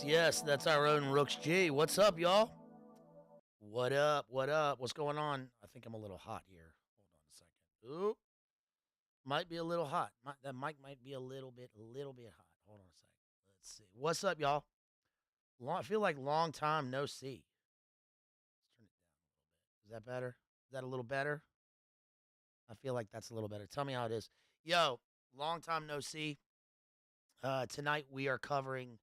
Yes, that's our own Rooks G. What's up, y'all? What up? What up? What's going on? I think I'm a little hot here. Hold on a second. Oop, might be a little hot. That mic might be a little bit hot. Hold on a second. Let's see. What's up, y'all? I feel like long time no see. Let's turn it down a little bit. Is that better? Is that a little better? I feel like that's a little better. Tell me how it is. Yo, long time no see. Tonight we are covering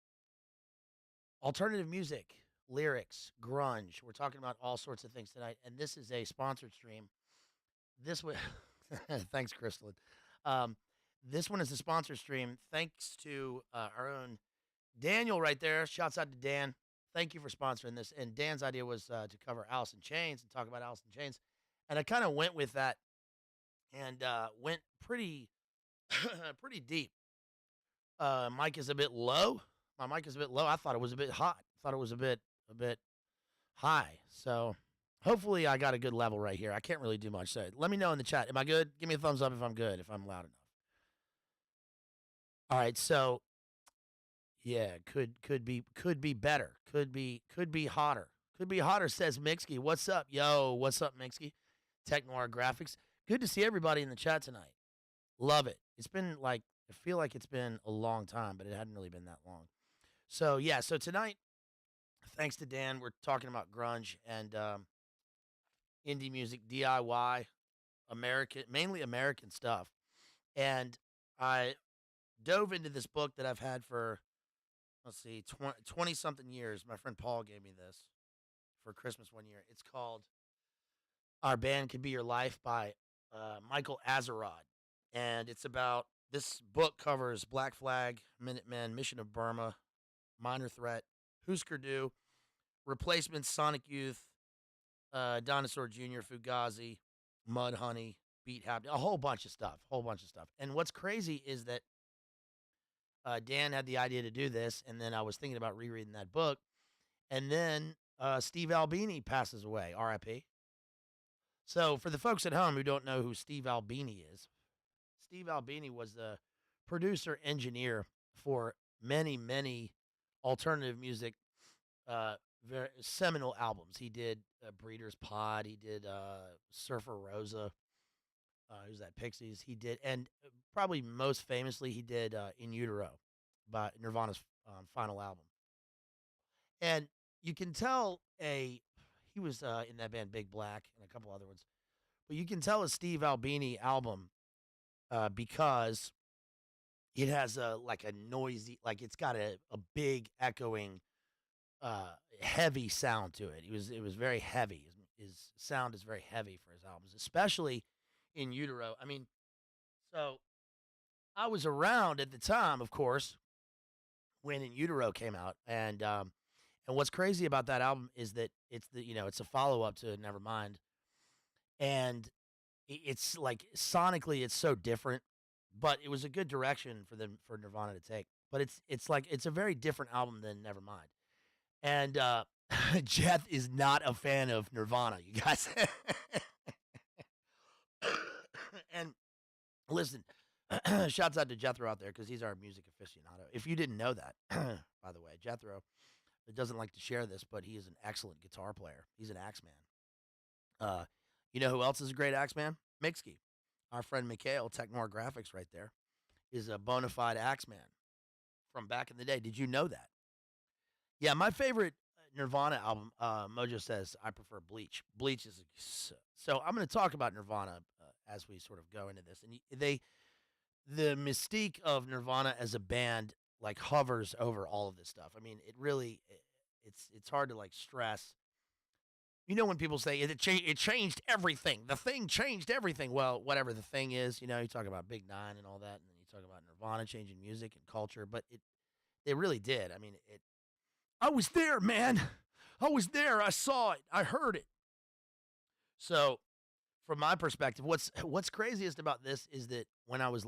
alternative music, lyrics, grunge. We're talking about all sorts of things tonight, and this is a sponsored stream. This one, thanks, Crystal. Um, this one is a sponsored stream. Thanks to our own Daniel right there. Shouts out to Dan. Thank you for sponsoring this. And Dan's idea was to cover Alice in Chains and talk about Alice in Chains, and I kind of went with that and went pretty pretty deep. Mic is a bit low. My mic is a bit low. I thought it was a bit hot. Thought it was a bit high. So hopefully I got a good level right here. I can't really do much. So let me know in the chat. Am I good? Give me a thumbs up if I'm good, if I'm loud enough. All right, so yeah, could be better. Could be hotter. Could be hotter, says Mixky. What's up? Yo, what's up, Mixky? Tech Noir Graphics. Good to see everybody in the chat tonight. Love it. It's been like I feel like it's been a long time, but it hadn't really been that long. So yeah, so tonight, thanks to Dan, we're talking about grunge and indie music, DIY, mainly American stuff. And I dove into this book that I've had for, let's see, 20 something years. My friend Paul gave me this for Christmas one year. It's called Our Band Could Be Your Life by Michael Azerrad. And it's about this book covers Black Flag, Minutemen, Mission of Burma, Minor Threat, Husker Du, Replacements, Sonic Youth, Dinosaur Jr., Fugazi, Mudhoney, Beat Happy, a whole bunch of stuff, And what's crazy is that Dan had the idea to do this, and then I was thinking about rereading that book, and then Steve Albini passes away, R.I.P. So for the folks at home who don't know who Steve Albini is, Steve Albini was the producer engineer for many alternative music, very seminal albums. He did Breeders' Pod. He did Surfer Rosa. Who's that? Pixies. He did, and probably most famously, he did In Utero by Nirvana's final album. And you can tell he was in that band Big Black and a couple other ones, but you can tell a Steve Albini album because it has like a noisy, like it's got a big echoing, heavy sound to it. It was very heavy. His sound is very heavy for his albums, especially In Utero. I mean, so I was around at the time, of course, when In Utero came out, and what's crazy about that album is that it's a follow up to Nevermind, and it's like sonically it's so different, but it was a good direction for Nirvana to take. But it's a very different album than Nevermind. And Jeff is not a fan of Nirvana, you guys. And listen, shouts out to Jethro out there because he's our music aficionado. If you didn't know that, by the way, Jethro doesn't like to share this, but he is an excellent guitar player. He's an axe man. You know who else is a great axe man? Mixkey. Our friend Mikhail, Technor Graphics right there, is a bona fide axe man from back in the day. Did you know that? Yeah, my favorite Nirvana album, Mojo says, I prefer Bleach. Bleach is so. I'm going to talk about Nirvana as we sort of go into this, and the mystique of Nirvana as a band like hovers over all of this stuff. I mean, it's hard to like stress. You know when people say it changed everything, the thing changed everything. Well, whatever the thing is, you talk about Big Nine and all that, and then you talk about Nirvana changing music and culture, but it really did. I mean, it. I was there, man. I was there. I saw it. I heard it. So, from my perspective, what's craziest about this is that when I was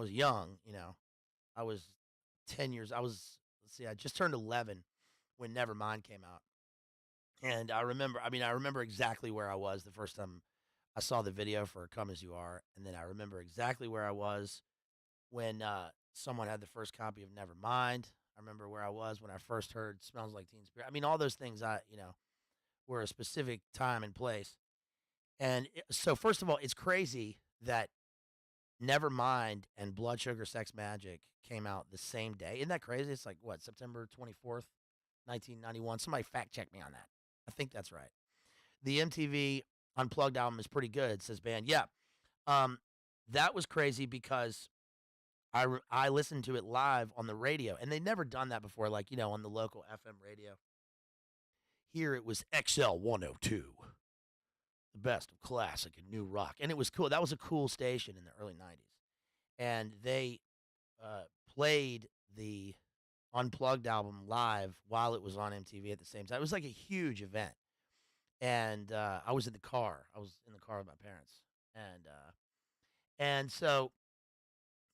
young, I was 10 years. Let's see, I just turned 11 when Nevermind came out. And I remember exactly where I was the first time I saw the video for Come As You Are, and then I remember exactly where I was when someone had the first copy of Nevermind. I remember where I was when I first heard "Smells Like Teen Spirit." I mean, all those things were a specific time and place. And so, first of all, it's crazy that Nevermind and Blood Sugar Sex Magic came out the same day. Isn't that crazy? It's like what, September 24th, 1991. Somebody fact check me on that. I think that's right. The MTV Unplugged album is pretty good, says band. Yeah. Um, that was crazy because I listened to it live on the radio, and they'd never done that before, like, on the local FM radio. Here it was XL 102, the best of classic and new rock. And it was cool. That was a cool station in the early 90s. And they played the Unplugged album live while it was on MTV at the same time. It was like a huge event. And I was in the car. I was in the car with my parents. And so,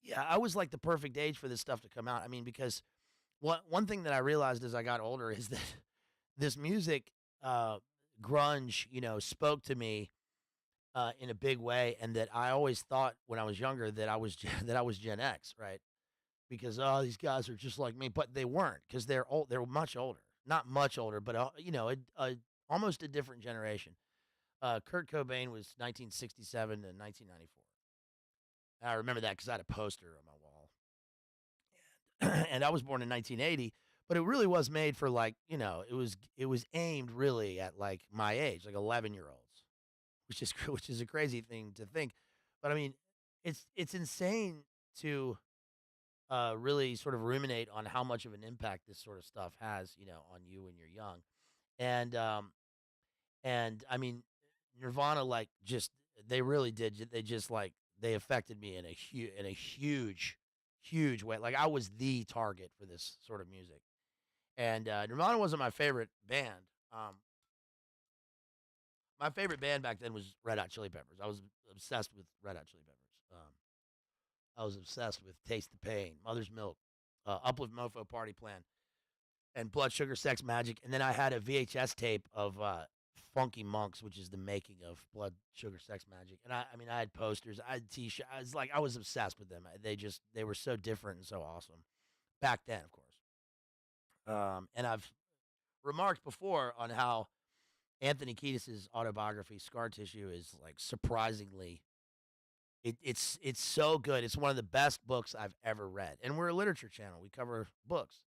yeah, I was like the perfect age for this stuff to come out. I mean, because one thing that I realized as I got older is that this music, grunge, spoke to me in a big way, and that I always thought when I was younger that I was that I was Gen X, right? Because these guys are just like me, but they weren't because they're old. They're much older, not much older, but almost a different generation. Kurt Cobain was 1967 to 1994. I remember that because I had a poster on my wall, and I was born in 1980. But it really was made for like it was aimed really at like my age, like 11-year-olds, which is a crazy thing to think. But I mean, it's insane to really sort of ruminate on how much of an impact this sort of stuff has, on you when you're young. And I mean, Nirvana, like, just they really did. They just like they affected me in a huge, huge way. Like I was the target for this sort of music. And Nirvana wasn't my favorite band. My favorite band back then was Red Hot Chili Peppers. I was obsessed with Red Hot Chili Peppers. I was obsessed with Taste the Pain, Mother's Milk, Uplift Mofo Party Plan, and Blood Sugar Sex Magic. And then I had a VHS tape of Funky Monks, which is the making of Blood Sugar Sex Magic. And I mean, I had posters, I had T-shirts. I was obsessed with them. They were so different and so awesome back then, of course. And I've remarked before on how Anthony Kiedis' autobiography, Scar Tissue, is like surprisingly. It's so good. It's one of the best books I've ever read. And we're a literature channel. We cover books.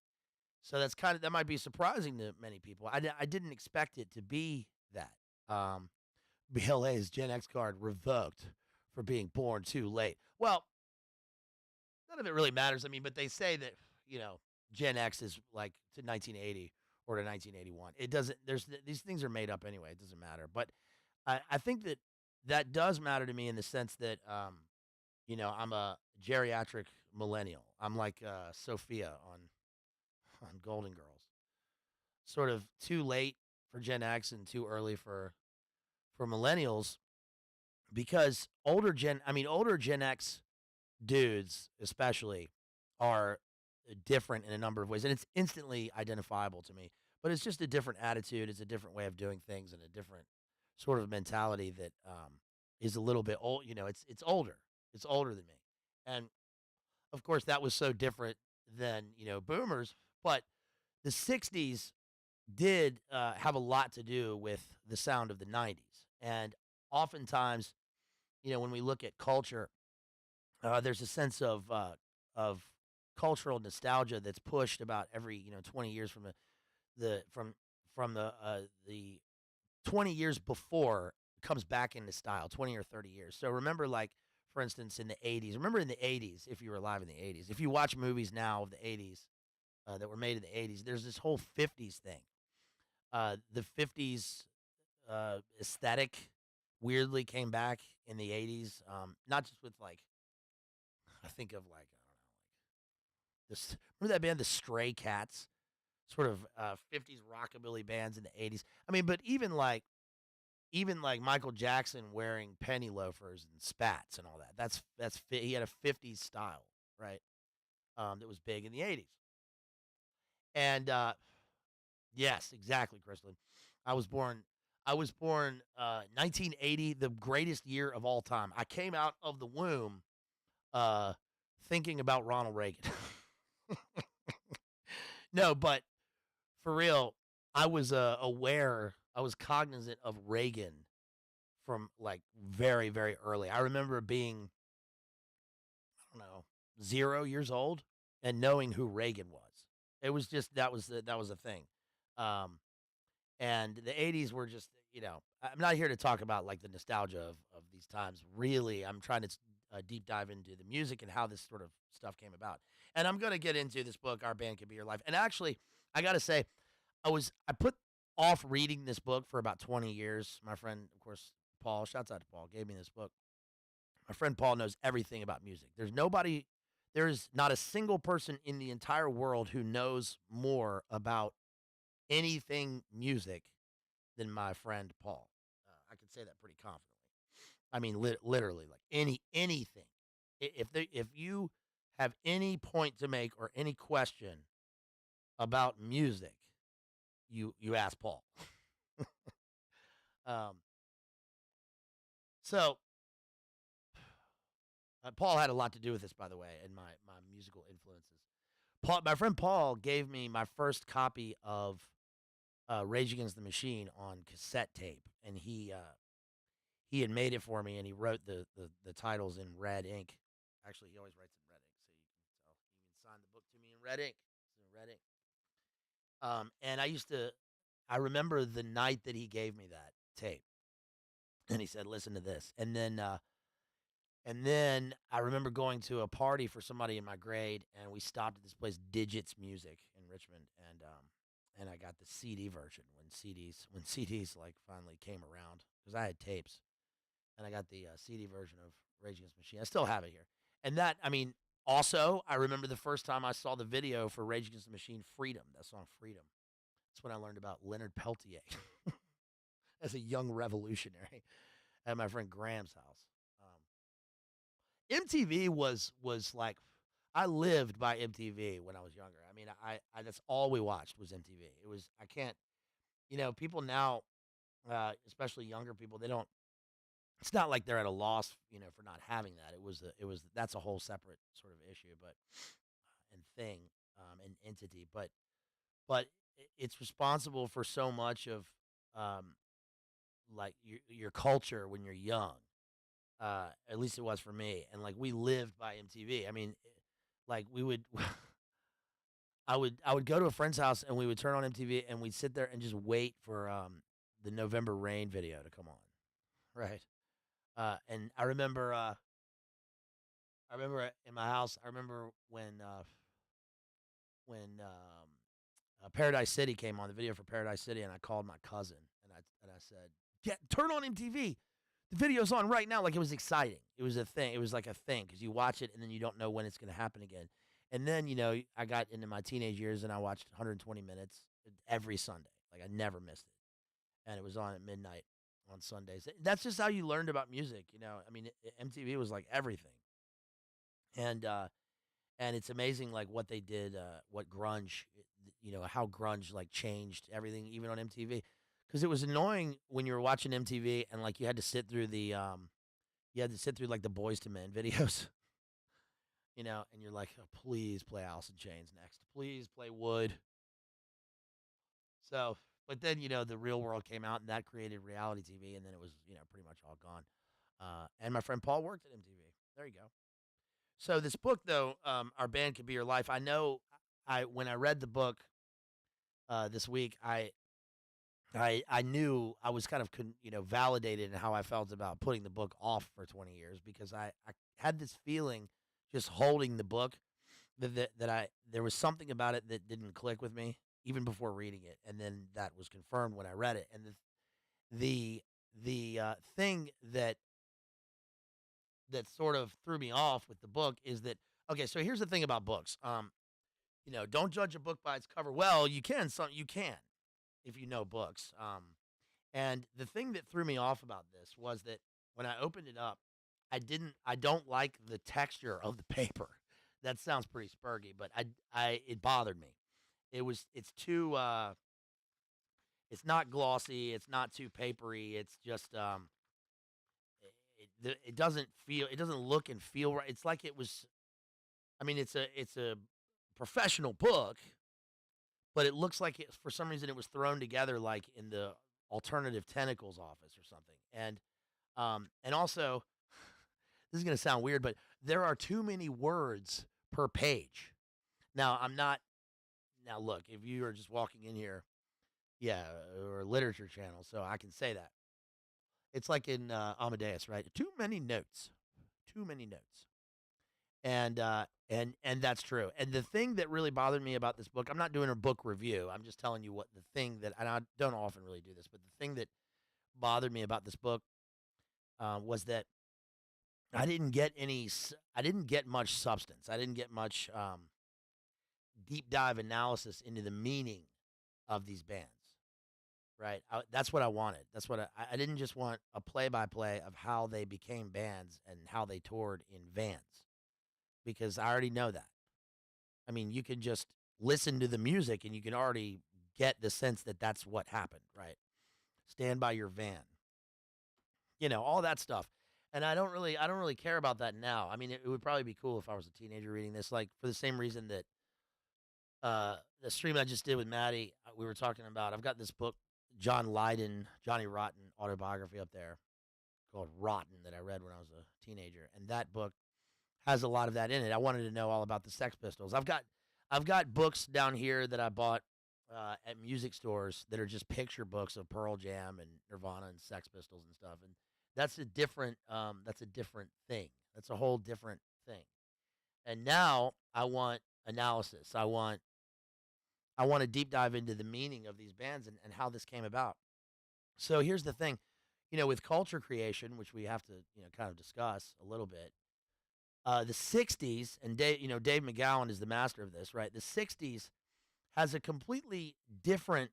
So that might be surprising to many people. I didn't expect it to be that. BLA's Gen X card revoked for being born too late. Well, none of it really matters. I mean, but they say that, Gen X is like to 1980 or to 1981. It doesn't, these things are made up anyway. It doesn't matter. But I think that does matter to me in the sense that, I'm a geriatric millennial. I'm like Sophia on Golden Girls. Sort of too late for Gen X and too early for millennials, because older Gen X dudes especially are different in a number of ways, and it's instantly identifiable to me. But it's just a different attitude. It's a different way of doing things and a different sort of mentality that is a little bit old. It's older. It's older than me, and of course that was so different than boomers. But the '60s did have a lot to do with the sound of the '90s, and oftentimes, when we look at culture, there's a sense of cultural nostalgia that's pushed about every 20 years from the 20 years before comes back into style, 20 or 30 years. So remember, like, for instance, in the '80s. Remember in the '80s, if you were alive in the '80s, if you watch movies now of the '80s that were made in the '80s, there's this whole '50s thing. The '50s aesthetic weirdly came back in the '80s. Not just with like, I think of like, I don't know, like this. Remember that band, the Stray Cats? Sort of '50s rockabilly bands in the '80s. I mean, but even like Michael Jackson wearing penny loafers and spats and all that. He had a '50s style, right? That was big in the '80s. And yes, exactly, Crystal. I was born. I was born 1980, the greatest year of all time. I came out of the womb thinking about Ronald Reagan. No, but for real, I was aware, I was cognizant of Reagan from like very, very early. I remember being, I don't know, 0 years old and knowing who Reagan was. It was just that was a thing. Um, and the '80s were just, I'm not here to talk about like the nostalgia of these times. Really, I'm trying to deep dive into the music and how this sort of stuff came about. And I'm going to get into this book, Our Band Could Be Your Life. And actually, I got to say, I put off reading this book for about 20 years. My friend, of course, Paul, shouts out to Paul, gave me this book. My friend Paul knows everything about music. There is not a single person in the entire world who knows more about anything music than my friend Paul. I can say that pretty confidently. I mean, literally, like anything. If you have any point to make or any question about music, you ask Paul. um, so Paul had a lot to do with this, by the way, and my musical influences. My friend Paul gave me my first copy of Rage Against the Machine on cassette tape, and he had made it for me, and he wrote the titles in red ink. Actually, he always writes in red ink, so you can sign the book to me in red ink. It's in red ink. And I remember the night that he gave me that tape, and he said, "Listen to this," and then I remember going to a party for somebody in my grade, and we stopped at this place, Digits Music in Richmond, and I got the CD version when CDs like finally came around because I had tapes, and I got the CD version of Rage Against the Machine. I still have it here, and that I mean, also I remember the first time I saw the video for Rage Against the Machine, Freedom, that song Freedom. That's when I learned about Leonard Peltier as a young revolutionary at my friend Graham's house. MTV was like I lived by MTV when I was younger. I mean, I that's all we watched was MTV. It was I can't people now, especially younger people, they don't. It's not like they're at a loss, for not having that. It was that's a whole separate sort of issue, but and thing and entity, but it's responsible for so much of um, like your culture when you're young. At least it was for me. And like we lived by MTV. I mean, like we would, I would go to a friend's house and we would turn on MTV and we'd sit there and just wait for the November Rain video to come on, right? And I remember in my house. I remember when Paradise City came on, the video for Paradise City, and I called my cousin and I said, "Yeah, turn on MTV. The video's on right now." Like it was exciting. It was a thing. It was like a thing because you watch it and then you don't know when it's going to happen again. And then I got into my teenage years and I watched 120 minutes every Sunday. Like I never missed it, and it was on at midnight on Sundays. That's just how you learned about music. I mean, MTV was like everything, and and it's amazing like what they did, what grunge, how grunge like changed everything, even on MTV. Because it was annoying when you were watching MTV and like you had to sit through like the Boys to Men videos, and you're like, oh, please play Alice in Chains next, please play Wood. So, but then the Real World came out and that created reality TV, and then it was pretty much all gone. And my friend Paul worked at MTV. There you go. So this book, though, Our Band Could Be Your Life. I know, I when I read the book this week, I knew I was kind of validated in how I felt about putting the book off for 20 years because I had this feeling just holding the book that there was something about it that didn't click with me even before reading it, and then that was confirmed when I read it. And the thing that sort of threw me off with the book is that okay. So here's the thing about books. Don't judge a book by its cover. Well, you can if you know books. And the thing that threw me off about this was that when I opened it up, I don't like the texture of the paper. That sounds pretty spurgy, but it bothered me. It's too, it's not glossy. It's not too papery. It's just, it doesn't look and feel right. It's like it was, I mean, it's a professional book, but it looks like for some reason it was thrown together like in the alternative tentacles office or something. And also, this is going to sound weird, but there are too many words per page. Now, I'm not. Now, look, if you are just walking in here, yeah, or a literature channel, so I can say that. It's like in Amadeus, right? Too many notes. Too many notes. And that's true. And the thing that really bothered me about this book, I'm not doing a book review. I'm just telling you what the thing that, and I don't often really do this, but the thing that bothered me about this book was that I didn't get much substance. I didn't get much deep dive analysis into the meaning of these bands. Right. That's what I wanted. That's what I didn't just want a play by play of how they became bands and how they toured in vans because I already know that. I mean, you can just listen to the music and you can already get the sense that that's what happened. Right. Stand by your van. All that stuff. And I don't really care about that now. I mean, it would probably be cool if I was a teenager reading this, like for the same reason that the stream I just did with Maddie, we were talking about. I've got this book, Johnny Rotten autobiography up there called Rotten that I read when I was a teenager, and that book has a lot of that in it. I wanted to know all about the Sex Pistols. I've got books down here that I bought at music stores that are just picture books of Pearl Jam and Nirvana and Sex Pistols and stuff, and that's a different thing. That's a whole different thing. And now I want analysis. I want to deep dive into the meaning of these bands and how this came about. So here's the thing, with culture creation, which we have to, kind of discuss a little bit. The 60s, and Dave McGowan is the master of this, right? The 60s has a completely different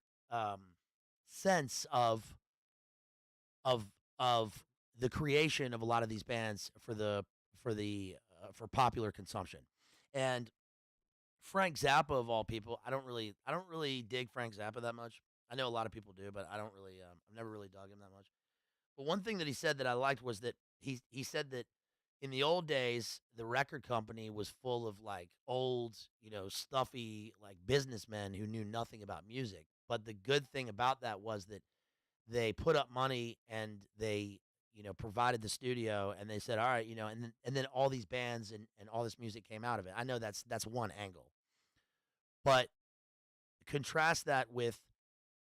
sense of the creation of a lot of these bands for popular consumption. And Frank Zappa of all people, I don't really dig Frank Zappa that much. I know a lot of people do, but I don't really I've never really dug him that much. But one thing that he said that I liked was that he said that in the old days the record company was full of like old, stuffy like businessmen who knew nothing about music. But the good thing about that was that they put up money and they provided the studio, and they said, all right, and then all these bands and all this music came out of it. I know that's one angle, but contrast that with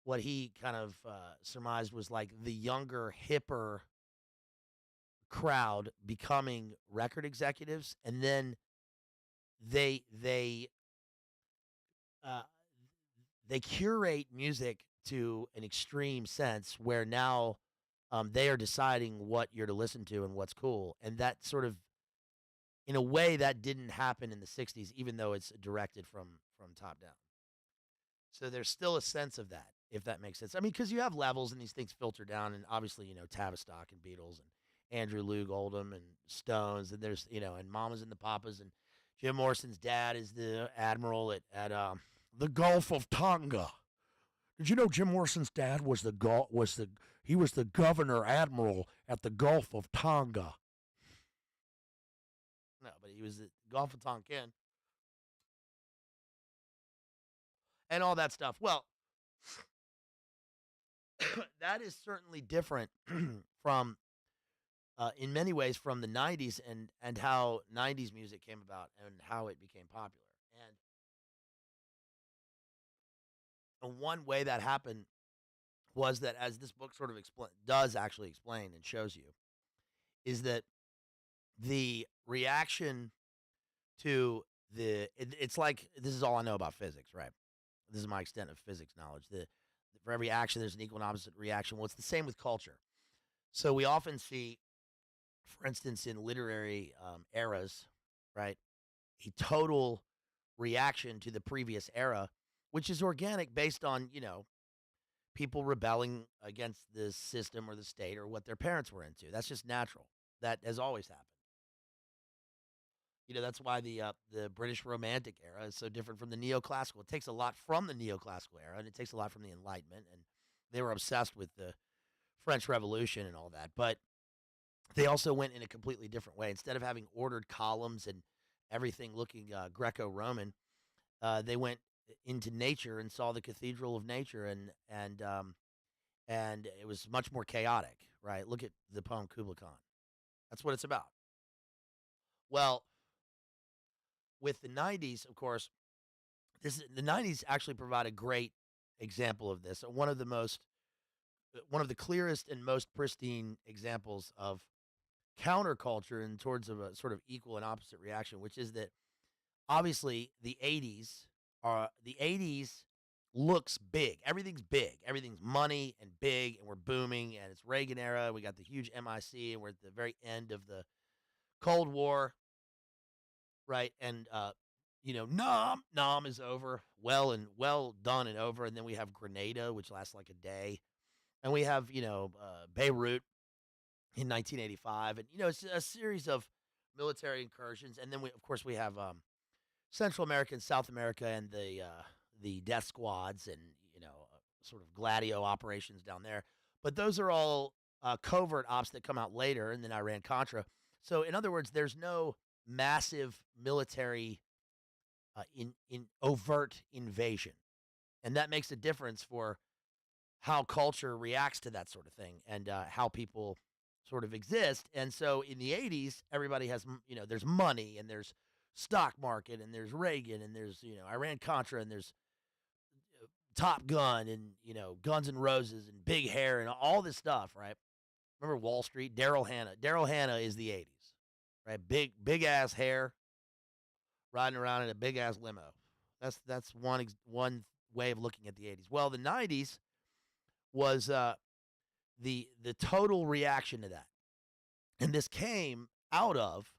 what he kind of surmised was like the younger, hipper crowd becoming record executives, and then they uh, they curate music to an extreme sense where now they are deciding what you're to listen to and what's cool. And that sort of, in a way, that didn't happen in the 60s, even though it's directed from top down. So there's still a sense of that, if that makes sense. I mean, because you have levels and these things filter down, and obviously, Tavistock and Beatles and Andrew Loog Oldham and Stones, and there's, and Mamas and the Papas, and Jim Morrison's dad is the admiral at the Gulf of Tonga. Did you know Jim Morrison's dad was the governor admiral at the Gulf of Tonga? No, but he was the Gulf of Tonkin and all that stuff. Well, that is certainly different from, in many ways, from the 90s and how 90s music came about and how it became popular. And one way that happened was that, as this book sort of does actually explain and shows you, is that the reaction to it's like, this is all I know about physics, right? This is my extent of physics knowledge. For every action, there's an equal and opposite reaction. Well, it's the same with culture. So we often see, for instance, in literary eras, right, a total reaction to the previous era, which is organic based on, people rebelling against the system or the state or what their parents were into. That's just natural. That has always happened. That's why the British Romantic era is so different from the neoclassical. It takes a lot from the neoclassical era, and it takes a lot from the Enlightenment, and they were obsessed with the French Revolution and all that. But they also went in a completely different way. Instead of having ordered columns and everything looking Greco-Roman, they went into nature and saw the cathedral of nature, and it was much more chaotic, right? Look at the poem Kubla Khan. That's what it's about. Well, with the '90s, of course, the '90s actually provide a great example of this. One of the clearest and most pristine examples of counterculture and towards of a sort of equal and opposite reaction, which is that obviously the '80s looks big. Everything's big. Everything's money and big, and we're booming, and it's Reagan era. We got the huge MIC, and we're at the very end of the Cold War, right? And Nam is over, well done and over, and then we have Grenada, which lasts like a day, and we have Beirut in 1985, and it's a series of military incursions, and then of course we have Central America and South America and the death squads and sort of gladio operations down there. But those are all covert ops that come out later, and then Iran Contra. So in other words, there's no massive military in overt invasion, and that makes a difference for how culture reacts to that sort of thing and how people sort of exist. And so in the '80s, everybody has there's money and there's stock market and there's Reagan and there's Iran Contra and there's Top Gun and Guns N' Roses and big hair and all this stuff, right? Remember Wall Street? Daryl Hannah. Daryl Hannah is the '80s, right? Big ass hair, riding around in a big ass limo. That's one way of looking at the '80s. Well, the '90s was the total reaction to that, and this came out of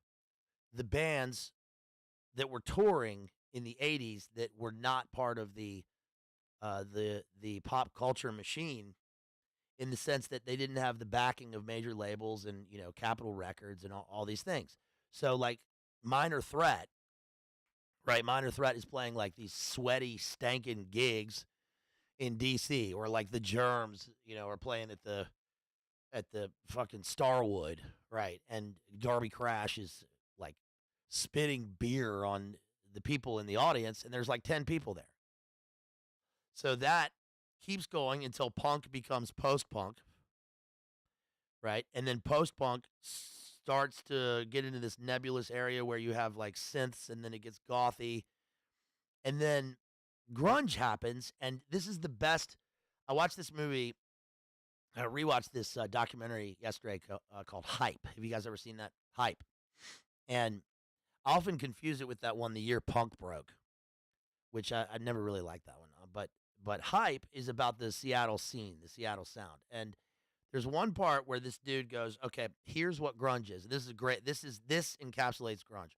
the bands that were touring in the '80s that were not part of the pop culture machine, in the sense that they didn't have the backing of major labels and Capitol Records and all these things. So like Minor Threat, right? Minor Threat is playing like these sweaty, stankin' gigs in DC, or like the Germs, are playing at the fucking Starwood, right? And Darby Crash is like spitting beer on the people in the audience, and there's like 10 people there. So that keeps going until punk becomes post-punk, right? And then post-punk starts to get into this nebulous area where you have like synths, and then it gets gothy. And then grunge happens, and this is the best. I watched this movie. I rewatched this documentary yesterday called Hype. Have you guys ever seen that? Hype. And I often confuse it with that one, The Year Punk Broke, which I never really liked that one. But Hype is about the Seattle scene, the Seattle sound. And there's one part where this dude goes, okay, here's what grunge is. This is great. This encapsulates grunge.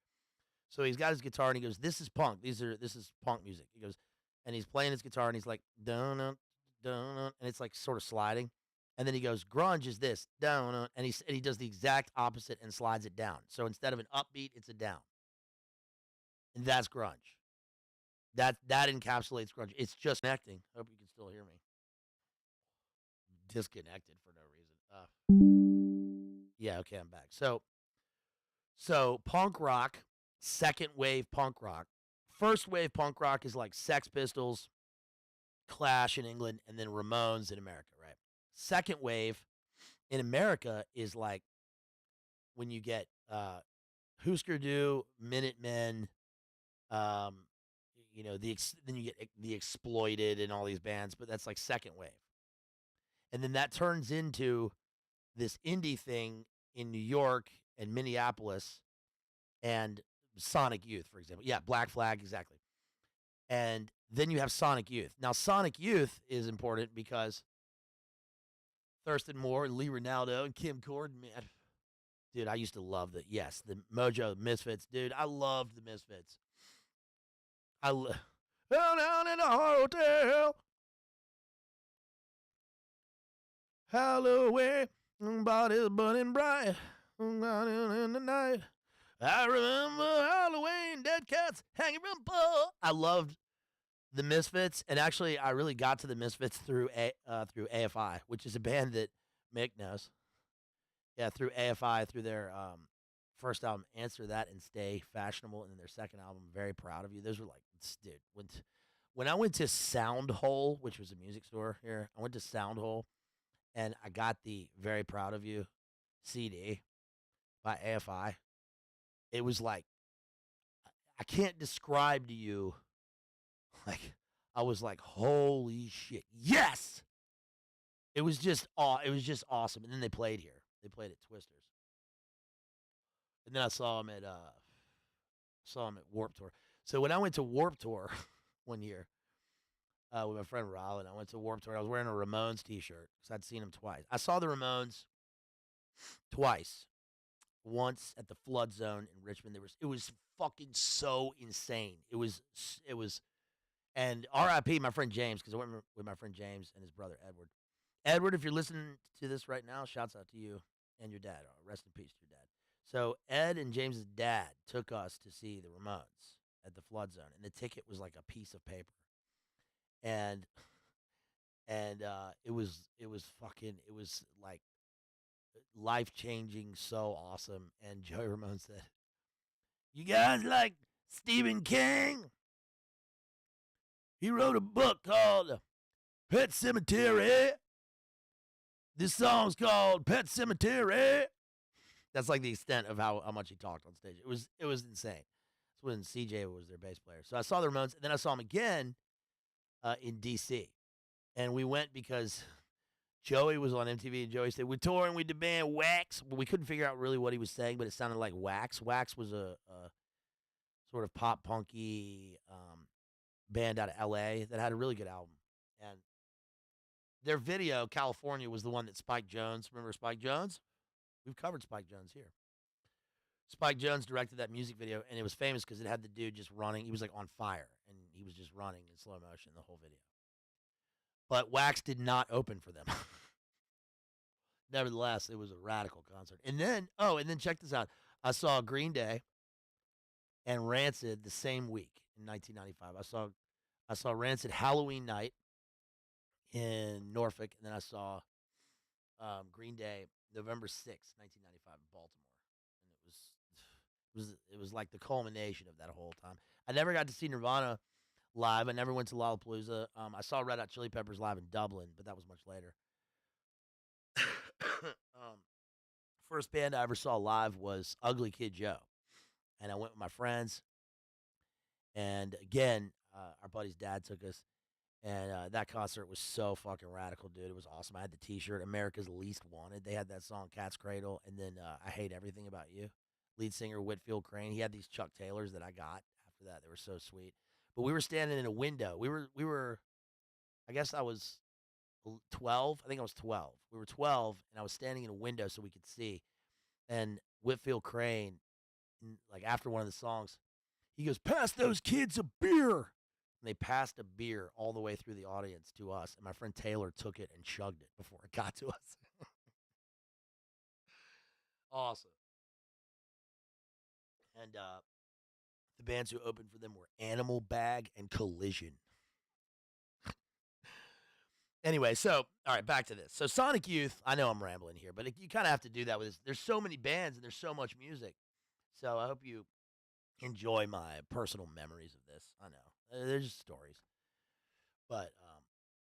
So he's got his guitar and he goes, this is punk. This is punk music. He goes, and he's playing his guitar and he's like, dun dun dun, and it's like sort of sliding. And then he goes, grunge is this, down, and he does the exact opposite and slides it down. So instead of an upbeat, it's a down. And that's grunge. That encapsulates grunge. It's just connecting. Hope you can still hear me. Disconnected for no reason. Yeah, okay, I'm back. So punk rock, second wave punk rock. First wave punk rock is like Sex Pistols, Clash in England, and then Ramones in America, right? Second wave in America is like when you get Husker Du, Minutemen, then you get the Exploited and all these bands, but that's like second wave. And then that turns into this indie thing in New York and Minneapolis and Sonic Youth, for example. Yeah, Black Flag, exactly. And then you have Sonic Youth. Now, Sonic Youth is important because Thurston Moore and Lee Ronaldo and Kim Gordon, man. Dude, I used to love the Mojo Misfits. Dude, I loved the Misfits. Down in a hotel. Halloween, body's burning bright. In the night. I remember Halloween, dead cats hanging from the pole. I loved the Misfits, and actually, I really got to the Misfits through AFI, which is a band that Mick knows. Yeah, through AFI, through their first album, Answer That and Stay Fashionable, and then their second album, Very Proud of You. Those were like, dude, When I went to Soundhole, which was a music store here, I went to Soundhole and I got the Very Proud of You CD by AFI. It was like, I can't describe to you, like, I was like, holy shit, yes! It was just awesome. And then they played here. They played at Twisters. And then I saw him at Warp Tour. So when I went to Warp Tour one year with my friend Rollin, I went to Warp Tour. I was wearing a Ramones T-shirt because I'd seen them twice. I saw the Ramones twice. Once at the Flood Zone in Richmond. It was fucking so insane. It was, and R.I.P. my friend James, because I went with my friend James and his brother Edward. Edward, if you're listening to this right now, shouts out to you and your dad. Rest in peace to your dad. So Ed and James's dad took us to see the Ramones at the Flood Zone, and the ticket was like a piece of paper, and it was like life changing, so awesome. And Joey Ramone said, "You guys like Stephen King? He wrote a book called Pet Cemetery. This song's called Pet Cemetery." That's like the extent of how much he talked on stage. It was insane. It's when CJ was their bass player. So I saw the Ramones, and then I saw him again in D.C. And we went because Joey was on MTV, and Joey said, "We're touring with the band Wax." But we couldn't figure out really what he was saying, but it sounded like Wax. Wax was a sort of pop punky band out of L.A. that had a really good album. And their video, California, was the one that Spike Jonze, remember Spike Jonze? We've covered Spike Jonze here. Spike Jonze directed that music video, and it was famous because it had the dude just running. He was like on fire, and he was just running in slow motion the whole video. But Wax did not open for them. Nevertheless, it was a radical concert. And then check this out. I saw Green Day and Rancid the same week in 1995. I saw Rancid Halloween night in Norfolk, and then I saw Green Day November 6th, 1995 in Baltimore. And it was like the culmination of that whole time. I never got to see Nirvana live. I never went to Lollapalooza. I saw Red Hot Chili Peppers live in Dublin, but that was much later. First band I ever saw live was Ugly Kid Joe. And I went with my friends. And again, our buddy's dad took us. And that concert was so fucking radical, dude. It was awesome. I had the T-shirt, America's Least Wanted. They had that song, Cat's Cradle. And then I Hate Everything About You. Lead singer, Whitfield Crane. He had these Chuck Taylors that I got after that. They were so sweet. But we were standing in a window. We were, I guess I was 12. I think I was 12. We were 12, and I was standing in a window so we could see. And Whitfield Crane, like after one of the songs, he goes, "Pass those kids a beer." And they passed a beer all the way through the audience to us. And my friend Taylor took it and chugged it before it got to us. Awesome. And the bands who opened for them were Animal Bag and Collision. Anyway, so, all right, back to this. So Sonic Youth, I know I'm rambling here, but you kind of have to do that with this. There's so many bands and there's so much music. So I hope you enjoy my personal memories of this. I know. They're just stories. But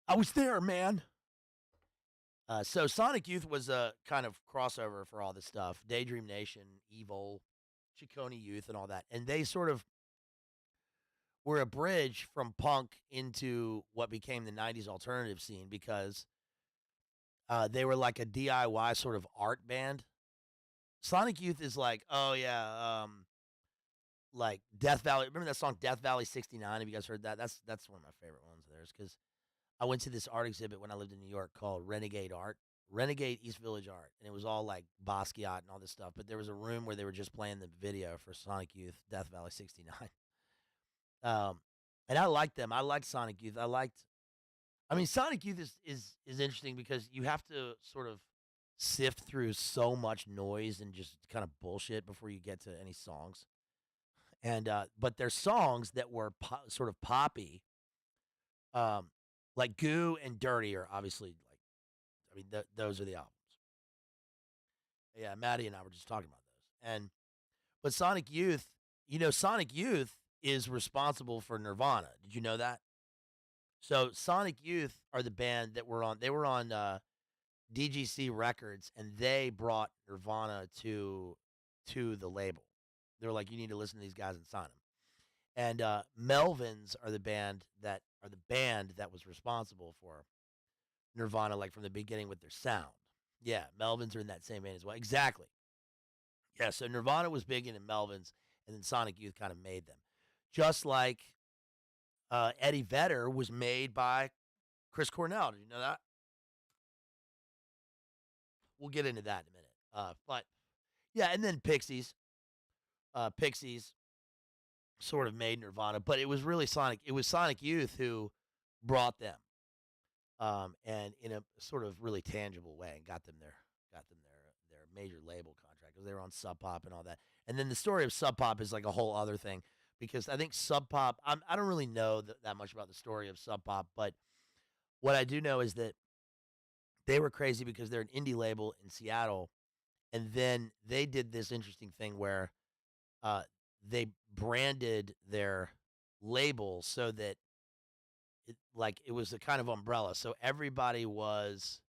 I was there, man. So Sonic Youth was a kind of crossover for all this stuff. Daydream Nation, Evil, Ciccone Youth, and all that. And they sort of were a bridge from punk into what became the 90s alternative scene because they were like a DIY sort of art band. Sonic Youth is like, oh yeah, like Death Valley. Remember that song Death Valley 69? Have you guys heard that? That's one of my favorite ones of theirs because I went to this art exhibit when I lived in New York called Renegade East Village Art, and it was all like Basquiat and all this stuff. But there was a room where they were just playing the video for Sonic Youth, Death Valley 69. And I liked them. I liked Sonic Youth. Sonic Youth is interesting because you have to sort of sift through so much noise and just kind of bullshit before you get to any songs. And but there's songs that were sort of poppy, like Goo and Dirty are obviously those are the albums. Yeah, Maddie and I were just talking about those. But Sonic Youth, Sonic Youth is responsible for Nirvana. Did you know that? So Sonic Youth are the band that were on. They were on DGC Records, and they brought Nirvana to the label. They were like, "You need to listen to these guys and sign them." And Melvins are the band that was responsible for Nirvana, like from the beginning with their sound. Yeah, Melvins are in that same band as well. Exactly. Yeah, so Nirvana was big into Melvins, and then Sonic Youth kind of made them. Just like Eddie Vedder was made by Chris Cornell. Did you know that? We'll get into that in a minute. But yeah, and then Pixies. Pixies sort of made Nirvana, but it was really Sonic. It was Sonic Youth who brought them, and in a sort of really tangible way, and got them their major label contract because they were on Sub Pop and all that. And then the story of Sub Pop is like a whole other thing because I think Sub Pop. I don't really know that much about the story of Sub Pop, but what I do know is that they were crazy because they're an indie label in Seattle, and then they did this interesting thing where uh, they branded their label so that it was a kind of umbrella. So everybody was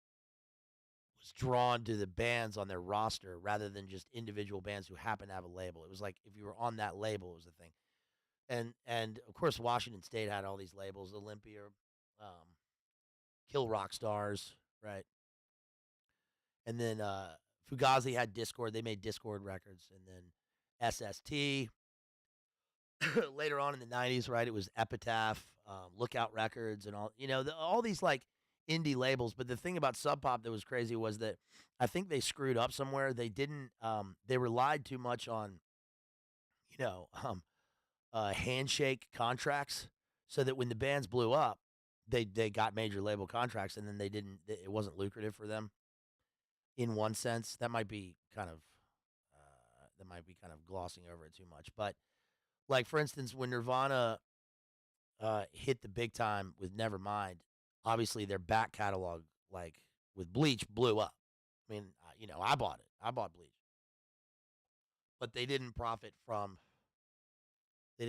drawn to the bands on their roster rather than just individual bands who happen to have a label. It was like if you were on that label, it was the thing. And of course, Washington State had all these labels: Olympia, um, Kill Rock Stars, right? And then Fugazi had Discord. They made Discord records, and then SST. Later on in the '90s, right? It was Epitaph, Lookout Records, and all these like indie labels. But the thing about Sub Pop that was crazy was that I think they screwed up somewhere. They didn't. They relied too much on you know um, handshake contracts, so that when the bands blew up, they got major label contracts, and then they didn't. It wasn't lucrative for them in one sense. That might be kind of glossing over it too much, but like for instance, when Nirvana hit the big time with Nevermind, obviously their back catalog, like with Bleach, blew up. I mean, I bought it. I bought Bleach, but they didn't profit from the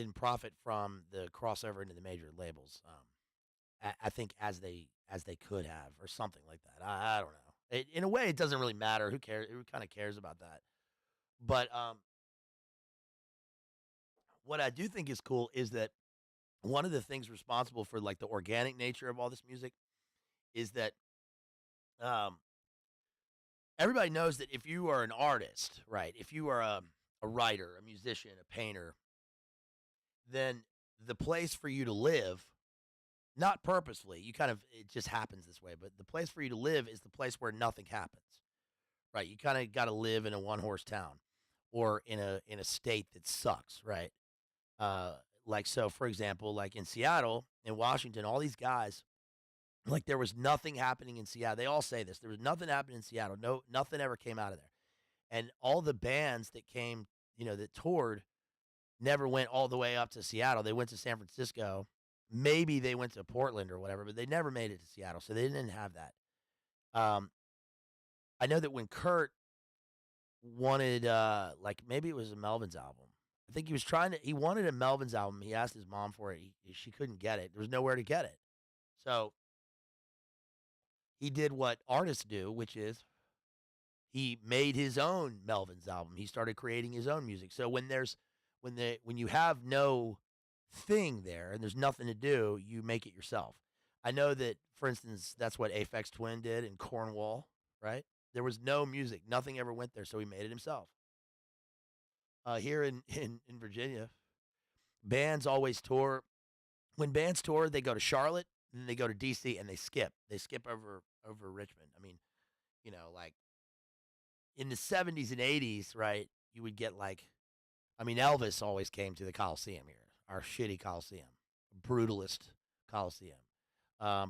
crossover into the major labels. I think as they could have, or something like that. I don't know. In a way, it doesn't really matter. Who cares? Who kind of cares about that? But what I do think is cool is that one of the things responsible for like the organic nature of all this music is that um, everybody knows that if you are an artist, right? If you are a writer, a musician, a painter, then the place for you to live, not purposefully, it just happens this way, but the place for you to live is the place where nothing happens, right? You kind of got to live in a one horse town or in a state that sucks, right? Uh, like so, for example, like in Seattle, in Washington, all these guys, like there was nothing happening in Seattle. They all say this. There was nothing happening in Seattle. No, nothing ever came out of there. And all the bands that came, that toured, never went all the way up to Seattle. They went to San Francisco. Maybe they went to Portland or whatever, but they never made it to Seattle. So they didn't have that. Um, I know that when Kurt wanted, like maybe it was a Melvins album. I think he wanted a Melvins album. He asked his mom for it. She couldn't get it. There was nowhere to get it. So he did what artists do, which is he made his own Melvins album. He started creating his own music. So when you have no thing there and there's nothing to do, you make it yourself. I know that, for instance, that's what Aphex Twin did in Cornwall, right? There was no music, nothing ever went there, so he made it himself. Here in Virginia, bands always tour. When bands tour, they go to Charlotte, and then they go to DC, and they skip. They skip over Richmond. I mean, like in the '70s and '80s, right? You would get like, I mean, Elvis always came to the Coliseum here, our shitty Coliseum, brutalist Coliseum.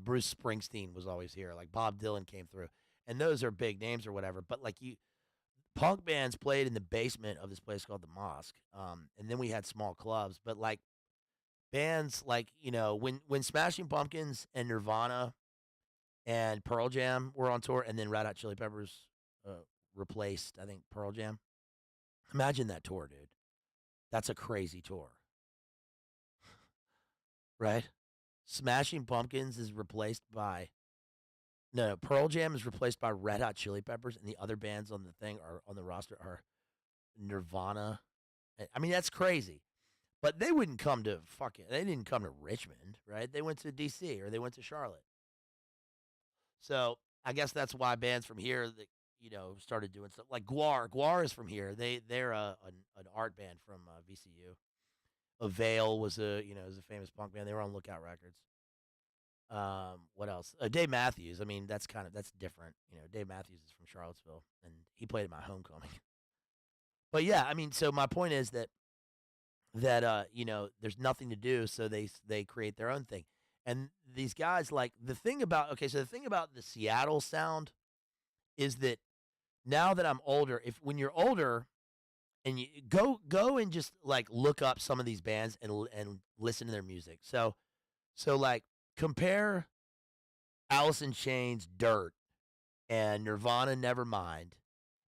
Bruce Springsteen was always here. Like Bob Dylan came through, and those are big names or whatever. But like punk bands played in the basement of this place called the Mosque, and then we had small clubs. But like bands like when Smashing Pumpkins and Nirvana and Pearl Jam were on tour, and then Red Hot Chili Peppers replaced, I think, Pearl Jam. Imagine that tour, dude. That's a crazy tour, right? Smashing Pumpkins is replaced by no, Pearl Jam is replaced by Red Hot Chili Peppers, and the other bands on the thing are on the roster are Nirvana. I mean, that's crazy. But they wouldn't come to fucking. They didn't come to Richmond, right? They went to D.C. or they went to Charlotte. So I guess that's why bands from here that started doing stuff like Guar. Guar is from here. They're an art band from VCU. Avail was a famous punk band. They were on Lookout Records. What else? Dave Matthews. I mean, that's different. Dave Matthews is from Charlottesville, and he played at my homecoming. But yeah, I mean, so my point is that there's nothing to do, so they create their own thing. And these guys, like, the thing about the Seattle sound is that now that I'm older, when you're older and you go and just like look up some of these bands and listen to their music. So like compare Alice in Chains Dirt and Nirvana Nevermind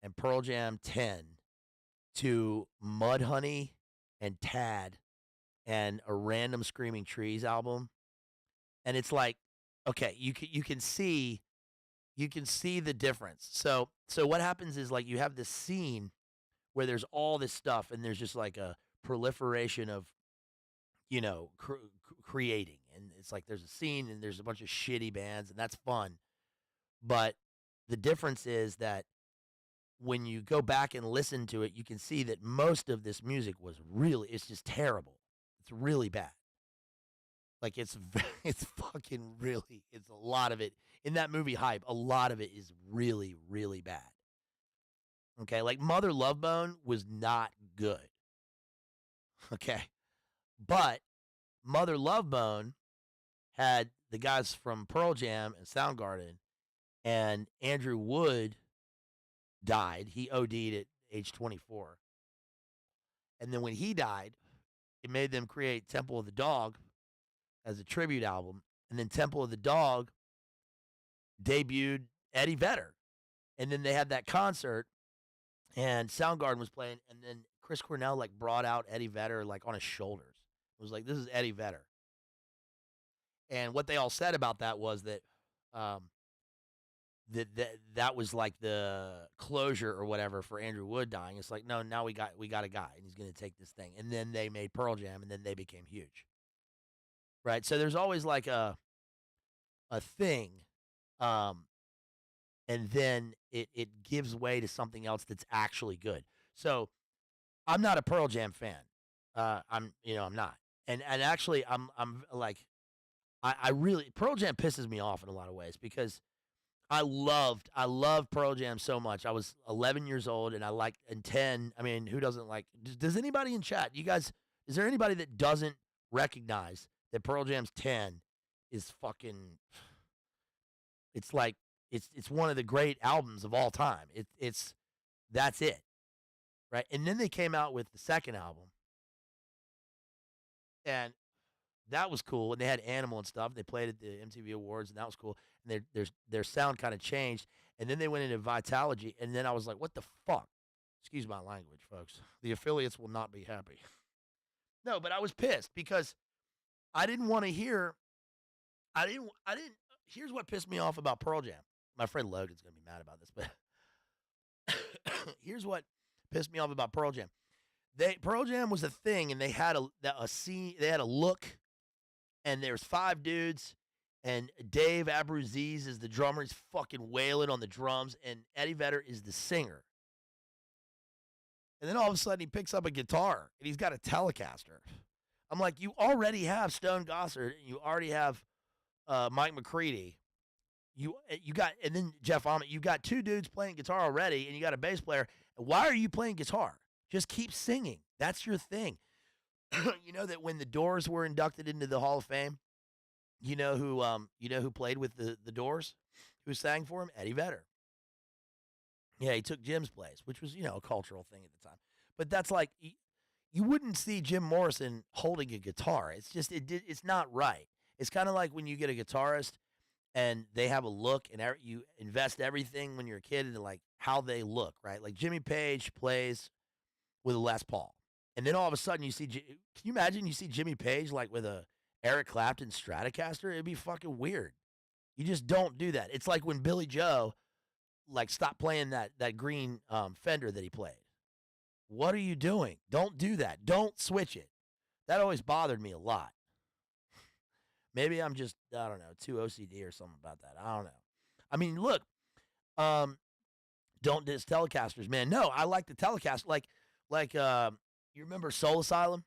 and Pearl Jam 10 to Mudhoney and Tad and a Random Screaming Trees album. And it's like, okay, you can see the difference. So what happens is, like, you have this scene where there's all this stuff and there's just like a proliferation of creating, and it's like there's a scene and there's a bunch of shitty bands, and that's fun. But the difference is that when you go back and listen to it, you can see that most of this music it's just terrible. It's really bad. Like it's fucking really, it's a lot of it. In that movie Hype, a lot of it is really, really bad. Okay, like Mother Love Bone was not good. Okay. But Mother Love Bone had the guys from Pearl Jam and Soundgarden, and Andrew Wood died. He OD'd at age 24. And then when he died, it made them create Temple of the Dog as a tribute album. And then Temple of the Dog debuted Eddie Vedder. And then they had that concert, and Soundgarden was playing, and then Chris Cornell like brought out Eddie Vedder like on his shoulders. It was like, this is Eddie Vedder. And what they all said about that was that that was like the closure or whatever for Andrew Wood dying. It's like, no, now we got a guy, and he's going to take this thing. And then they made Pearl Jam, and then they became huge. Right? So there's always like a thing, and then it gives way to something else that's actually good. So I'm not a Pearl Jam fan. I'm not. And actually I'm like, I really, Pearl Jam pisses me off in a lot of ways, because I loved Pearl Jam so much. I was 11 years old, and and 10. I mean, who doesn't like? Does anybody in chat? You guys, is there anybody that doesn't recognize that Pearl Jam's 10 is fucking? It's like it's one of the great albums of all time. That's it, right? And then they came out with the second album, and that was cool. And they had Animal and stuff. They played at the MTV Awards, and that was cool. And their sound kind of changed. And then they went into Vitalogy, and then I was like, what the fuck? Excuse my language, folks. The affiliates will not be happy. No, but I was pissed because I didn't want to hear. I didn't. Here's what pissed me off about Pearl Jam. My friend Logan's gonna be mad about this, but here's what pissed me off about Pearl Jam. Pearl Jam was a thing, and they had a scene. They had a look, and there's 5 dudes, and Dave Abruzzi is the drummer. He's fucking wailing on the drums, and Eddie Vedder is the singer. And then all of a sudden, he picks up a guitar, and he's got a Telecaster. I'm like, you already have Stone Gossard, and you already have Mike McCready. You got, and then Jeff Ament. You got 2 dudes playing guitar already, and you got a bass player. Why are you playing guitar? Just keep singing. That's your thing. You know that when the Doors were inducted into the Hall of Fame, you know who played with the Doors? Who sang for him? Eddie Vedder. Yeah, he took Jim's place, which was, a cultural thing at the time. But that's like, you wouldn't see Jim Morrison holding a guitar. It's just, it's not right. It's kind of like when you get a guitarist and they have a look, and you invest everything when you're a kid into like how they look, right? Like Jimmy Page plays with a Les Paul. And then all of a sudden you see, can you imagine you see Jimmy Page like with a Eric Clapton Stratocaster, it'd be fucking weird. You just don't do that. It's like when Billy Joe like stopped playing that green Fender that he played. What are you doing? Don't do that. Don't switch it. That always bothered me a lot. Maybe I'm just, I don't know, too OCD or something about that. I don't know. I mean, look, um, don't diss Telecasters, man. No, I like the Telecaster. You remember Soul Asylum?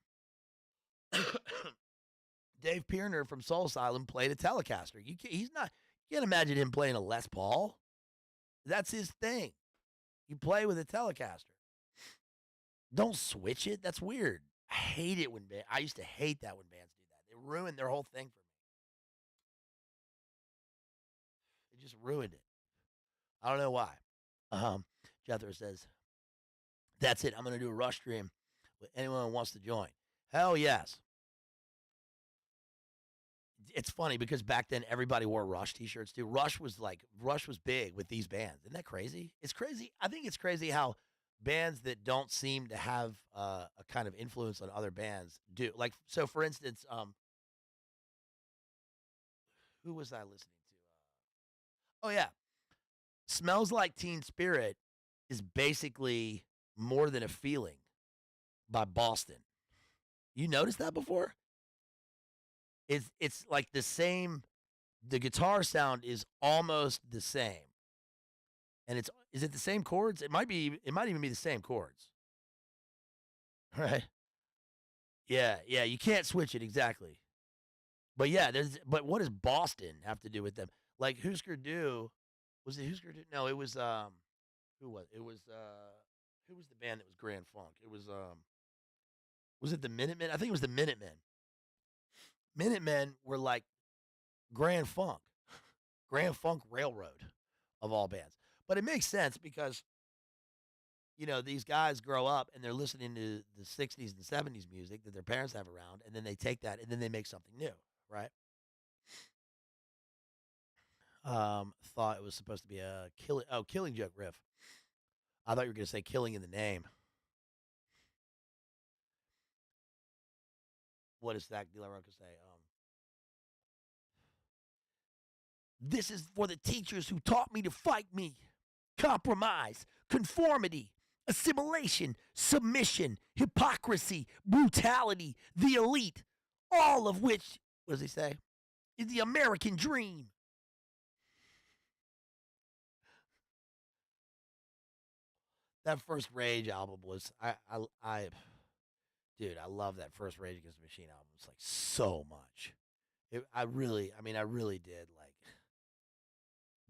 Dave Pierner from Soul Asylum played a Telecaster. He's not. You can't imagine him playing a Les Paul. That's his thing. You play with a Telecaster. Don't switch it. That's weird. I hate it when I used to hate that when bands do that. They ruined their whole thing for me. They just ruined it. I don't know why. Jethro says, "That's it. I'm going to do a Rush stream with anyone who wants to join." Hell yes. It's funny because back then everybody wore Rush t-shirts too. Rush was big with these bands. Isn't that crazy? It's crazy. I think it's crazy how bands that don't seem to have a kind of influence on other bands do. Like, so for instance, who was I listening to? Oh yeah, Smells Like Teen Spirit is basically More Than a Feeling by Boston. You noticed that before? It's like the same. The guitar sound is almost the same, and is it the same chords? It might be. It might even be the same chords, right? Yeah, yeah. You can't switch it exactly, but yeah. But what does Boston have to do with them? Like Husker Du, was it Husker Du? No, it was who was it was who was the band that was Grand Funk? It was it the Minutemen? I think it was the Minutemen. Minutemen were like Grand Funk, Grand Funk Railroad of all bands. But it makes sense because, these guys grow up and they're listening to the 60s and 70s music that their parents have around, and then they take that and then they make something new, right? Thought it was supposed to be a Killing Joke riff. I thought you were going to say Killing in the Name. What does Zach De La Roca say? This is for the teachers who taught me to fight me. Compromise, conformity, assimilation, submission, hypocrisy, brutality, the elite, all of which, what does he say, is the American dream. That first Rage album was, dude, I love that first Rage Against the Machine album. It's like so much. I really did like.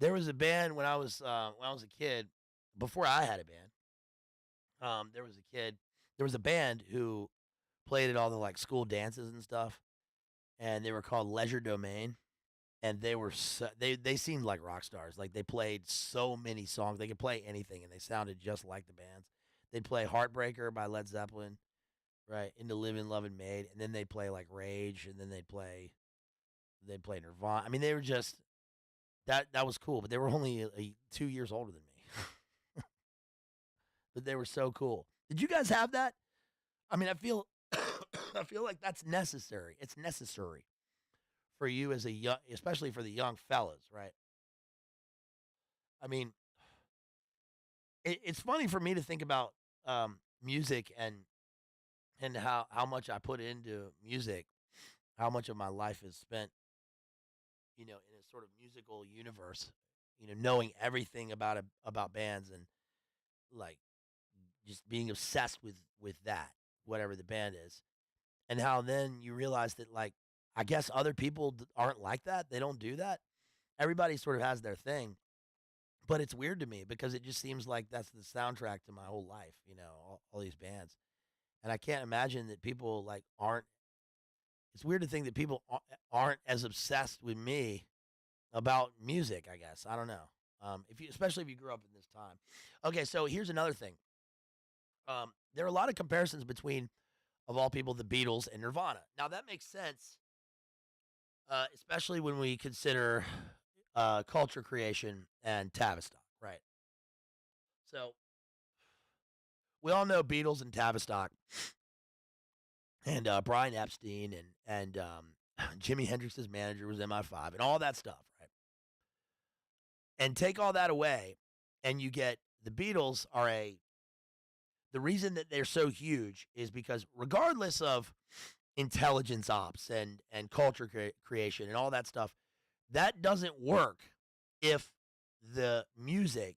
There was a band when I was a kid, before I had a band. There was a kid. There was a band who played at all the like school dances and stuff, and they were called Leisure Domain, and they seemed like rock stars. Like they played so many songs, they could play anything, and they sounded just like the bands. They'd play Heartbreaker by Led Zeppelin, right? Into Living, Loving, Made, and then they'd play like Rage, and then they'd play Nirvana. I mean, they were just that was cool, but they were only 2 years older than me. But they were so cool. Did you guys have that? I mean, I feel I feel like that's necessary. It's necessary for you as a young, especially for the young fellas, right? I mean, it's funny for me to think about music and how much I put into music, how much of my life is spent, in a sort of musical universe, knowing everything about bands and like just being obsessed with that, whatever the band is, and how then you realize that like I guess other people aren't like that. They don't do that. Everybody sort of has their thing, but it's weird to me because it just seems like that's the soundtrack to my whole life. All these bands, and I can't imagine that people like aren't. It's weird to think that people aren't as obsessed with me about music. I guess I don't know. Especially if you grew up in this time. Okay, so here's another thing. There are a lot of comparisons between, of all people, the Beatles and Nirvana. Now that makes sense, especially when we consider culture creation and Tavistock, right? So we all know Beatles and Tavistock, and Brian Epstein, and Jimi Hendrix's manager was MI5 and all that stuff, right? And take all that away, and you get the Beatles are the reason that they're so huge is because regardless of intelligence ops and culture creation and all that stuff, that doesn't work if the music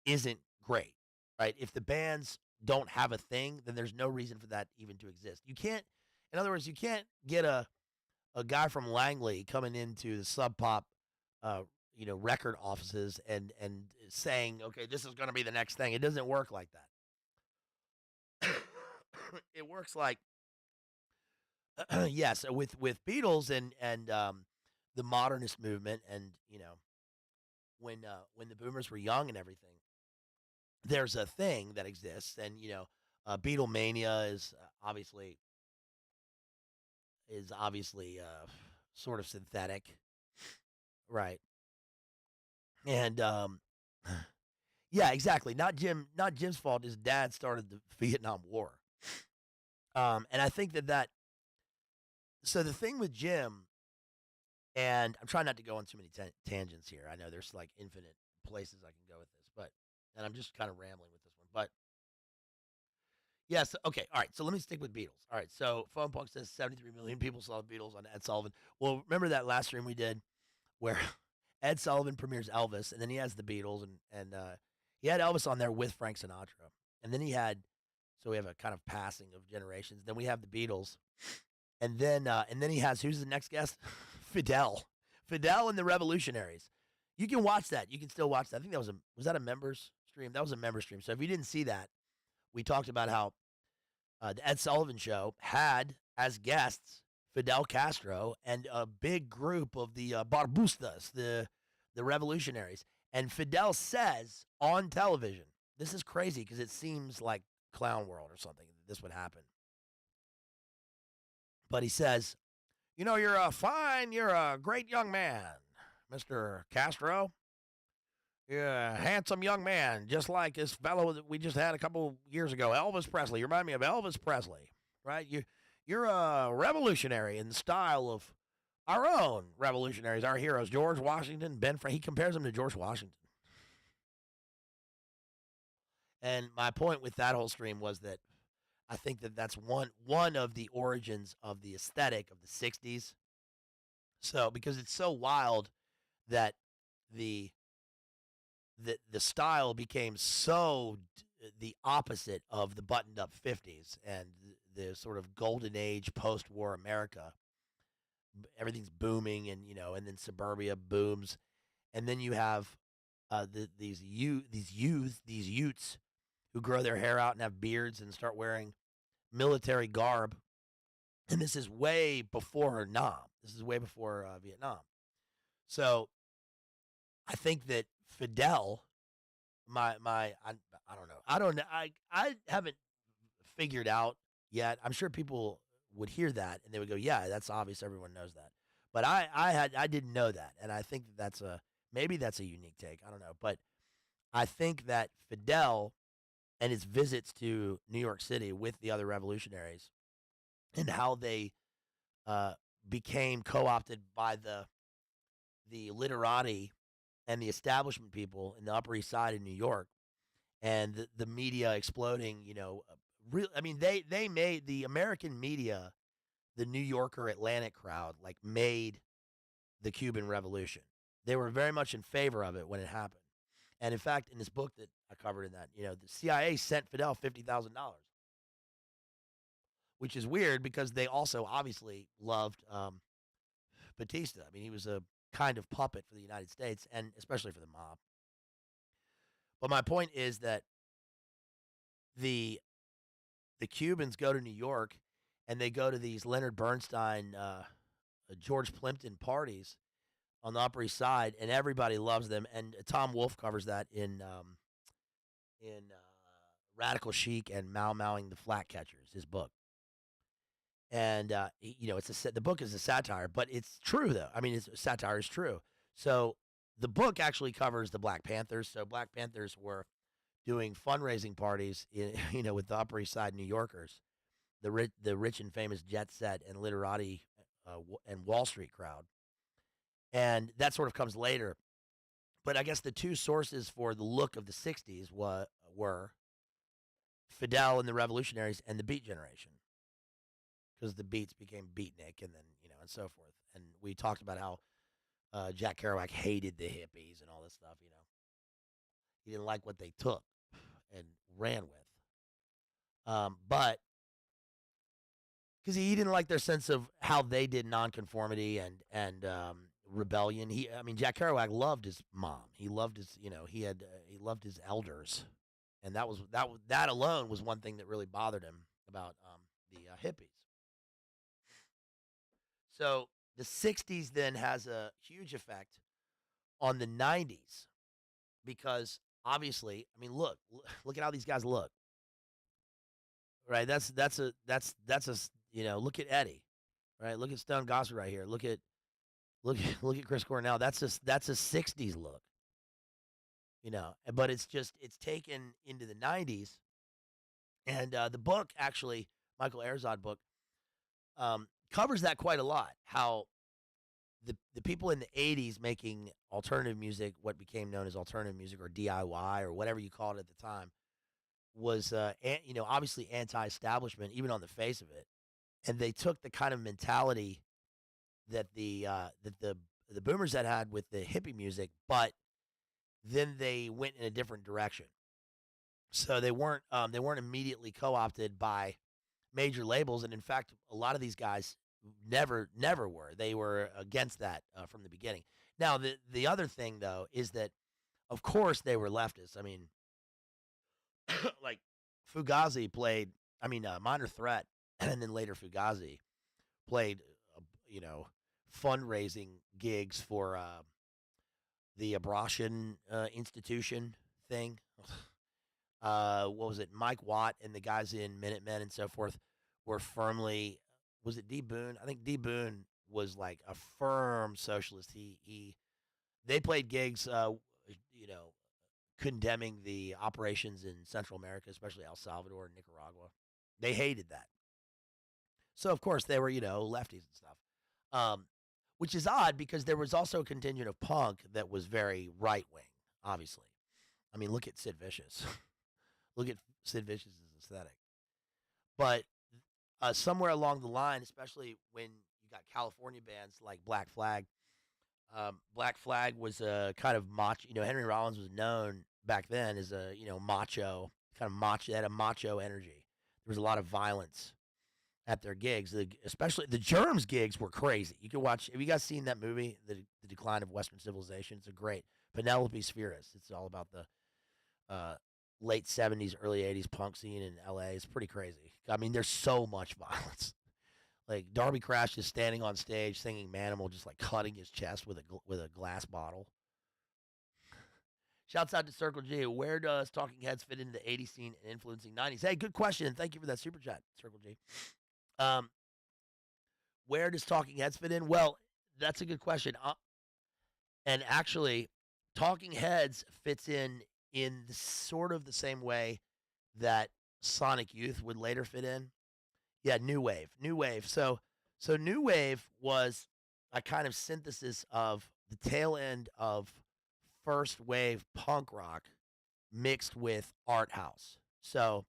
isn't great, right? If the bands don't have a thing, then there's no reason for that even to exist. You can't, in other words, you can't get a guy from Langley coming into the Sub Pop, uh, record offices and saying, okay, this is going to be the next thing. It doesn't work like that. It works like yes, with Beatles and the modernist movement, and when the boomers were young and everything, there's a thing that exists, and Beatlemania is obviously sort of synthetic, right? And yeah, exactly. Not Jim's fault. His dad started the Vietnam War, and I think that. So the thing with Jim, and I'm trying not to go on too many tangents here. I know there's like infinite places I can go with this, and I'm just kind of rambling with this one. But yes, okay, all right. So let me stick with Beatles. All right, so Phone Punk says 73 million people saw the Beatles on Ed Sullivan. Well, remember that last stream we did where Ed Sullivan premieres Elvis, and then he has the Beatles, and he had Elvis on there with Frank Sinatra, and then so we have a kind of passing of generations. Then we have the Beatles. And then he has, who's the next guest? Fidel and the Revolutionaries. You can watch that. You can still watch that. I think was that a members stream? That was a member stream. So if you didn't see that, we talked about how the Ed Sullivan Show had as guests Fidel Castro and a big group of the Barbustas, the Revolutionaries. And Fidel says on television, this is crazy because it seems like Clown World or something that this would happen. But he says, you're a great young man, Mr. Castro. You're a handsome young man, just like this fellow that we just had a couple years ago, Elvis Presley. You remind me of Elvis Presley, right? You're a revolutionary in the style of our own revolutionaries, our heroes, George Washington, Ben Franklin. He compares them to George Washington. And my point with that whole stream was that I think that that's one of the origins of the aesthetic of the 60s. So because it's so wild that the style became so the opposite of the buttoned up 50s and the sort of golden age post-war America. Everything's booming, and then suburbia booms, and then you have these youths who grow their hair out and have beards and start wearing military garb. And this is way before Nam. This is way before Vietnam. So I think that Fidel, I don't know. I haven't figured out yet. I'm sure people would hear that and they would go, yeah, that's obvious. Everyone knows that. But I didn't know that. And I think that maybe that's a unique take. I don't know. But I think that Fidel and his visits to New York City with the other revolutionaries and how they became co-opted by the literati and the establishment people in the Upper East Side in New York, and the media exploding. They made the American media, the New Yorker Atlantic crowd, like made the Cuban Revolution. They were very much in favor of it when it happened. And in fact, in this book that I covered in that, the CIA sent Fidel $50,000, which is weird because they also obviously loved Batista. I mean, he was a kind of puppet for the United States and especially for the mob. But my point is that the Cubans go to New York and they go to these Leonard Bernstein, George Plimpton parties on the Upper East Side, and everybody loves them. And Tom Wolfe covers that in Radical Chic and Mau Mauing the Flatcatchers, his book. And the book is a satire, but it's true though. I mean, satire is true. So the book actually covers the Black Panthers. So Black Panthers were doing fundraising parties, with the Upper East Side New Yorkers, the rich and famous jet set and literati and Wall Street crowd, and that sort of comes later. But I guess the two sources for the look of the '60s were Fidel and the Revolutionaries and the Beat Generation, because the Beats became Beatnik, and then and so forth. And we talked about how Jack Kerouac hated the hippies and all this stuff. He didn't like what they took and ran with. But because he didn't like their sense of how they did nonconformity and rebellion. Jack Kerouac loved his mom. He loved his, he loved his elders, and that alone was one thing that really bothered him about the hippies. So the '60s then has a huge effect on the '90s because obviously, look at how these guys look. Right, that's a look at Eddie, right? Look at Stone Gossard right here. Look at Chris Cornell. That's a '60s look, But it's taken into the '90s, and the book actually, Michael Azerrad book, covers that quite a lot. How the people in the '80s making alternative music, what became known as alternative music or DIY or whatever you called it at the time, was obviously anti-establishment, even on the face of it, and they took the kind of mentality that the boomers had with the hippie music, but then they went in a different direction. So they weren't immediately co-opted by major labels, and in fact, a lot of these guys never were. They were against that from the beginning. Now, the other thing though is that, of course, they were leftists. Like Fugazi played, Minor Threat, and then later Fugazi played, fundraising gigs for the Abrasion Institution thing. What was it? Mike Watt and the guys in Minutemen and so forth were firmly. Was it D. Boone? I think D. Boone was like a firm socialist. They played gigs, condemning the operations in Central America, especially El Salvador and Nicaragua. They hated that. So, of course, they were, lefties and stuff, which is odd because there was also a contingent of punk that was very right-wing, obviously. Look at Sid Vicious. Look at Sid Vicious's aesthetic. But somewhere along the line, especially when you got California bands like Black Flag, Black Flag was a kind of macho. Henry Rollins was known back then as a macho, kind of macho. They had a macho energy. There was a lot of violence at their gigs. Especially the Germs gigs were crazy. You can watch. Have you guys seen that movie, The Decline of Western Civilization? It's a great Penelope Spheris. It's all about the late '70s, early '80s punk scene in LA. It's pretty crazy. There's so much violence. Like Darby Crash is standing on stage singing Manimal, just like cutting his chest with a glass bottle. Shouts out to Circle G. Where does Talking Heads fit into the '80s scene and influencing '90s? Hey, good question. Thank you for that super chat, Circle G. Where does Talking Heads fit in? Well, that's a good question. And actually, Talking Heads fits in sort of the same way that Sonic Youth would later fit in. Yeah, New Wave. So New Wave was a kind of synthesis of the tail end of first wave punk rock mixed with art house. So,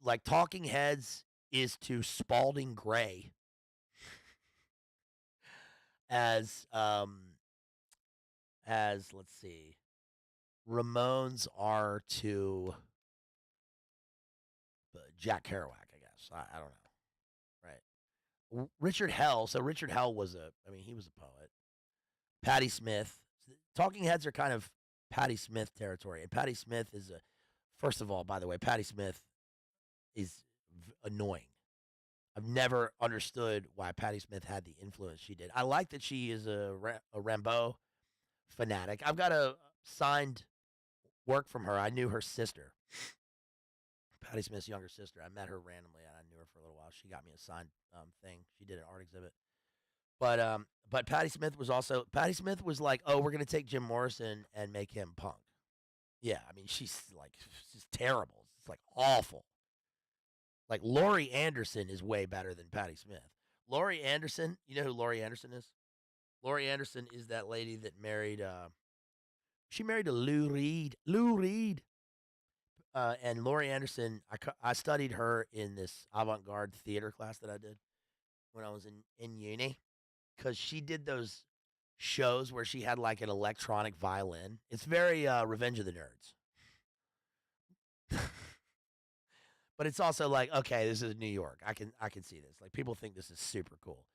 like Talking Heads is to Spalding Gray as let's see, Ramones are to Jack Kerouac, I guess. I don't know. Right. Richard Hell. So Richard Hell was he was a poet. Patti Smith. Talking Heads are kind of Patti Smith territory. And Patti Smith first of all, by the way, Patti Smith is annoying. I've never understood why Patti Smith had the influence she did. I like that she is a Rimbaud fanatic. I've got a signed work from her. I knew her sister. Patti Smith's younger sister. I met her randomly, and I knew her for a little while. She got me a signed thing. She did an art exhibit. But Patti Smith was like, oh, we're gonna take Jim Morrison and make him punk. Yeah, she's terrible. It's like awful. Like Laurie Anderson is way better than Patti Smith. Laurie Anderson, you know who Laurie Anderson is? Laurie Anderson is that lady that married she married to Lou Reed. Lou Reed. And Laurie Anderson, I studied her in this avant-garde theater class that I did when I was in uni because she did those shows where she had like an electronic violin. It's very Revenge of the Nerds. But it's also like, okay, this is New York. I can see this. Like people think this is super cool.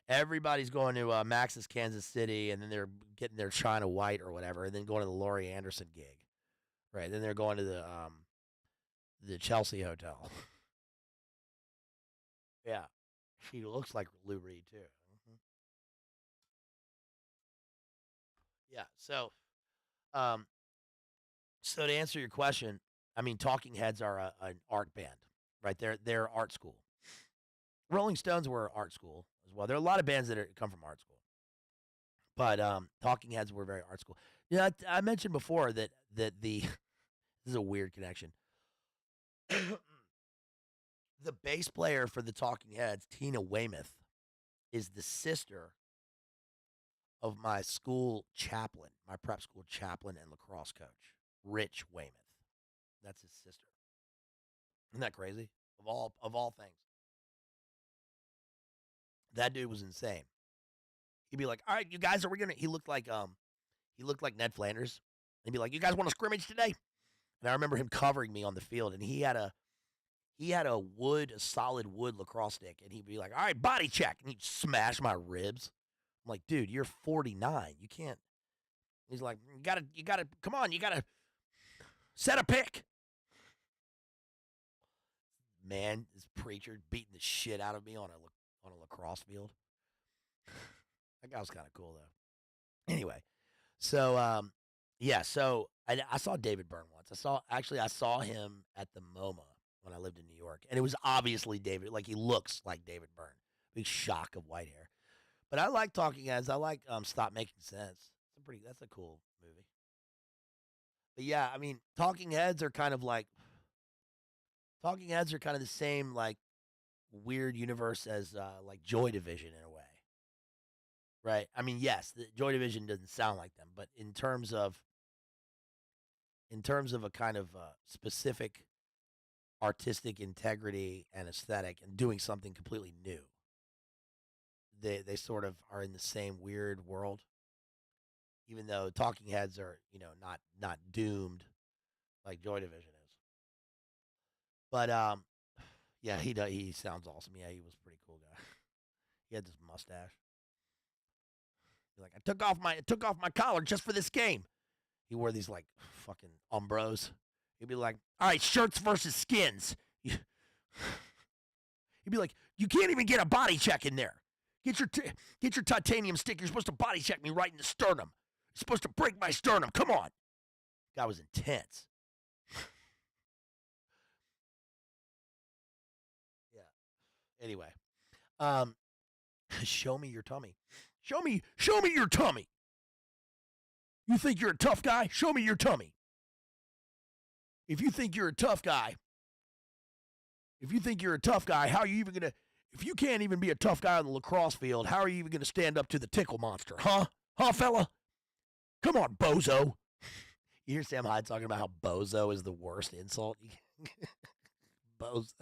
Everybody's going to Max's Kansas City, and then they're getting their China White or whatever, and then going to the Laurie Anderson gig, right? Then they're going to the Chelsea Hotel. Yeah, she looks like Lou Reed too. Mhm. Yeah, um, so to answer your question, I mean, Talking Heads are an art band, right? They're art school. Rolling Stones were art school as well. There are a lot of bands that come from art school, but Talking Heads were very art school. Yeah, I mentioned before that the this is a weird connection. The bass player for the Talking Heads, Tina Weymouth, is the sister of my school chaplain, my prep school chaplain and lacrosse coach, Rich Weymouth. That's his sister. Isn't that crazy? Of all things, that dude was insane. He'd be like, "All right, you guys, are we gonna?" He looked like Ned Flanders. He'd be like, "You guys want to scrimmage today?" And I remember him covering me on the field, and he had a solid wood lacrosse stick, and he'd be like, "All right, body check," and he'd smash my ribs. I'm like, "Dude, you're 49. You can't." He's like, "You gotta, come on, you gotta set a pick." Man, this preacher beating the shit out of me on a lacrosse field. That guy was kind of cool though. Anyway, so yeah, so I saw David Byrne once. I saw him at the MoMA when I lived in New York, and it was obviously David. Like he looks like David Byrne, big shock of white hair. But I like Talking Heads. I like Stop Making Sense. That's a cool movie. But yeah, I mean, Talking Heads are kind of the same like weird universe as like Joy Division in a way, right? I mean, yes, the Joy Division doesn't sound like them, but in terms of a kind of specific artistic integrity and aesthetic and doing something completely new, they sort of are in the same weird world. Even though Talking Heads are not doomed like Joy Division is, but yeah, he sounds awesome. Yeah, he was a pretty cool guy. He had this mustache. Like I took off my collar just for this game. He wore these like fucking Umbros. He'd be like, "All right, shirts versus skins." He'd be like, "You can't even get a body check in there. Get your titanium stick. You're supposed to body check me right in the sternum. You're supposed to break my sternum. Come on." Guy was intense. Yeah. Anyway, um, show me your tummy. Show me your tummy. You think you're a tough guy? Show me your tummy. If you think you're a tough guy, how are you even gonna? If you can't even be a tough guy on the lacrosse field, how are you even gonna stand up to the tickle monster, huh? Huh, fella? Come on, bozo. You hear Sam Hyde talking about how bozo is the worst insult. Bozo.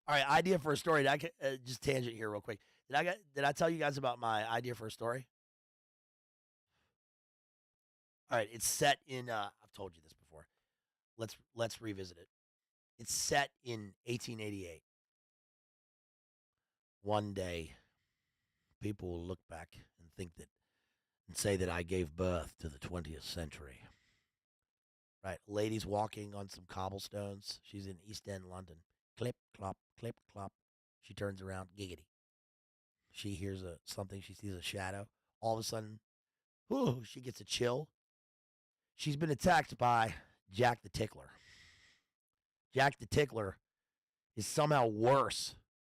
All right, idea for a story. Did I just tangent here real quick. Did I tell you guys about my idea for a story? All right, it's set in. I've told you this before. Let's revisit it. It's set in 1888. One day, people will look back and say that I gave birth to the 20th century. Right, ladies walking on some cobblestones. She's in East End, London. Clip clop, clip clop. She turns around, giggity. She hears something. She sees a shadow. All of a sudden, whoo, she gets a chill. She's been attacked by Jack the Tickler. Jack the Tickler is somehow worse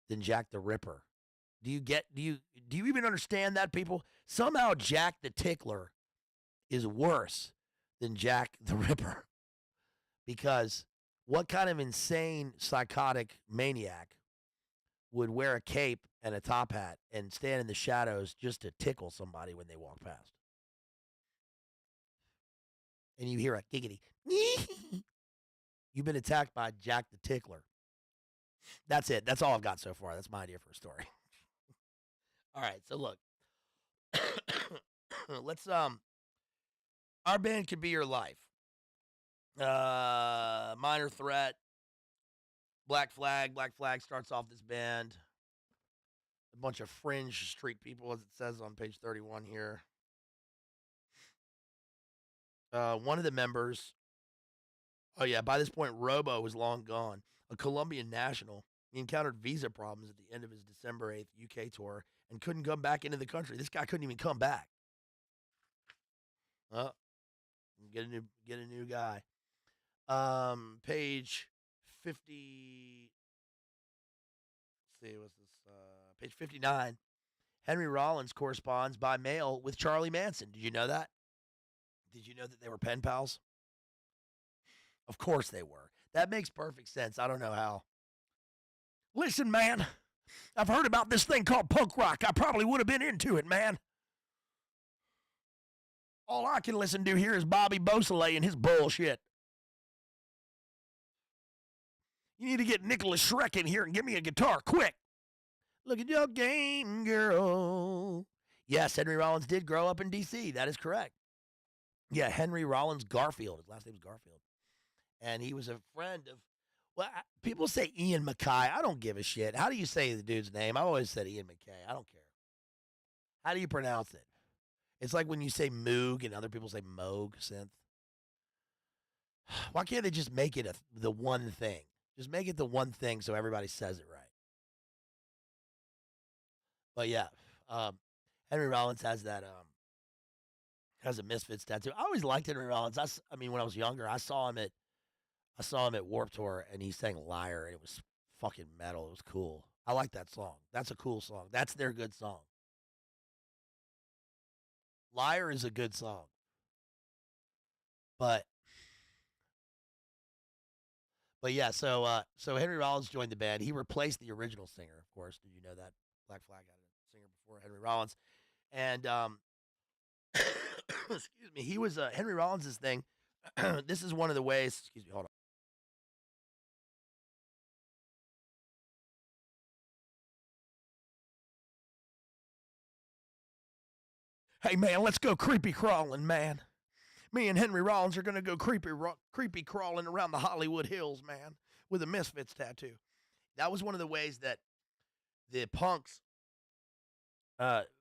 than Jack the Ripper. Do you even understand that, people? Somehow Jack the Tickler is worse than Jack the Ripper. Because what kind of insane psychotic maniac would wear a cape and a top hat and stand in the shadows just to tickle somebody when they walk past. And you hear a giggity. You've been attacked by Jack the Tickler. That's it. That's all I've got so far. That's my idea for a story. All right, so look. Let's our band could be your life. Minor Threat, Black Flag. Black Flag starts off this band. A bunch of fringe street people, as it says on page 31 here. One of the members, oh yeah, by this point, Robo was long gone. A Colombian national. He encountered visa problems at the end of his December 8th UK tour and couldn't come back into the country. This guy couldn't even come back. Get a new guy. Page 50. Let's see, what's this? Page 59. Henry Rollins corresponds by mail with Charlie Manson. Did you know that? Did you know that they were pen pals? Of course they were. That makes perfect sense. I don't know how. Listen, man, I've heard about this thing called punk rock. I probably would have been into it, man. All I can listen to here is Bobby Beausoleil and his bullshit. You need to get Nicholas Schreck in here and give me a guitar, quick. Look at your game, girl. Yes, Henry Rollins did grow up in D.C. That is correct. Yeah, Henry Rollins Garfield. His last name is Garfield. And he was a friend of, well, people say Ian MacKaye. I don't give a shit. How do you say the dude's name? I've always said Ian MacKaye. I don't care. How do you pronounce it? It's like when you say Moog and other people say Moog synth. Why can't they just make it the one thing? Just make it the one thing so everybody says it right. But yeah, Henry Rollins has that has a Misfits tattoo. I always liked Henry Rollins. I mean, when I was younger, I saw him at Warped Tour, and he sang "Liar," and it was fucking metal. It was cool. I like that song. That's a cool song. That's their good song. "Liar" is a good song, but yeah. So Henry Rollins joined the band. He replaced the original singer, of course. Did you know that? Black Flag had a singer before Henry Rollins, and excuse me, he was Henry Rollins' thing. This is one of the ways. Excuse me, hold on. Hey man, let's go creepy crawling, man. Me and Henry Rollins are gonna go creepy crawling around the Hollywood Hills, man, with a Misfits tattoo. That was one of the ways that the punks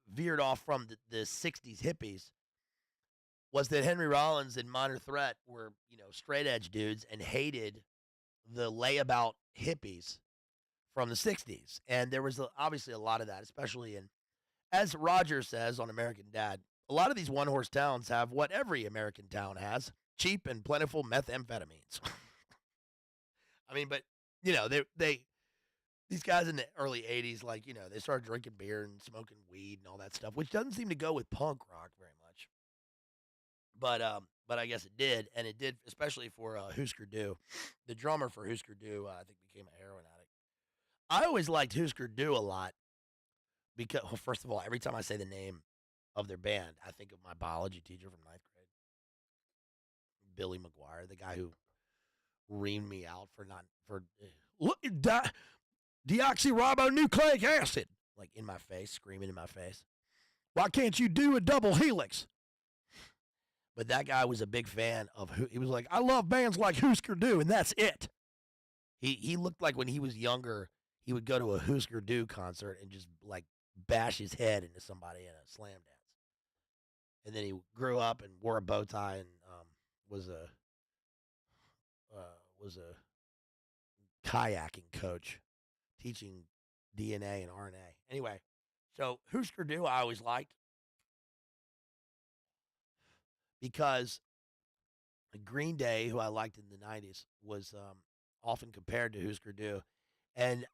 veered off from the 60s hippies, was that Henry Rollins and Minor Threat were, straight edge dudes and hated the layabout hippies from the 60s. And there was obviously a lot of that, especially as Roger says on American Dad, a lot of these one-horse towns have what every American town has, cheap and plentiful methamphetamines. I mean, but, these guys in the early 80s, they started drinking beer and smoking weed and all that stuff, which doesn't seem to go with punk rock very much. But I guess it did, and it did, especially for Husker Du. The drummer for Husker Du, I think, became a heroin addict. I always liked Husker Du a lot because, well, first of all, every time I say the name of their band, I think of my biology teacher from 9th grade, Billy McGuire, the guy who reamed me out for look at deoxyribonucleic acid, in my face, screaming in my face. Why can't you do a double helix? But that guy was a big fan of he was like, I love bands like Husker Du, and that's it. He looked like when he was younger, he would go to a Husker Du concert and just bash his head into somebody in a slam dance. And then he grew up and wore a bow tie and was a kayaking coach, teaching DNA and RNA. Anyway, so Husker Du I always liked because Green Day, who I liked in the 90s, was often compared to Husker Du. And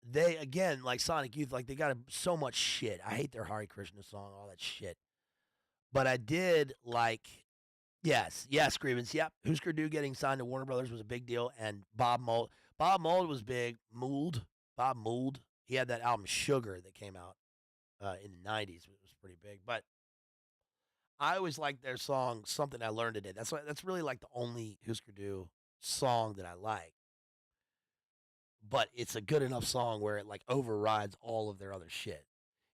they, again, like Sonic Youth, they got so much shit. I hate their Hare Krishna song, all that shit. But I did yes, Grievance, yep. Husker Du getting signed to Warner Brothers was a big deal, and Bob Mould was big. Bob Mould, He had that album Sugar that came out in the '90s. It was pretty big, but I always liked their song "Something I Learned Today." That's really like the only Husker Du song that I like. But it's a good enough song where it like overrides all of their other shit.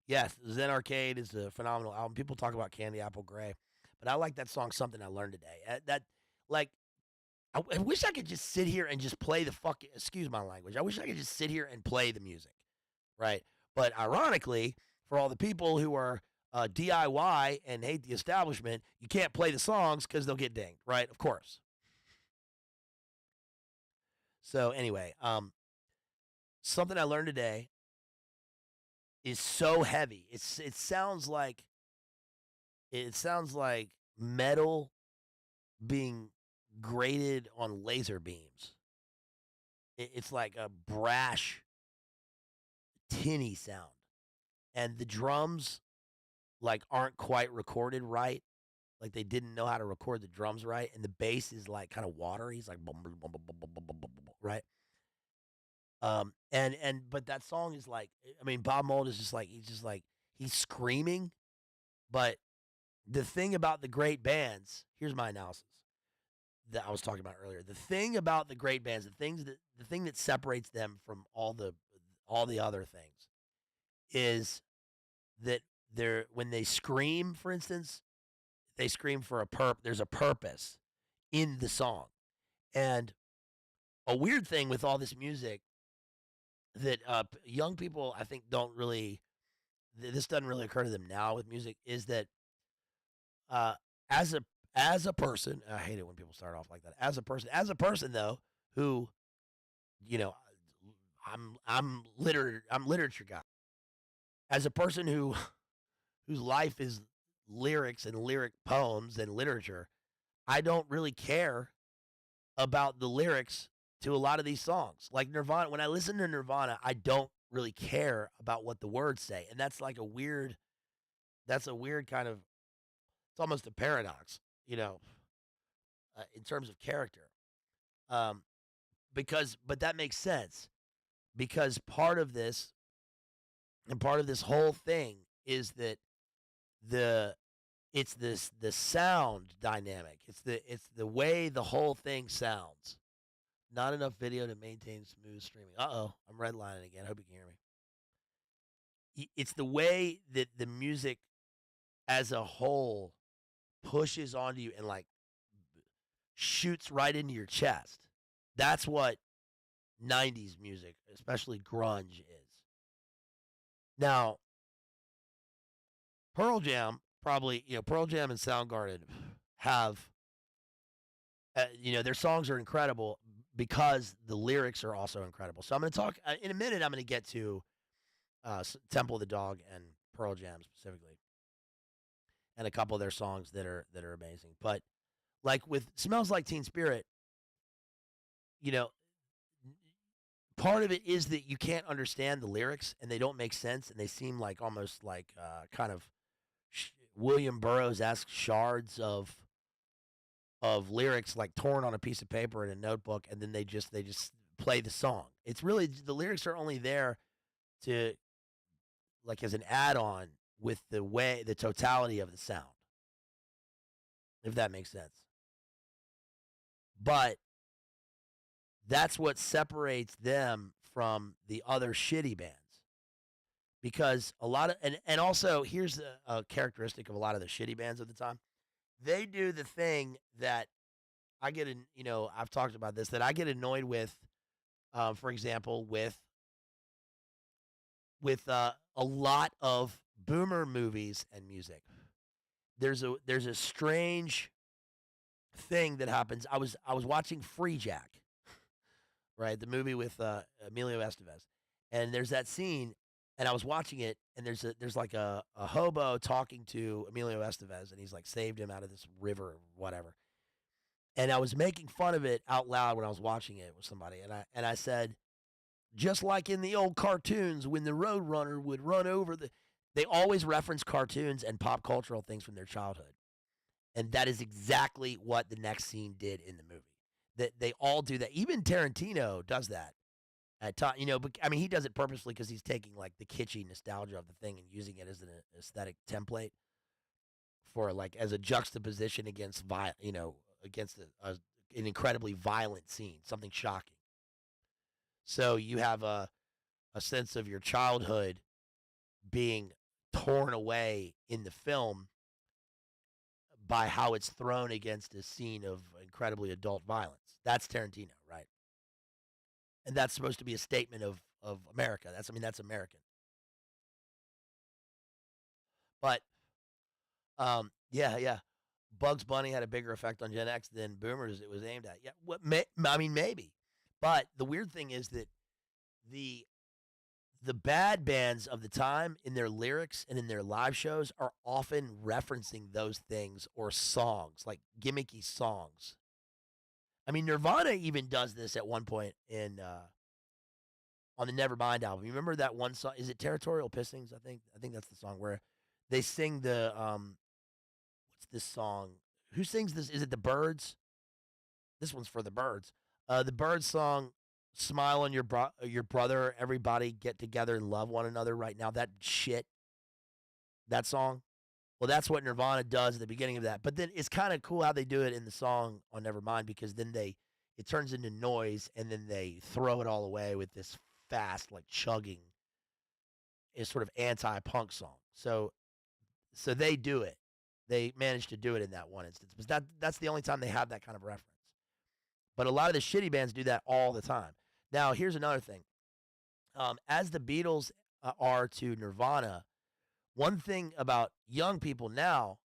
Yes, Zen Arcade is a phenomenal album. People talk about Candy Apple Gray, but I like that song "Something I Learned Today." That like I wish I could just sit here and just play the fucking. Excuse my language. I wish I could just sit here and play the music, right? But ironically, for all the people who are DIY and hate the establishment, you can't play the songs because they'll get dinged, right? Of course. So anyway, something I learned today is so heavy. It sounds like metal being grated on laser beams. It's like a brash, tinny sound, and the drums like aren't quite recorded right. Like they didn't know how to record the drums right, and the bass is like kind of watery. It's like bum, bum, bum, bum, bum, bum, bum, bum, bum, right. And but that song is like, I mean, Bob Mould is just like he's screaming. But the thing about the great bands, here's my analysis that I was talking about earlier. The thing about the great bands, the thing that separates them from all the other things is that they're when they scream, for instance, they scream for there's a purpose in the song. And a weird thing with all this music that young people I think don't really this doesn't really occur to them now with music is that uh, as a as a person, I hate it when people start off like that. As a person though, who you know, I'm literature guy. As a person whose life is lyrics and lyric poems and literature, I don't really care about the lyrics to a lot of these songs. Like Nirvana, when I listen to Nirvana, I don't really care about what the words say. And that's a weird kind of, it's almost a paradox, in terms of character. Um, but that makes sense because part of this whole thing is that the, it's the sound dynamic. It's the way the whole thing sounds. Not enough video to maintain smooth streaming. Uh-oh, I'm redlining again. I hope you can hear me. It's the way that the music as a whole pushes onto you and like shoots right into your chest. That's what 90s music, especially grunge, is. Now, Pearl Jam and Soundgarden have, their songs are incredible because the lyrics are also incredible. So I'm going to talk in a minute. I'm going to get to Temple of the Dog and Pearl Jam specifically, and a couple of their songs that are amazing. But like with "Smells Like Teen Spirit," you know, part of it is that you can't understand the lyrics and they don't make sense and they seem like almost like kind of William Burroughs-esque shards of lyrics like torn on a piece of paper in a notebook, and then they just play the song. It's really the lyrics are only there to like as an add-on with the totality of the sound, if that makes sense. But that's what separates them from the other shitty bands. Because a lot of and also here's a characteristic of a lot of the shitty bands of the time. They do the thing that I get in, I've talked about this, that I get annoyed with, for example, with a lot of boomer movies and music. There's a strange thing that happens. I was watching Free Jack, right? The movie with Emilio Estevez. And there's that scene, and I was watching it, and there's like a hobo talking to Emilio Estevez, and he's like saved him out of this river or whatever. And I was making fun of it out loud when I was watching it with somebody, and I said, just like in the old cartoons when the Roadrunner would run over the, they always reference cartoons and pop cultural things from their childhood. And that is exactly what the next scene did in the movie. That they all do that. Even Tarantino does that at time, but I mean, he does it purposely because he's taking like the kitschy nostalgia of the thing and using it as an aesthetic template for like as a juxtaposition against against an incredibly violent scene, something shocking. So you have a sense of your childhood being torn away in the film by how it's thrown against a scene of incredibly adult violence. That's Tarantino, right? And that's supposed to be a statement of America. That's American. But yeah, yeah. Bugs Bunny had a bigger effect on Gen X than Boomers it was aimed at. Yeah, maybe. But the weird thing is that the the bad bands of the time in their lyrics and in their live shows are often referencing those things or songs, like gimmicky songs. I mean, Nirvana even does this at one point in on the Nevermind album. You remember that one song? Is it Territorial Pissings? I think that's the song where they sing the what's this song? Who sings this? Is it the Birds? This one's for the Birds. The Birds song, "Smile on your brother." Everybody get together and love one another right now. That shit. That song. Well, that's what Nirvana does at the beginning of that. But then it's kind of cool how they do it in the song on Nevermind because then it turns into noise and then they throw it all away with this fast, like chugging, is sort of anti-punk song. So they do it. They managed to do it in that one instance. But that's the only time they have that kind of reference. But a lot of the shitty bands do that all the time. Now, here's another thing. As the Beatles are to Nirvana, one thing about young people now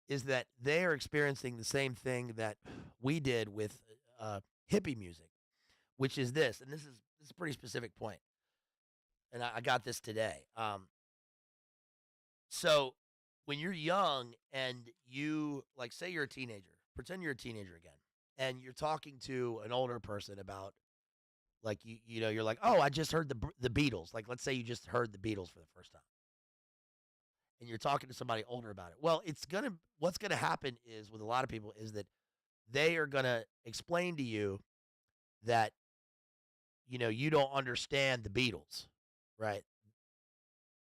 is that they are experiencing the same thing that we did with hippie music, which is this, and this is a pretty specific point, and I got this today. So when you're young and you like, say you're a teenager, pretend you're a teenager again, and you're talking to an older person about like you're like, oh, I just heard the Beatles. Like, let's say you just heard the Beatles for the first time and you're talking to somebody older about it. Well, what's gonna happen is with a lot of people is that they are gonna explain to you that you don't understand the Beatles, right?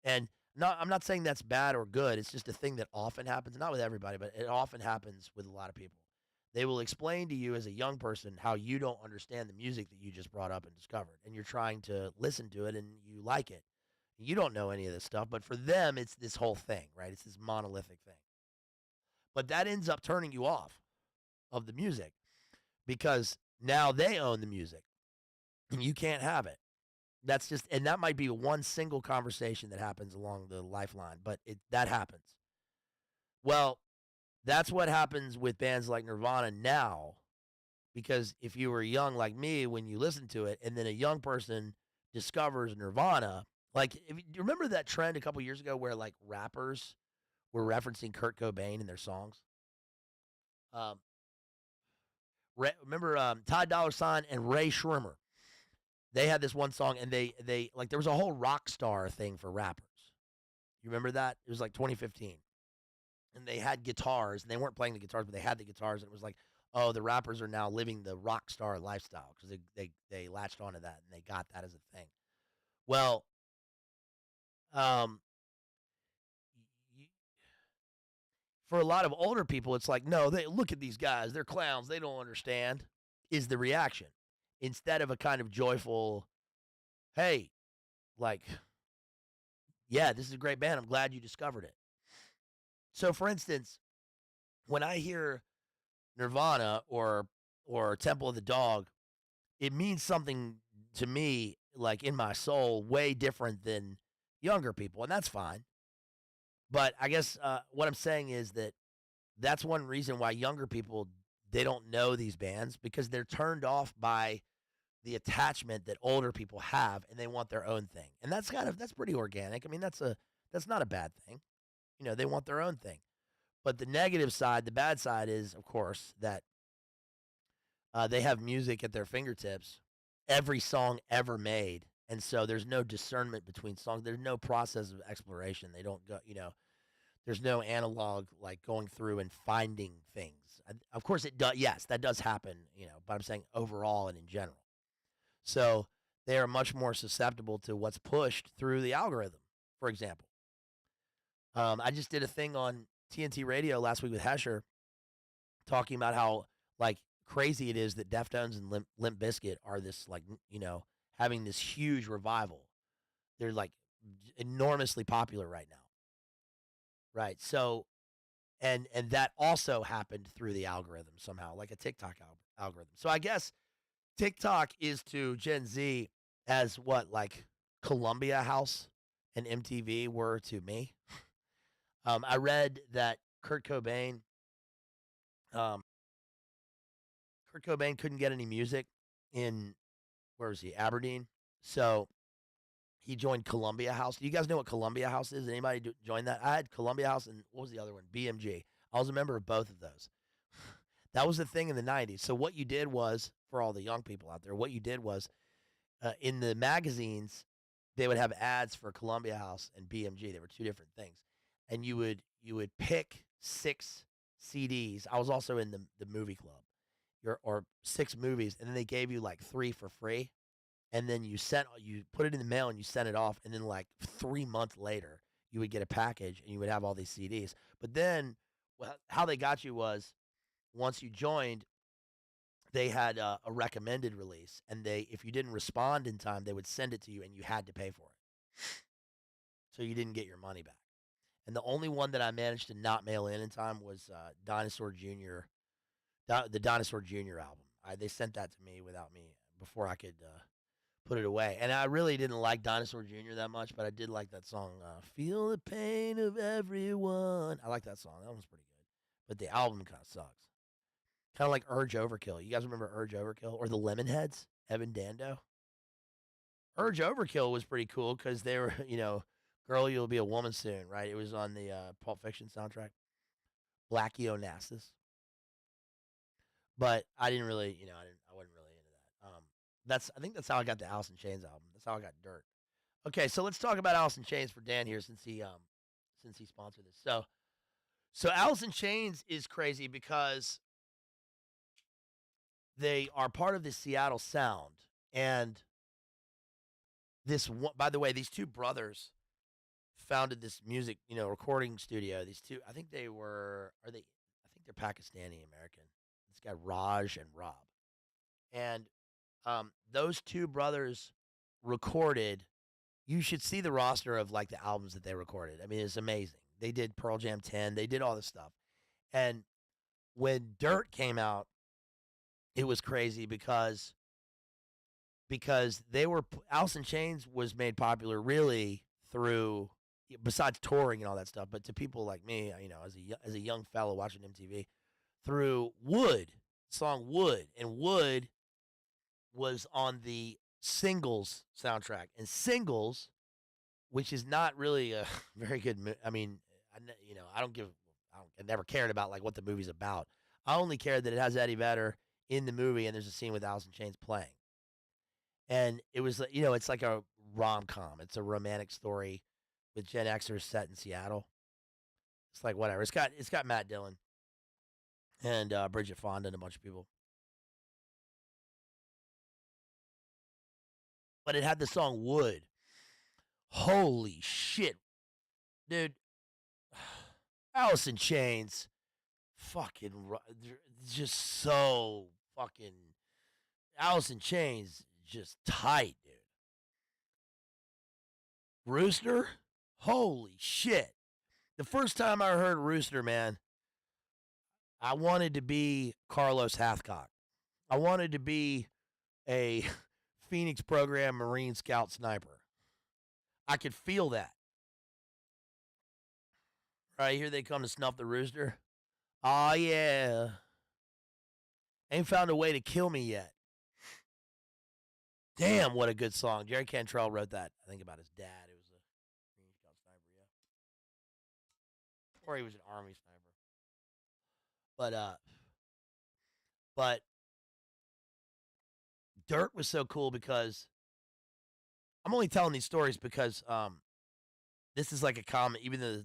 And I'm not saying that's bad or good. It's just a thing that often happens, not with everybody, but it often happens with a lot of people. They will explain to you as a young person how you don't understand the music that you just brought up and discovered, and you're trying to listen to it and you like it. You don't know any of this stuff, but for them, it's this whole thing, right? It's this monolithic thing. But that ends up turning you off of the music because now they own the music and you can't have it. And that might be one single conversation that happens along the lifeline, but that happens. Well, that's what happens with bands like Nirvana now, because if you were young like me when you listen to it, and then a young person discovers Nirvana, like if you remember that trend a couple years ago where like rappers were referencing Kurt Cobain in their songs. Um, remember Ty Dolla $ign and Ray Shrimmer? They had this one song, and they like there was a whole rock star thing for rappers. You remember that? It was like 2015, and they had guitars, and they weren't playing the guitars, but they had the guitars, and it was like, oh, the rappers are now living the rock star lifestyle because they latched onto that and they got that as a thing. Well, um, for a lot of older people, it's like, no, they look at these guys, they're clowns, they don't understand. Is the reaction instead of a kind of joyful, hey, like, yeah, this is a great band. I'm glad you discovered it. So, for instance, when I hear Nirvana or Temple of the Dog, it means something to me, like in my soul, way different than younger people, and that's fine. But I guess what I'm saying is that that's one reason why younger people, they don't know these bands because they're turned off by the attachment that older people have, and they want their own thing. And that's pretty organic. I mean, that's not a bad thing. They want their own thing. But the negative side, the bad side is, of course, that they have music at their fingertips, every song ever made, and so there's no discernment between songs. There's no process of exploration. They don't go, there's no analog like going through and finding things. Of course, it does. Yes, that does happen. But I'm saying overall and in general. So they are much more susceptible to what's pushed through the algorithm. For example, I just did a thing on TNT Radio last week with Hesher talking about how like crazy it is that Deftones and Limp Bizkit are this like having this huge revival. They're like enormously popular right now, right? So and that also happened through the algorithm somehow, like a TikTok algorithm. So I guess TikTok is to Gen Z as what like Columbia House and MTV were to me. I read that um, Kurt Cobain couldn't get any music in where was he Aberdeen, so he joined Columbia House. Do you guys know what Columbia House is? Anybody join that? I had Columbia House and what was the other one? BMG. I was a member of both of those. That was the thing in the 90s. So what you did was, for all the young people out there, what you did was in the magazines, they would have ads for Columbia House and BMG. They were two different things. And you would pick 6 CDs. I was also in the movie club. Or 6 movies, and then they gave you like 3 for free. And then you put it in the mail and you sent it off, and then like 3 months later, you would get a package and you would have all these CDs. But then how they got you was once you joined, they had a recommended release, and if you didn't respond in time, they would send it to you, and you had to pay for it. So you didn't get your money back. And the only one that I managed to not mail in time was Dinosaur Jr. The Dinosaur Jr. album. They sent that to me without me before I could put it away. And I really didn't like Dinosaur Jr. that much, but I did like that song, Feel the Pain of Everyone. I like that song. That one's pretty good. But the album kind of sucks. Kind of like Urge Overkill. You guys remember Urge Overkill? Or the Lemonheads? Evan Dando? Urge Overkill was pretty cool because they were, Girl, You'll Be a Woman Soon, right? It was on the Pulp Fiction soundtrack. Blackie Onassis. But I didn't really, I wasn't really into that. I think that's how I got the Alice in Chains album. That's how I got Dirt. Okay, so let's talk about Alice in Chains for Dan here since he sponsored this. So Alice in Chains is crazy because they are part of the Seattle sound, and this one, by the way, these two brothers founded this music, recording studio. These two, I think they're Pakistani American. This guy Raj and Rob, and those two brothers recorded. You should see the roster of like the albums that they recorded. I mean, it's amazing. They did Pearl Jam 10. They did all this stuff, and when Dirt came out, it was crazy because they were Alice in Chains was made popular really through besides touring and all that stuff, but to people like me, as a young fellow watching MTV, through Wood, song Wood, and Wood was on the Singles soundtrack, and Singles, which is not really a very good. I mean, I never cared about like what the movie's about. I only cared that it has Eddie Vedder in the movie, and there's a scene with Alice in Chains playing. And it was, it's like a rom-com. It's a romantic story with Gen Xers set in Seattle. It's like whatever. It's got Matt Dillon and Bridget Fonda and a bunch of people. But it had the song Wood. Holy shit, dude! Alice in Chains, fucking, just so fucking. Alice in Chains, just tight, dude. Rooster, holy shit! The first time I heard Rooster, man, I wanted to be Carlos Hathcock. I wanted to be a Phoenix program Marine Scout sniper. I could feel that. Right here they come to snuff the rooster. Oh yeah. Ain't found a way to kill me yet. Damn, what a good song. Jerry Cantrell wrote that, I think, about his dad. It was a Marine Scout sniper, yeah. Or he was an Army sniper. But Dirt was so cool because I'm only telling these stories because this is like a common, even though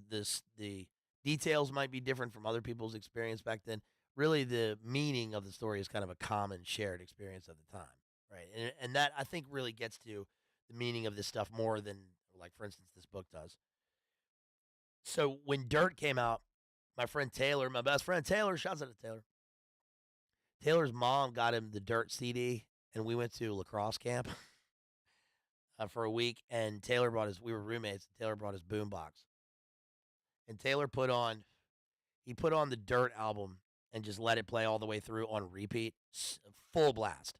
the details might be different from other people's experience back then. Really, the meaning of the story is kind of a common shared experience at the time, right? And that I think really gets to the meaning of this stuff more than, like, for instance, this book does. So when Dirt came out, my friend Taylor, my best friend Taylor, shouts out to Taylor. Taylor's mom got him the Dirt CD, and we went to lacrosse camp for a week. And Taylor brought his. We were roommates. And Taylor brought his boombox, and Taylor put on the Dirt album and just let it play all the way through on repeat, full blast.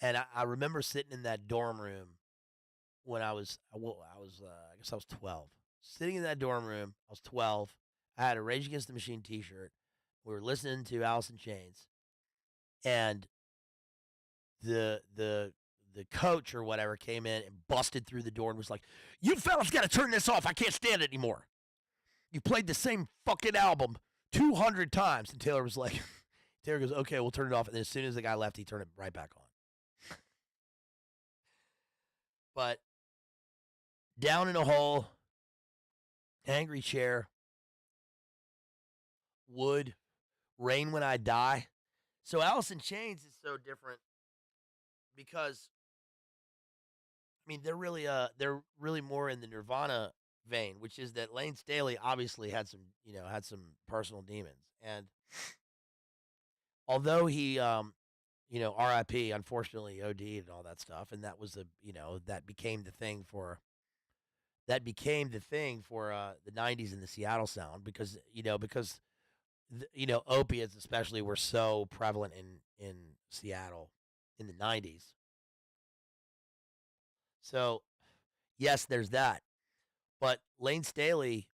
And I remember sitting in that dorm room when I guess I was 12. Sitting in that dorm room, I was 12. I had a Rage Against the Machine T-shirt. We were listening to Alice in Chains, and the coach or whatever came in and busted through the door and was like, "You fellas got to turn this off. I can't stand it anymore. You played the same fucking album 200 times." And Taylor was like, Taylor goes, "Okay, we'll turn it off." And then as soon as the guy left, he turned it right back on. But Down in a Hole, Angry Chair, Wood, Rain When I Die. So Alice in Chains is so different because, I mean, they're really more in the Nirvana vein, which is that Lane Staley obviously had some personal demons. And although he RIP, unfortunately OD'd and all that stuff, and that was that became the thing for the 90's and the Seattle sound, because opiates especially were so prevalent in Seattle in the 90's. So, yes, there's that. But Lane Staley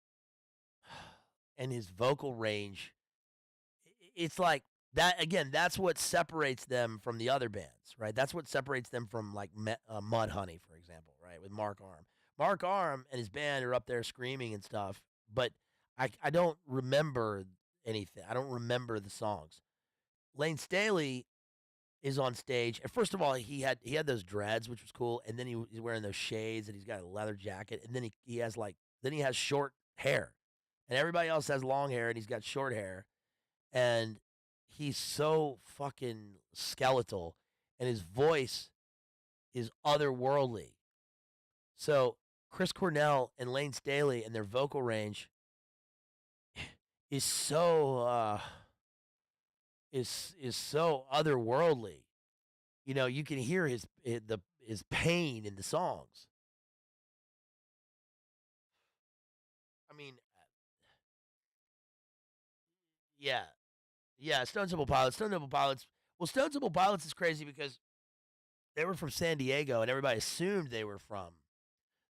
and his vocal range, it's like that again, that's what separates them from the other bands, right? That's what separates them from, like, Mudhoney, for example, right? With Mark Arm. Mark Arm and his band are up there screaming and stuff, but I don't remember anything. I don't remember the songs. Lane Staley is on stage, and first of all, he had those dreads, which was cool, and then he's wearing those shades, and he's got a leather jacket, and then he has short hair, and everybody else has long hair, and he's got short hair, and he's so fucking skeletal, and his voice is otherworldly. So Chris Cornell and Lane Staley and their vocal range is so so otherworldly. You can hear his pain in the songs. I mean, yeah, Stone Temple Pilots. Well, Stone Temple Pilots is crazy because they were from San Diego, and everybody assumed they were from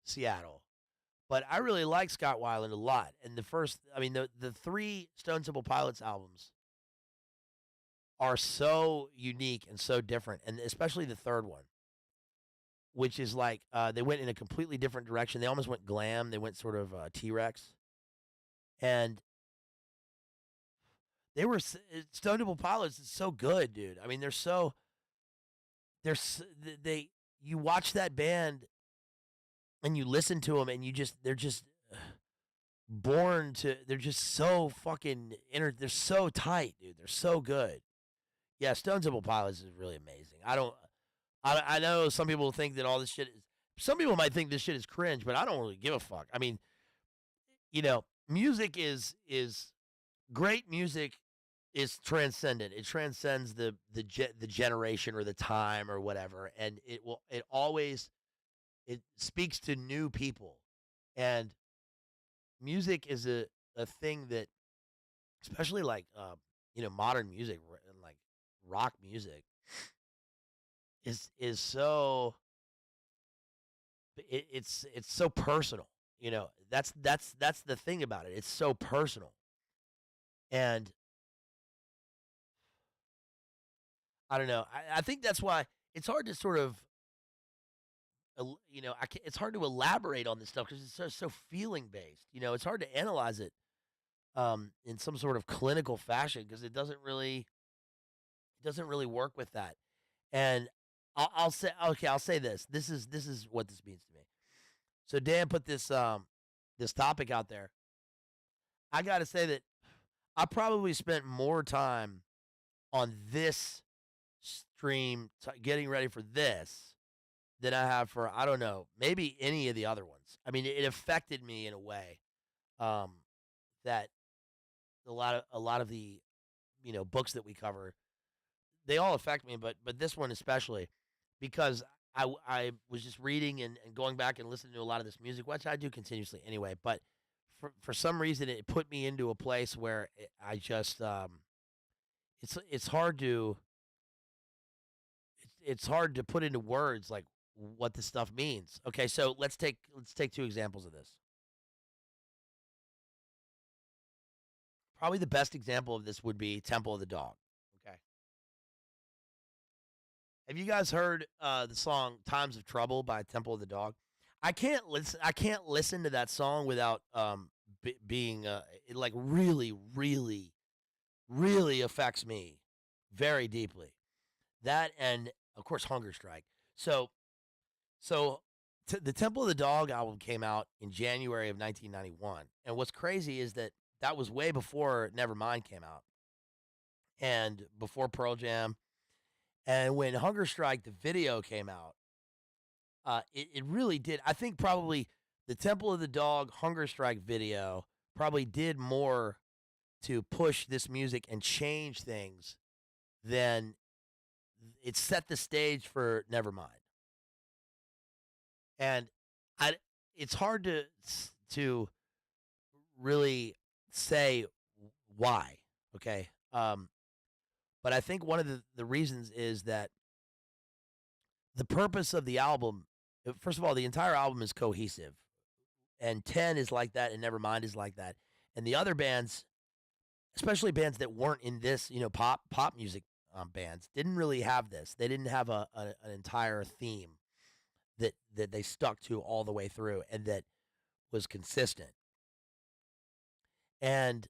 Seattle. But I really like Scott Weiland a lot. And the three Stone Temple Pilots albums are so unique and so different, and especially the third one, which is like they went in a completely different direction. They almost went glam. They went sort of T-Rex, and Stone Temple Pilots is so good, dude. I mean, you watch that band and you listen to them, and they're just they're just so fucking they're so tight, dude. They're so good. Yeah, Stone Temple Pilots is really amazing. I know some people think that all this shit is. Some people might think this shit is cringe, but I don't really give a fuck. I mean, music is great. Music is transcendent. It transcends the generation or the time or whatever, and it speaks to new people, and music is a thing that, especially like modern music and like rock music, is so it's so personal. That's the thing about it. It's so personal, and I don't know. I think that's why it's hard to sort of it's hard to elaborate on this stuff because it's so feeling based. It's hard to analyze it in some sort of clinical fashion because it doesn't really work with that. And I'll say this. This is what this means to me. So Dan put this topic out there. I got to say that I probably spent more time on this extreme getting ready for this than I have for, I don't know, maybe any of the other ones. I mean, it affected me in a way um, that a lot of the books that we cover, they all affect me, but this one especially because I was just reading and going back and listening to a lot of this music, which I do continuously anyway. But for some reason, it put me into a place where I just it's hard to it's hard to put into words like what this stuff means. Okay, so let's take two examples of this. Probably the best example of this would be Temple of the Dog. Okay, have you guys heard the song "Times of Trouble" by Temple of the Dog? I can't listen. I can't listen to that song without being it like really, really, really affects me very deeply. That and of course Hunger Strike. So so the Temple of the Dog album came out in January of 1991, and what's crazy is that that was way before Nevermind came out and before Pearl Jam. And when Hunger Strike the video came out, it really did. I think probably the Temple of the Dog Hunger Strike video probably did more to push this music and change things than it set the stage for Nevermind. And I it's hard to really say why, okay? But I think one of the reasons is that the purpose of the album, first of all, the entire album is cohesive. And 10 is like that and Nevermind is like that. And the other bands, especially bands that weren't in this, pop music bands, didn't really have this. They didn't have an entire theme that they stuck to all the way through and that was consistent. And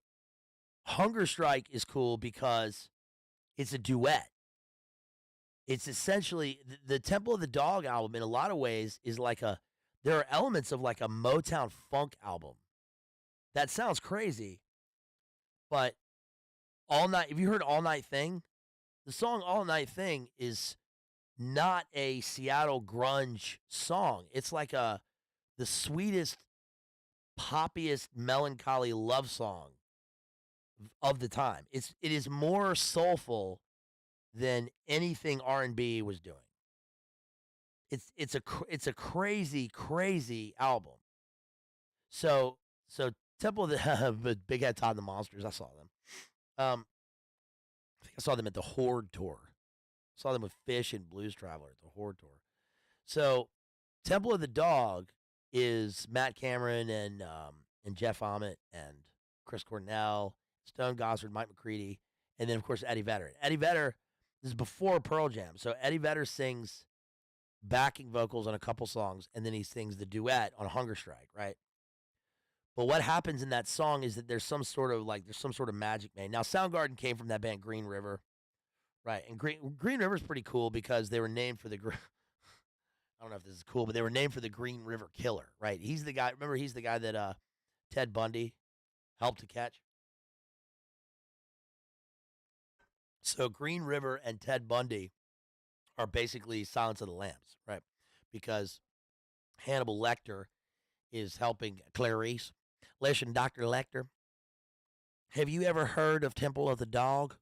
Hunger Strike is cool because it's a duet. It's essentially the Temple of the Dog album in a lot of ways is like there are elements of like a Motown funk album. That sounds crazy, but All Night, have you heard All Night Thing? The song All Night Thing is not a Seattle grunge song. It's like the sweetest, poppiest, melancholy love song of the time. It is more soulful than anything R&B was doing. It's a crazy album. So Temple of the Big Head Todd and the Monsters. I saw them. I think I saw them at the Horde tour. Saw them with Fish and Blues Traveler at the Horde tour. So Temple of the Dog is Matt Cameron and Jeff Ament and Chris Cornell, Stone Gossard, Mike McCready, and then of course Eddie Vedder. Eddie Vedder, this is before Pearl Jam, so Eddie Vedder sings backing vocals on a couple songs, and then he sings the duet on Hunger Strike, right? But what happens in that song is that there's some sort of magic made. Now Soundgarden came from that band Green River, right? And Green River's pretty cool because they were named for the I don't know if this is cool, but they were named for the Green River Killer, right? He's the guy. Remember, he's the guy that Ted Bundy helped to catch. So Green River and Ted Bundy are basically Silence of the Lambs, right? Because Hannibal Lecter is helping Clarice. Listen, Dr. Lecter, have you ever heard of Temple of the Dog?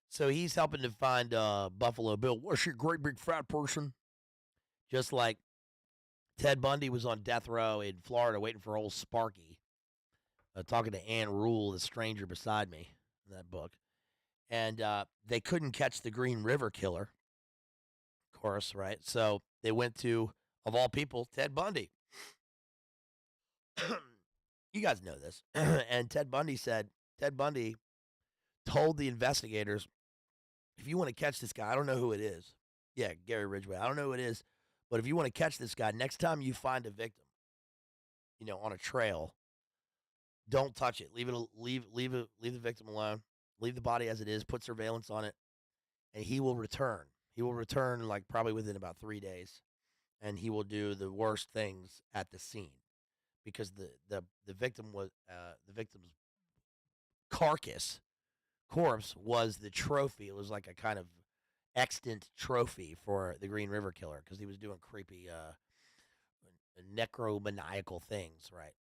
So he's helping to find Buffalo Bill. What's your great big fat person? Just like Ted Bundy was on death row in Florida waiting for old Sparky, talking to Ann Rule, the stranger beside me in that book. And they couldn't catch the Green River Killer, of course, right? So they went to, of all people, Ted Bundy. You guys know this. And Ted Bundy told the investigators, if you want to catch this guy, I don't know who it is. Yeah, Gary Ridgway. I don't know who it is. But if you want to catch this guy, next time you find a victim, on a trail, don't touch it. Leave the victim alone. Leave the body as it is. Put surveillance on it, and he will return. He will return like probably within about 3 days, and he will do the worst things at the scene because the victim was the victim's carcass corpse was the trophy. It was like a kind of extant trophy for the Green River Killer because he was doing creepy, necromaniacal things, right?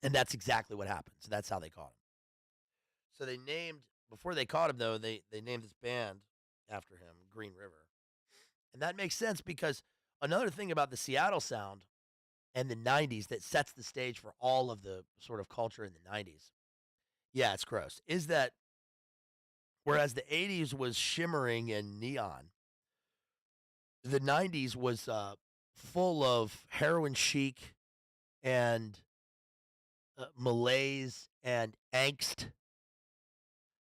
And that's exactly what happened. So that's how they caught him. So they named before they caught him though, they named this band after him, Green River. And that makes sense because another thing about the Seattle sound and the 90s that sets the stage for all of the sort of culture in the 90s. Yeah, it's gross. Is that whereas the 80s was shimmering and neon, the 90s was full of heroin chic and malaise and angst.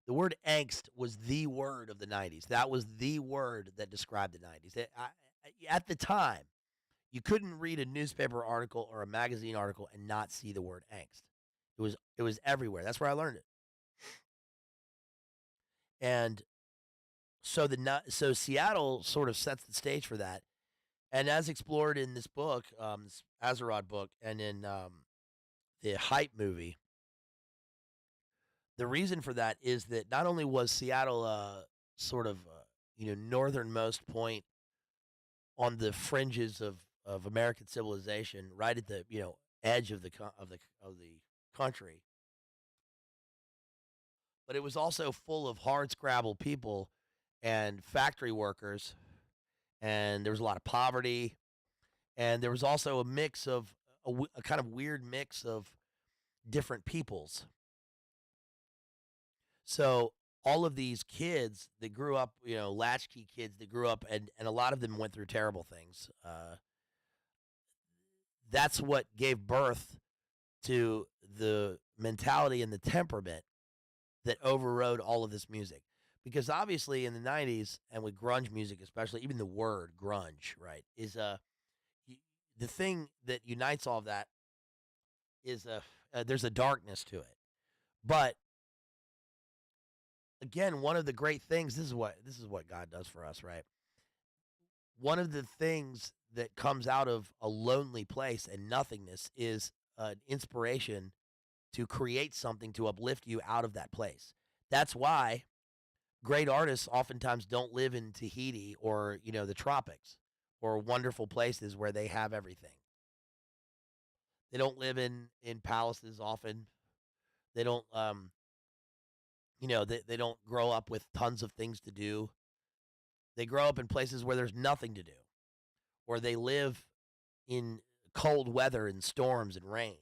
The word angst was the word of the 90s. That was the word that described the 90s. At the time, you couldn't read a newspaper article or a magazine article and not see the word angst. It was everywhere. That's where I learned it. And so Seattle sort of sets the stage for that. And as explored in this book, this Azerrad book, and in the Hype movie, the reason for that is that not only was Seattle sort of northernmost point on the fringes of American civilization, right at the edge of the country, but it was also full of hard scrabble people and factory workers, and there was a lot of poverty, and there was also a mix of a kind of weird mix of different peoples. So all of these kids that grew up, latchkey kids that grew up, and a lot of them went through terrible things. That's what gave birth to the mentality and the temperament that overrode all of this music. Because obviously in the 90s and with grunge music especially, even the word grunge, right, is the thing that unites all of that is there's a darkness to it. But again, one of the great things, this is what God does for us, right? One of the things that comes out of a lonely place and nothingness is an inspiration to create something to uplift you out of that place. That's why great artists oftentimes don't live in Tahiti or, the tropics or wonderful places where they have everything. They don't live in palaces often. They don't they don't grow up with tons of things to do. They grow up in places where there's nothing to do, or they live in cold weather and storms and rain.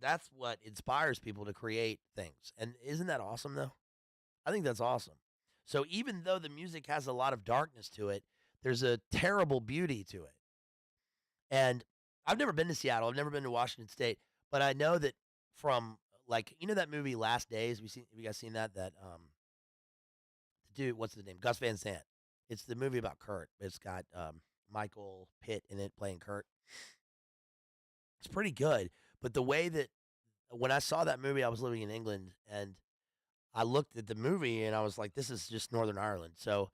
That's what inspires people to create things. And isn't that awesome, though? I think that's awesome. So even though the music has a lot of darkness to it, there's a terrible beauty to it. And I've never been to Seattle. I've never been to Washington State, but I know that from that movie Last Days. Have you guys seen that? That the dude, what's his name? Gus Van Sant. It's the movie about Kurt. It's got Michael Pitt in it playing Kurt. It's pretty good. But the way that when I saw that movie, I was living in England and I looked at the movie and I was like, this is just Northern Ireland. So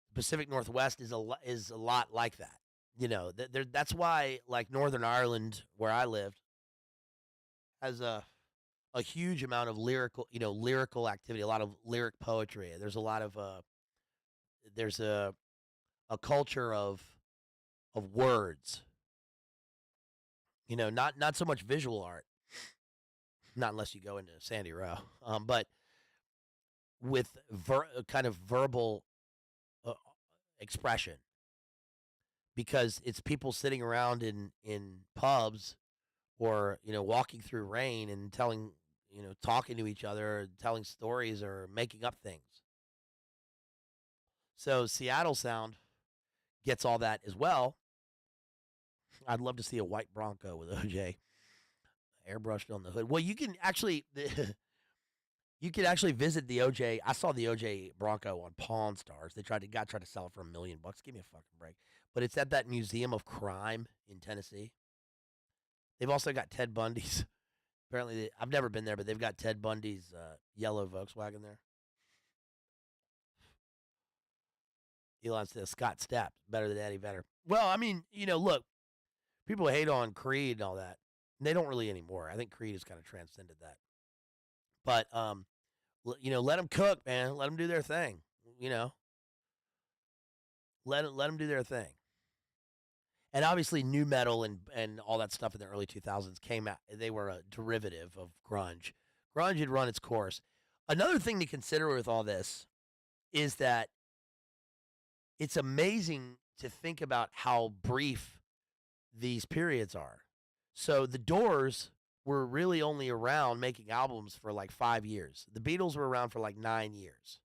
the Pacific Northwest is a lot like that. That's why like Northern Ireland, where I lived, has a huge amount of lyrical activity, a lot of lyric poetry. There's a lot of there's a culture of words. Not so much visual art, not unless you go into Sandy Row, but with kind of verbal expression, because it's people sitting around in pubs or walking through rain and talking to each other, telling stories or making up things. So Seattle sound gets all that as well. I'd love to see a white Bronco with OJ airbrushed on the hood. Well, you can actually visit the OJ. I saw the OJ Bronco on Pawn Stars. They tried to sell it for $1 million. Give me a fucking break. But it's at that Museum of Crime in Tennessee. They've also got Ted Bundy's. Apparently, I've never been there, but they've got Ted Bundy's yellow Volkswagen there. Elon says Scott Stapp better than Eddie Vedder. Well, I mean, look, people hate on Creed and all that. And they don't really anymore. I think Creed has kind of transcended that. But Let them cook, man. Let them do their thing. You know, let them do their thing. And obviously, new metal and all that stuff in the early 2000s came out. They were a derivative of grunge. Grunge had run its course. Another thing to consider with all this is that it's amazing to think about how brief these periods are. So the Doors were really only around making albums for like 5 years. The Beatles were around for like 9 years.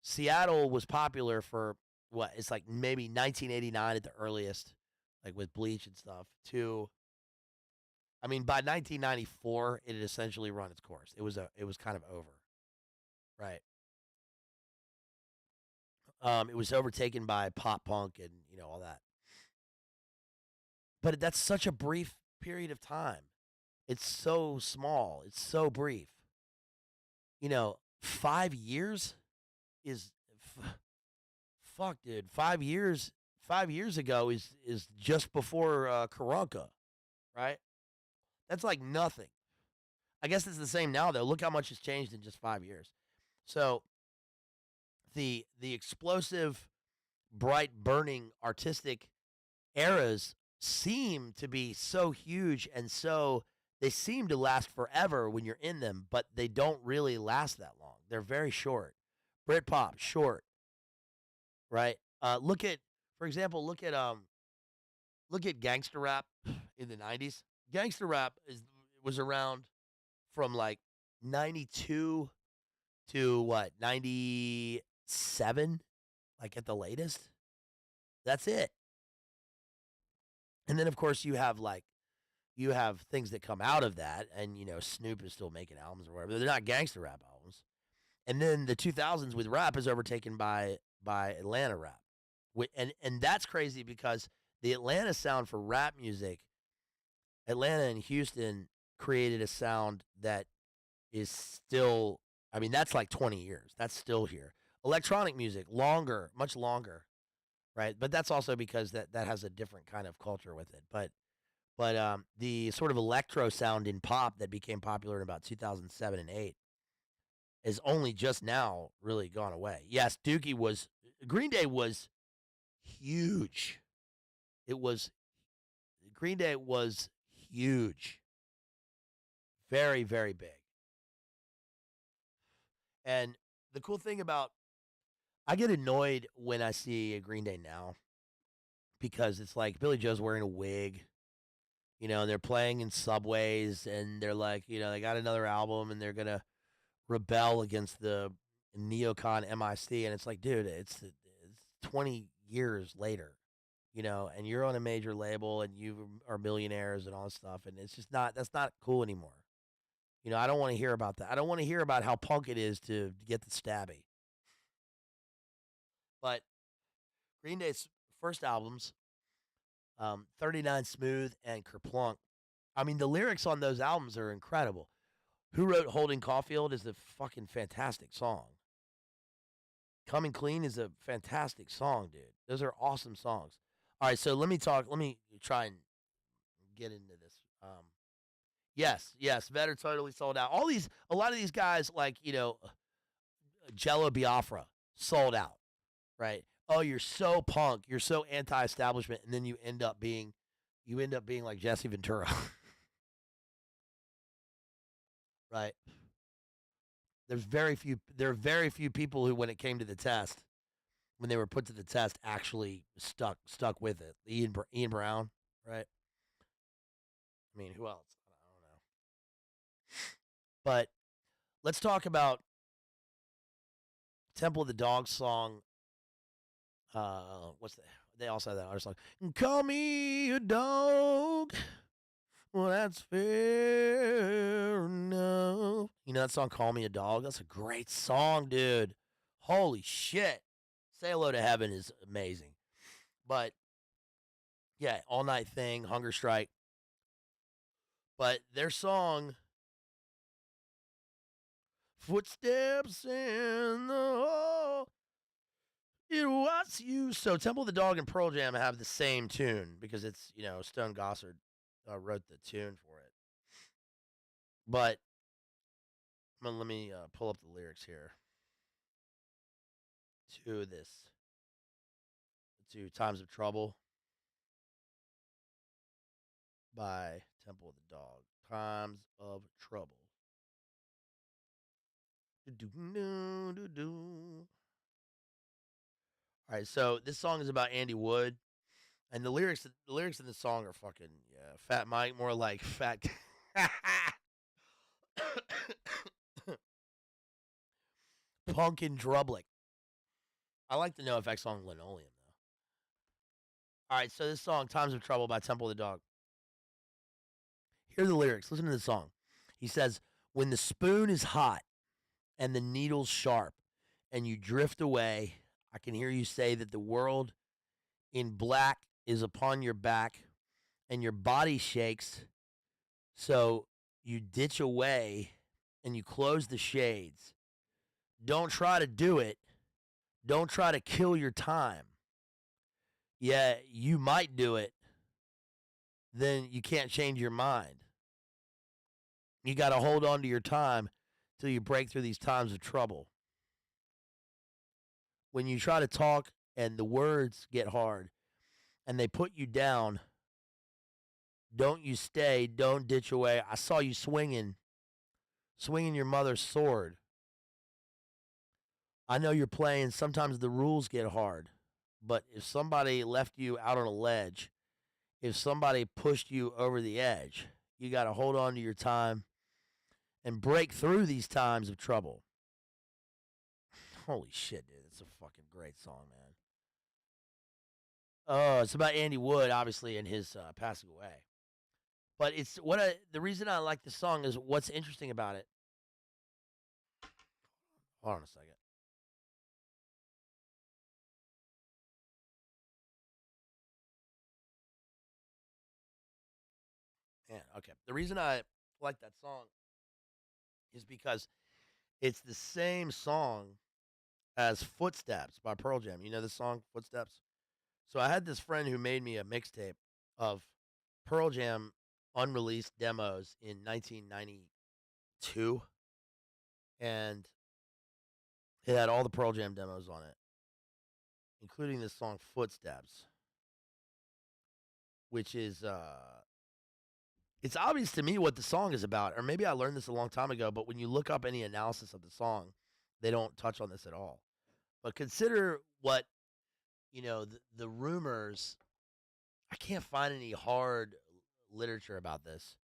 Seattle was popular for what? It's like maybe 1989 at the earliest, like with Bleach and stuff. I mean, by 1994, it had essentially run its course. It was kind of over, right? It was overtaken by pop punk and all that. But that's such a brief period of time. It's so small. It's so brief. 5 years is fuck, dude. 5 years. 5 years ago is just before Karanka, right? That's like nothing. I guess it's the same now though. Look how much has changed in just 5 years. So the explosive, bright, burning, artistic eras seem to be so huge and so they seem to last forever when you're in them, but they don't really last that long. They're very short. Britpop, short, right? Look at, for example, look at gangster rap in the 90s. Gangster rap was around from like 92 to what, 97, like at the latest. That's it. And then of course you have things that come out of that, and Snoop is still making albums or whatever. They're not gangster rap albums. And then the 2000s with rap is overtaken by Atlanta rap. And that's crazy because the Atlanta sound for rap music, Atlanta and Houston created a sound that is still, I mean, that's like 20 years. That's still here. Electronic music, longer, much longer, right? But that's also because that has a different kind of culture with it. But the sort of electro sound in pop that became popular in about 2007 and 8 is only just now really gone away. Yes, Green Day was huge. Green Day was huge. Very, very big. And the cool thing about, I get annoyed when I see a Green Day now because it's like Billy Joe's wearing a wig, and they're playing in subways and they're like, they got another album and they're going to rebel against the neocon MIC. And it's like, dude, it's 20 years later, and you're on a major label and you are millionaires and all this stuff. And it's just that's not cool anymore. I don't want to hear about that. I don't want to hear about how punk it is to get the stabby. But Green Day's first albums, 39 Smooth and Kerplunk, I mean, the lyrics on those albums are incredible. Who Wrote Holding Caulfield is a fucking fantastic song. Coming Clean is a fantastic song, dude. Those are awesome songs. All right, so let me try and get into this. Yes, Vetter totally sold out. A lot of these guys, like, Jello Biafra, sold out, right? Oh, you're so punk, you're so anti-establishment, and then you end up being like Jesse Ventura. Right? There are very few people who, when it came to the test, when they were put to the test, actually stuck with it. Ian Brown, right? I mean, who else? I don't know. But let's talk about Temple of the Dog song. They also have that other song. Call me a dog. Well, that's fair enough. You know that song, Call Me a Dog? That's a great song, dude. Holy shit. Say Hello to Heaven is amazing. But, yeah, All Night Thing, Hunger Strike. But their song, Footsteps in the Hall, it was you. So Temple of the Dog and Pearl Jam have the same tune because it's, Stone Gossard wrote the tune for it. But Let me pull up the lyrics here to this, to Times of Trouble by Temple of the Dog. Times of Trouble. All right, so this song is about Andy Wood, and the lyrics in the song are fucking, yeah, Fat Mike, more like fat. Punkin Drublick. I like the NoFX song Linoleum though. All right, so this song, Times of Trouble by Temple of the Dog. Here are the lyrics. Listen to the song. He says, "When the spoon is hot and the needle's sharp, and you drift away, I can hear you say that the world in black is upon your back, and your body shakes, so you ditch away and you close the shades. Don't try to do it. Don't try to kill your time. Yeah, you might do it. Then you can't change your mind. You got to hold on to your time till you break through these times of trouble. When you try to talk and the words get hard and they put you down, don't you stay, don't ditch away. I saw you swinging your mother's sword. I know you're playing. Sometimes the rules get hard. But if somebody left you out on a ledge, if somebody pushed you over the edge, you got to hold on to your time and break through these times of trouble." Holy shit, dude. It's a fucking great song, man. Oh, it's about Andy Wood, obviously, and his passing away. But it's the reason I like this song is what's interesting about it. Hold on a second. Man, okay. The reason I like that song is because it's the same song as Footsteps by Pearl Jam. You know the song Footsteps? So I had this friend who made me a mixtape of Pearl Jam unreleased demos in 1992, and it had all the Pearl Jam demos on it, including this song Footsteps, which is it's obvious to me what the song is about, or maybe I learned this a long time ago, but when you look up any analysis of the song, they don't touch on this at all. But consider what, the rumors. I can't find any hard literature about this,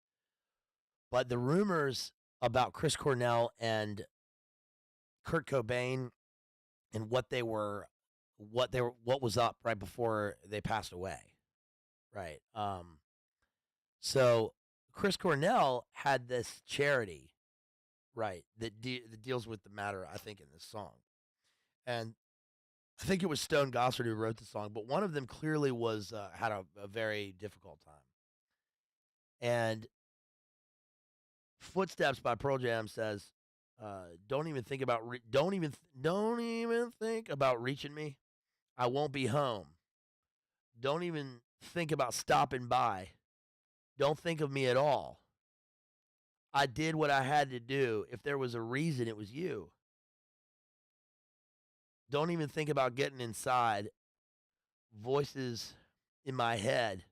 but the rumors about Chris Cornell and Kurt Cobain and what was up right before they passed away, right? So Chris Cornell had this charity, right, that deals with the matter, I think, in this song, and I think it was Stone Gossard who wrote the song, but one of them clearly was had a very difficult time. And Footsteps by Pearl Jam says, "Don't even think about don't even think about reaching me. I won't be home. Don't even think about stopping by. Don't think of me at all. I did what I had to do. If there was a reason, it was you. Don't even think about getting inside. Voices in my head.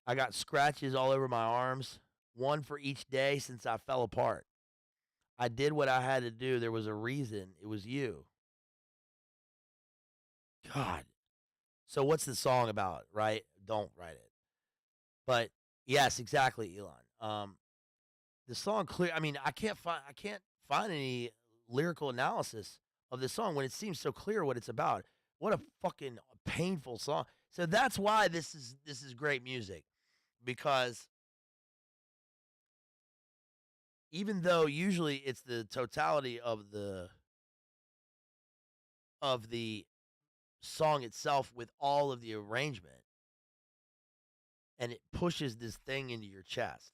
I got scratches all over my arms, one for each day since I fell apart. I did what I had to do. There was a reason. It was you." God. So what's the song about, right? Don't write it. But yes, exactly, Elon. The song clear. I mean, I can't find any lyrical analysis of the song when it seems so clear what it's about. What a fucking painful song. So that's why this is great music, because even though usually it's the totality of the song itself with all of the arrangement, and it pushes this thing into your chest.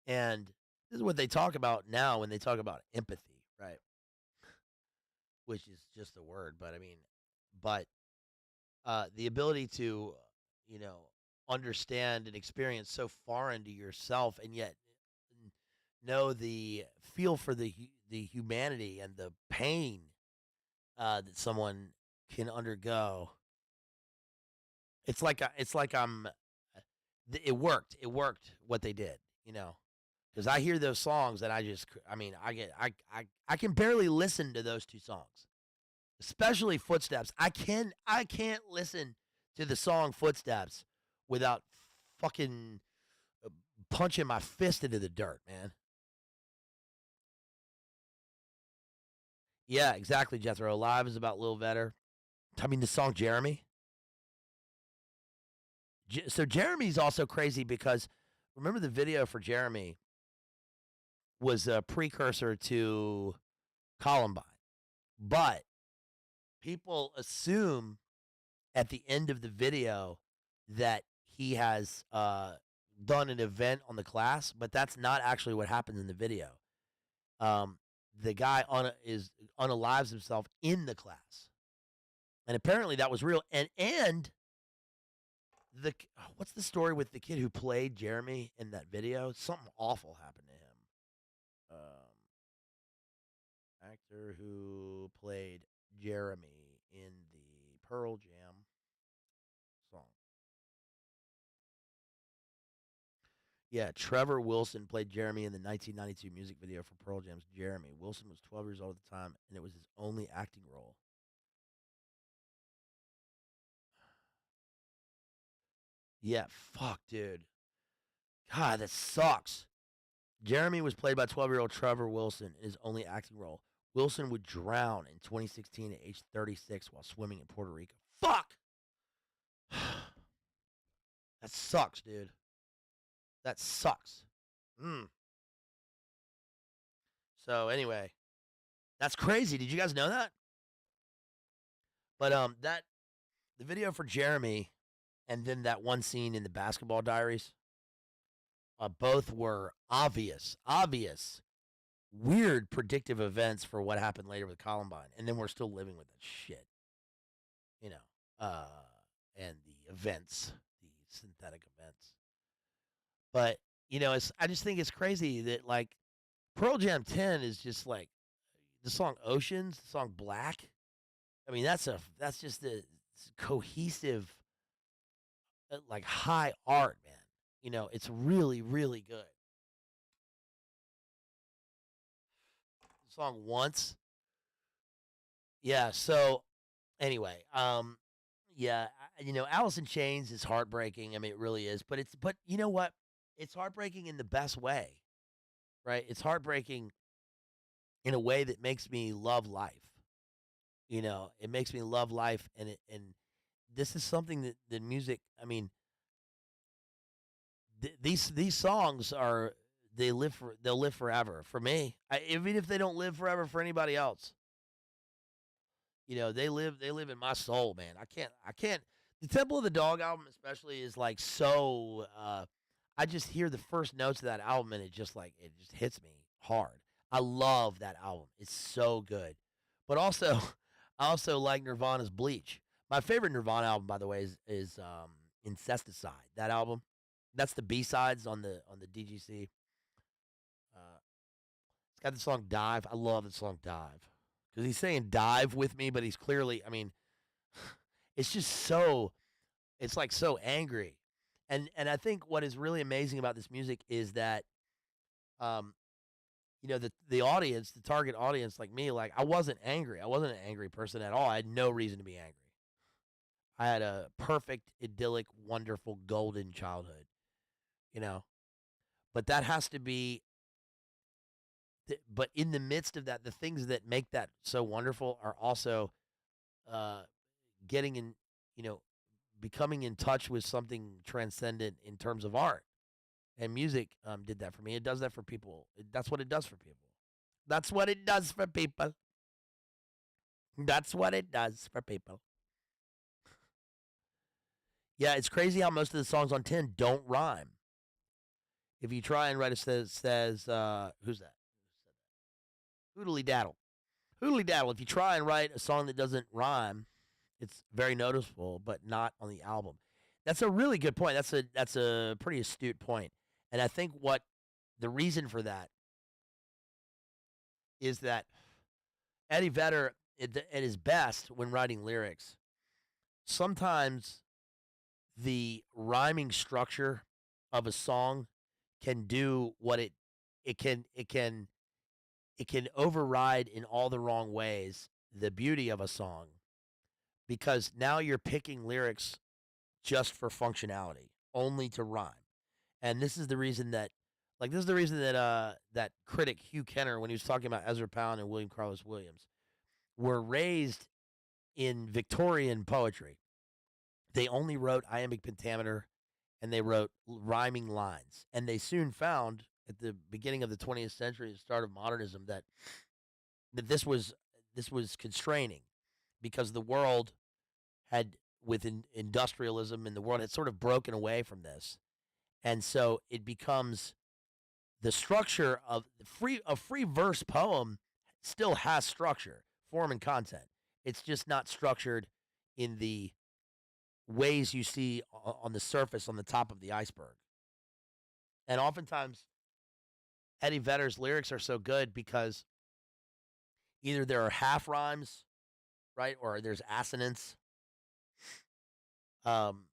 And this is what they talk about now when they talk about empathy, right? Which is just a word, but I mean, but the ability to, you know, understand and experience so far into yourself, and yet know the feel for the humanity and the pain that someone can undergo. It's like it worked. It worked what they did, you know. Because I hear those songs and I mean, I can barely listen to those two songs, especially Footsteps. I can't listen to the song Footsteps without fucking punching my fist into the dirt, man. Yeah, exactly, Jethro. Live is about Lil Vetter. I mean, the song Jeremy. So Jeremy's also crazy because remember the video for Jeremy was a precursor to Columbine, but people assume at the end of the video that he has done an event on the class, but that's not actually what happens in the video. Um, the guy unalives himself in the class, and apparently that was real. And the what's the story with the kid who played Jeremy in that video? Something awful happened to him. Actor who played Jeremy in the Pearl Jam song. Yeah, Trevor Wilson played Jeremy in the 1992 music video for Pearl Jam's Jeremy. Wilson was 12 years old at the time, and it was his only acting role. Yeah, fuck, dude. God, that sucks. Jeremy was played by 12-year-old Trevor Wilson in his only acting role. Wilson would drown in 2016 at age 36 while swimming in Puerto Rico. Fuck! That sucks, dude. That sucks. Mm. So anyway, that's crazy. Did you guys know that? But that the video for Jeremy and then that one scene in the Basketball Diaries, both were obvious, weird predictive events for what happened later with Columbine, and then we're still living with that shit, you know. And the events, the synthetic events. But I just think it's crazy that like Pearl Jam 10 is just like the song Oceans, the song Black. I mean, that's just the cohesive, like high art, man. It's really, really good. The song Once, yeah. So anyway, yeah, Alice in Chains is heartbreaking. I mean, it really is. But you know what? It's heartbreaking in the best way, right? It's heartbreaking in a way that makes me love life. It makes me love life, and this is something that the music. I mean, these songs are they'll live forever for me. Even if they don't live forever for anybody else, they live in my soul, man. I can't. The Temple of the Dog album especially is like so. I just hear the first notes of that album and it just hits me hard. I love that album. It's so good. But also, I also like Nirvana's Bleach. My favorite Nirvana album, by the way, is Incesticide. That album. That's the B sides on the DGC. It's got the song Dive. I love the song Dive because he's saying dive with me, but he's clearly. I mean, it's just so. It's like so angry, and I think what is really amazing about this music is that, um, the audience, the target audience, like me, like I wasn't angry. I wasn't an angry person at all. I had no reason to be angry. I had a perfect, idyllic, wonderful, golden childhood. You know, but that has to be. But in the midst of that, the things that make that so wonderful are also uh, getting in, you know, becoming in touch with something transcendent in terms of art. And music did that for me. It does that for people. That's what it does for people. That's what it does for people. That's what it does for people. Yeah, it's crazy how most of the songs on 10 don't rhyme. If you try and write says who's that? Hoodly daddle. Hoodly daddle. If you try and write a song that doesn't rhyme, it's very noticeable, but not on the album. That's a really good point. That's a pretty astute point. And I think what the reason for that is that Eddie Vedder, at his best when writing lyrics, sometimes the rhyming structure of a song can do what it can override in all the wrong ways the beauty of a song because now you're picking lyrics just for functionality, only to rhyme. And this is the reason that that critic Hugh Kenner, when he was talking about Ezra Pound and William Carlos Williams, were raised in Victorian poetry. They only wrote iambic pentameter and they wrote rhyming lines. And they soon found at the beginning of the 20th century, the start of modernism, that this was constraining because the world had with industrialism and the world had sort of broken away from this. And so it becomes the structure of a free verse poem still has structure, form and content. It's just not structured in the ways you see on the surface on the top of the iceberg. And oftentimes Eddie Vedder's lyrics are so good because either there are half rhymes, right, or there's assonance, um,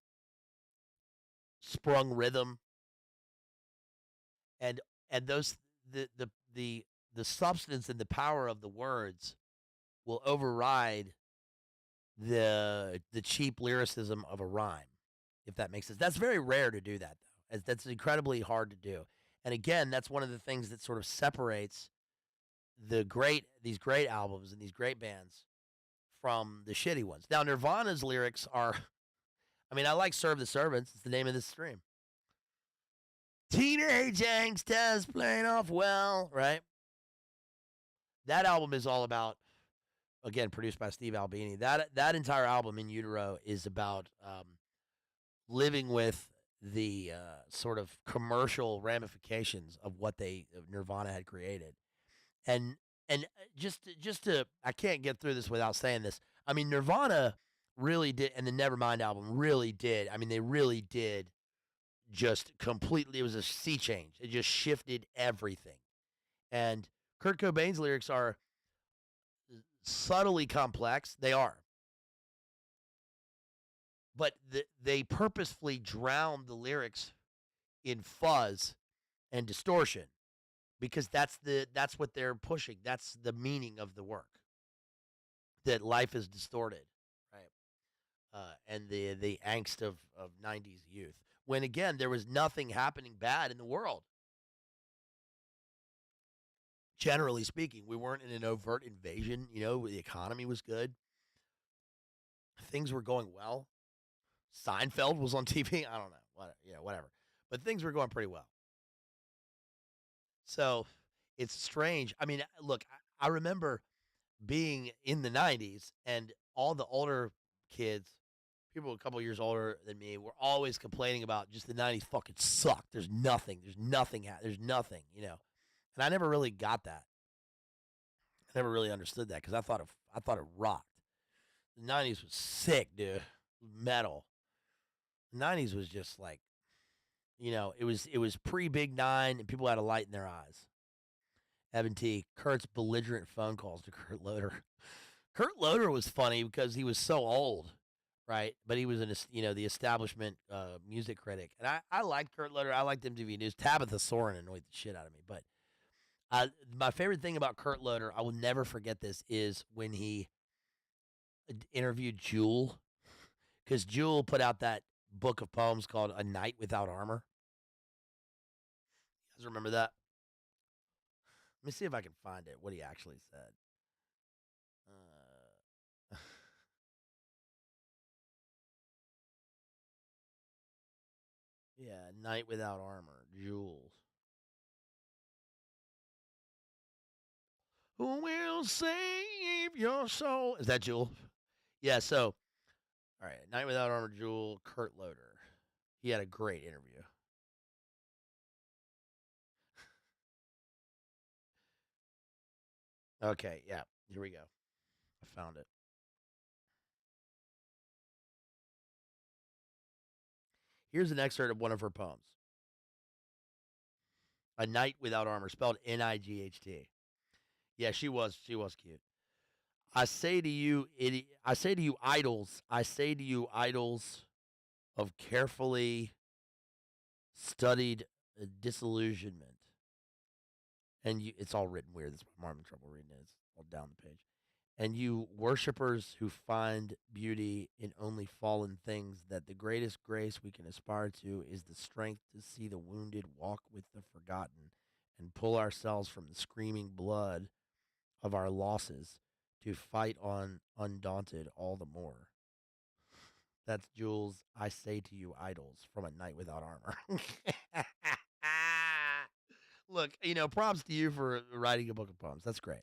sprung rhythm, and those the substance and the power of the words will override the cheap lyricism of a rhyme, if that makes sense. That's very rare to do that though. That's incredibly hard to do. And again, that's one of the things that sort of separates these great albums and these great bands from the shitty ones. Now Nirvana's lyrics are I mean, I like Serve the Servants. It's the name of this stream. Teenage Angsters playing off well, right? That album is all about, again, produced by Steve Albini. That entire album, In Utero, is about living with the sort of commercial ramifications of what Nirvana had created, and just to I can't get through this without saying this. I mean, Nirvana really did, and the Nevermind album really did. I mean, they really did just completely. It was a sea change. It just shifted everything. And Kurt Cobain's lyrics are subtly complex. They are. But they purposefully drown the lyrics in fuzz and distortion because that's what they're pushing. That's the meaning of the work. That life is distorted, right? And the angst of 90s youth. When again there was nothing happening bad in the world. Generally speaking, we weren't in an overt invasion. You know, the economy was good. Things were going well. Seinfeld was on TV. I don't know. Whatever. But things were going pretty well. So it's strange. I mean, look, I remember being in the 90s and all the older kids, people a couple years older than me, were always complaining about just the 90s fucking sucked. There's nothing. There's nothing. There's nothing, you know. And I never really got that. I never really understood that because I thought it rocked. The 90s was sick, dude. Metal. The 90s was just like, you know, it was pre Big Nine and people had a light in their eyes. Evan T. Kurt's belligerent phone calls to Kurt Loder. Kurt Loder was funny because he was so old, right? But he was the establishment music critic, and I liked Kurt Loder. I liked MTV News. Tabitha Soren annoyed the shit out of me, but my favorite thing about Kurt Loder, I will never forget this, is when he interviewed Jewel, because Jewel put out that book of poems called A Night Without Armor. You guys remember that? Let me see if I can find it, what he actually said. Yeah, Night Without Armor, Jules. Who will save your soul? Is that Jewel? Yeah, so, all right, Night Without Armor, Jewel, Kurt Loder. He had a great interview. Okay, yeah, here we go. I found it. Here's an excerpt of one of her poems. A Night Without Armor, spelled Night. Yeah, she was. She was cute. I say to you, I say to you, idols. I say to you, idols of carefully studied disillusionment. And it's all written weird. That's why I'm having trouble reading it. It's all down the page. And you worshippers who find beauty in only fallen things, that the greatest grace we can aspire to is the strength to see the wounded walk with the forgotten and pull ourselves from the screaming blood of our losses to fight on undaunted all the more. That's Jules' I Say to You Idols from A Night Without Armor. Look, props to you for writing a book of poems. That's great.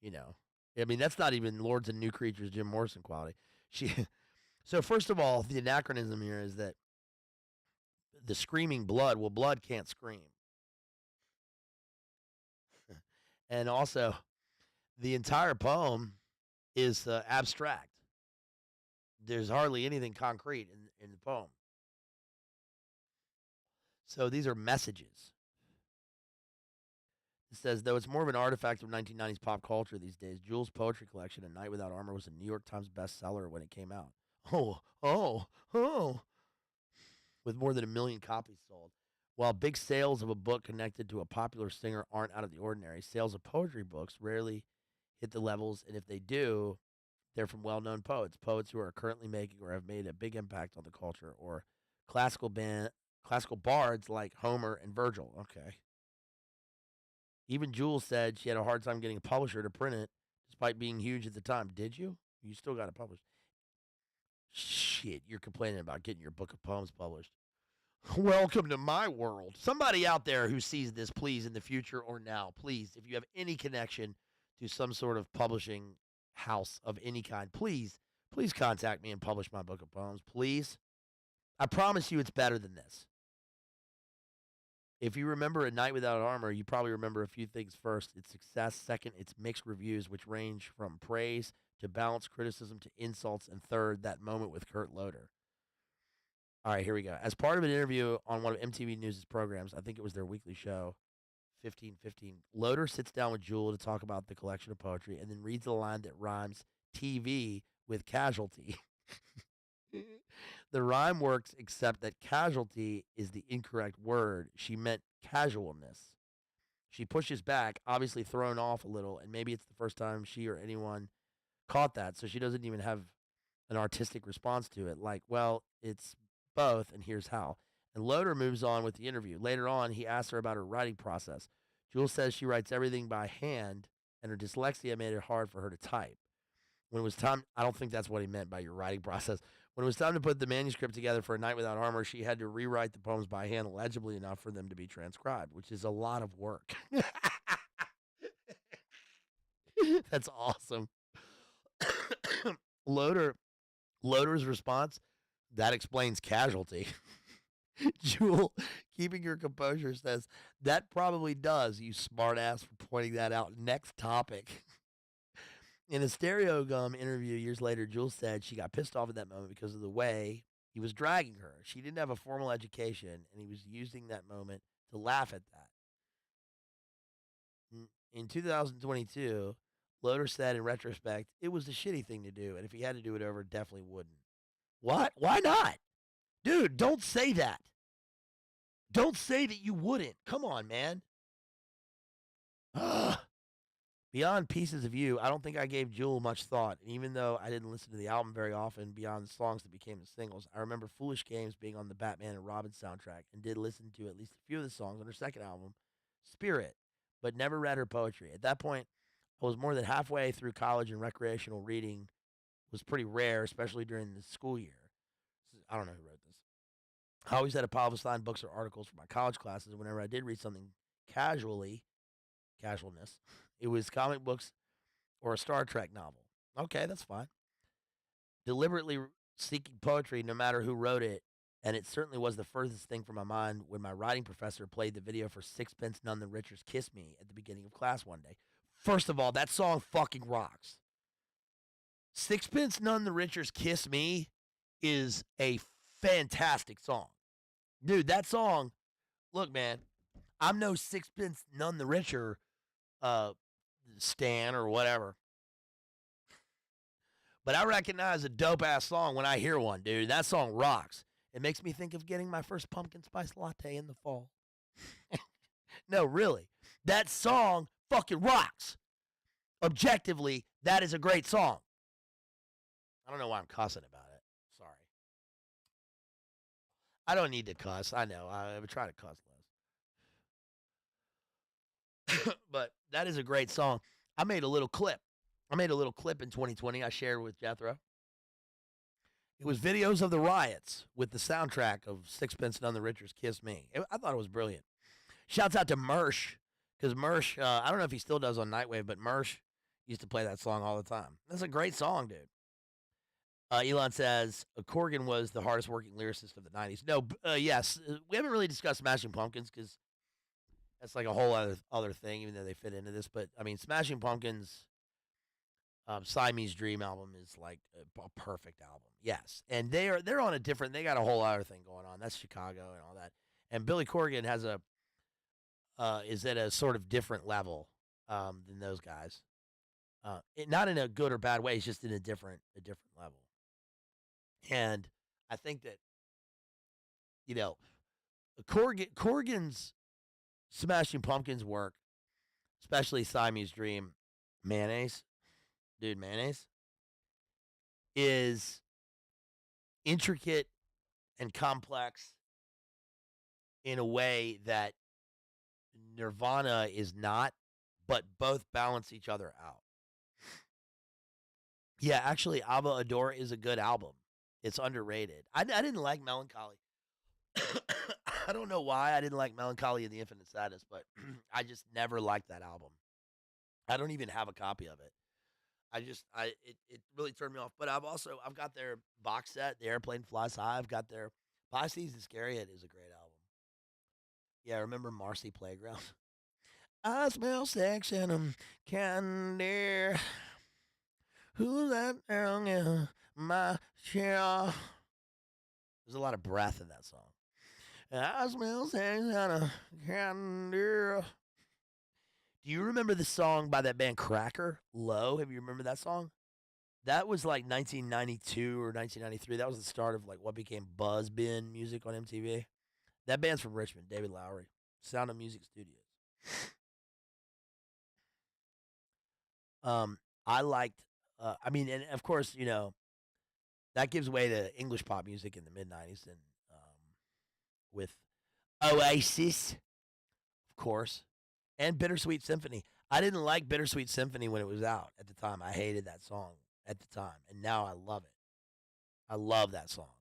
You know, I mean, that's not even Lords and New Creatures Jim Morrison quality. She. So first of all, the anachronism here is that the screaming blood. Well, blood can't scream, and also the entire poem is abstract. There's hardly anything concrete in the poem. So these are messages. It says, though it's more of an artifact of 1990s pop culture these days, Jules' poetry collection, A Night Without Armor, was a New York Times bestseller when it came out. Oh. With more than 1 million copies sold. While big sales of a book connected to a popular singer aren't out of the ordinary, sales of poetry books rarely hit the levels, and if they do, they're from well-known poets who are currently making or have made a big impact on the culture, or classical bards like Homer and Virgil. Okay. Even Jules said she had a hard time getting a publisher to print it, despite being huge at the time. Did you? You still got it published. Shit, you're complaining about getting your book of poems published. Welcome to my world. Somebody out there who sees this, please, in the future or now, please, if you have any connection to some sort of publishing house of any kind, please contact me and publish my book of poems, please. I promise you it's better than this. If you remember A Night Without Armor, you probably remember a few things. First, its success. Second, its mixed reviews, which range from praise to balanced criticism to insults. And third, that moment with Kurt Loder. All right, here we go. As part of an interview on one of MTV News' programs, I think it was their weekly show, 1515, Loder sits down with Jewel to talk about the collection of poetry and then reads a line that rhymes TV with casualty. The rhyme works, except that casualty is the incorrect word. She meant casualness. She pushes back, obviously thrown off a little, and maybe it's the first time she or anyone caught that, so she doesn't even have an artistic response to it. Like, well, it's both, and here's how. And Loder moves on with the interview. Later on, he asks her about her writing process. Jules says she writes everything by hand, and her dyslexia made it hard for her to type. When it was time, I don't think that's what he meant by your writing process. When it was time to put the manuscript together for A Night Without Armor, she had to rewrite the poems by hand legibly enough for them to be transcribed, which is a lot of work. That's awesome. Loder's response, that explains casualty. Jewel, keeping her composure, says, that probably does, you smartass, for pointing that out. Next topic. In a Stereo Gum interview years later, Jules said she got pissed off at that moment because of the way he was dragging her. She didn't have a formal education, and he was using that moment to laugh at that. In 2022, Loder said in retrospect, it was a shitty thing to do, and if he had to do it over, definitely wouldn't. What? Why not? Dude, don't say that. Don't say that you wouldn't. Come on, man. Ugh. Beyond Pieces of You, I don't think I gave Jewel much thought. And even though I didn't listen to the album very often beyond the songs that became the singles, I remember Foolish Games being on the Batman and Robin soundtrack and did listen to at least a few of the songs on her second album, Spirit, but never read her poetry. At that point, I was more than halfway through college, and recreational reading was pretty rare, especially during the school year. I don't know who wrote this. I always had a pile of signed books or articles for my college classes. Whenever I did read something casualness, it was comic books or a Star Trek novel. Okay, that's fine. Deliberately seeking poetry, no matter who wrote it, and it certainly was the furthest thing from my mind when my writing professor played the video for Sixpence None the Richer's Kiss Me at the beginning of class one day. First of all, that song fucking rocks. Sixpence None the Richer's Kiss Me is a fantastic song. Dude, that song, look, man, I'm no Sixpence None the Richer stan or whatever. But I recognize a dope ass song when I hear one, dude. That song rocks. It makes me think of getting my first pumpkin spice latte in the fall. No, really. That song fucking rocks. Objectively, that is a great song. I don't know why I'm cussing about it. Sorry. I don't need to cuss. I know. I would try to cuss less. But that is a great song. I made a little clip. I made a little clip in 2020 I shared with Jethro. It was videos of the riots with the soundtrack of Sixpence None the Richer's Kiss Me. I thought it was brilliant. Shouts out to Mersh, because Mersh, I don't know if he still does on Nightwave, but Mersh used to play that song all the time. That's a great song, dude. Elon says Corgan was the hardest working lyricist of the 90s. No, yes. We haven't really discussed Smashing Pumpkins because that's like a whole other thing, even though they fit into this. But, I mean, Smashing Pumpkins' Siamese Dream album is like a perfect album. Yes. And they're on a different, they got a whole other thing going on. That's Chicago and all that. And Billy Corgan is at a sort of different level than those guys. Not in a good or bad way. It's just in a different level. And I think that, you know, Corgan's Smashing Pumpkins work, especially Siamese Dream, Mayonnaise, is intricate and complex in a way that Nirvana is not, but both balance each other out. Yeah, actually, Ava Adore is a good album. It's underrated. I didn't like Melancholy. I don't know why I didn't like Melancholy and the Infinite Sadness, but I just never liked that album. I don't even have a copy of it. It really turned me off. But I've got their box set, The Airplane Flies High. I've got their Pisces Iscariot is a great album. Yeah, remember Marcy Playground? I smell sex and candy. Who's that down in my chair? There's a lot of breath in that song. I smell sex and candy. Do you remember the song by that band Cracker? Low? Have you remember that song? That was like 1992 or 1993. That was the start of like what became Buzz Bin music on MTV. That band's from Richmond, David Lowery. Sound of Music Studios. I liked, and of course, that gives way to English pop music in the mid 90s and with Oasis, of course, and Bittersweet Symphony. I didn't like Bittersweet Symphony when it was out at the time. I hated that song at the time, and now I love it. I love that song.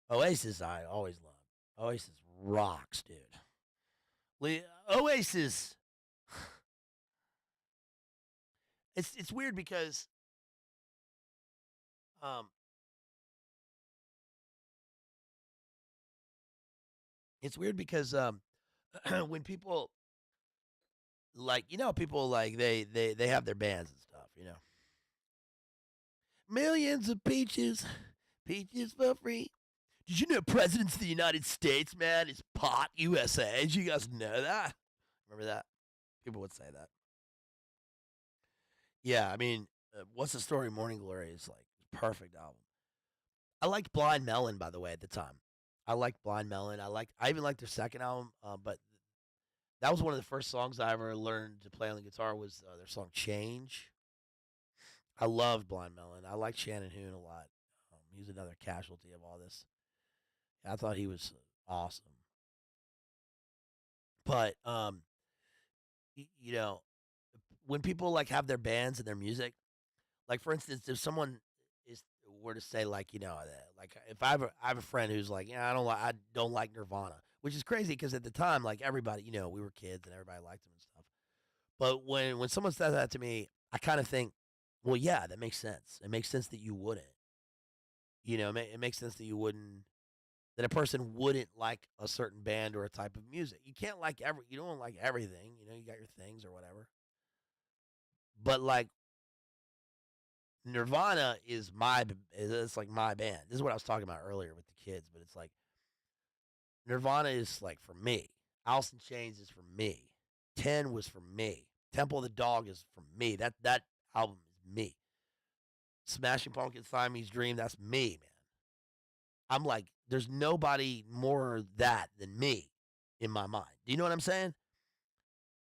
Oasis, I always loved. Oasis rocks, dude. Oasis. It's weird because when people people like they have their bands and stuff, millions of peaches for free. Did you know presidents of the United States, man, is pot USA? Did you guys know that? Remember that? People would say that. Yeah, I mean, What's the Story? Morning Glory is like perfect album. I liked Blind Melon, by the way, at the time. I liked Blind Melon. I even liked their second album, but that was one of the first songs I ever learned to play on the guitar was their song Change. I loved Blind Melon. I liked Shannon Hoon a lot. He's another casualty of all this. I thought he was awesome. But when people like have their bands and their music, like for instance, if someone were to say like like if I have a friend who's like, yeah, I don't like Nirvana, which is crazy because at the time like everybody we were kids and everybody liked them and stuff. But when someone says that to me, I kind of think, well, yeah, that makes sense. It makes sense that you wouldn't. It makes sense that you wouldn't. That a person wouldn't like a certain band or a type of music. You can't like you don't like everything. You got your things or whatever. But like Nirvana is it's like my band. This is what I was talking about earlier with the kids, but it's like Nirvana is like for me. Alice in Chains is for me. 10 was for me. Temple of the Dog is from me. That album is me. Smashing Pumpkins, Siamese Dream, that's me, man. I'm like, there's nobody more that than me in my mind. Do you know what I'm saying?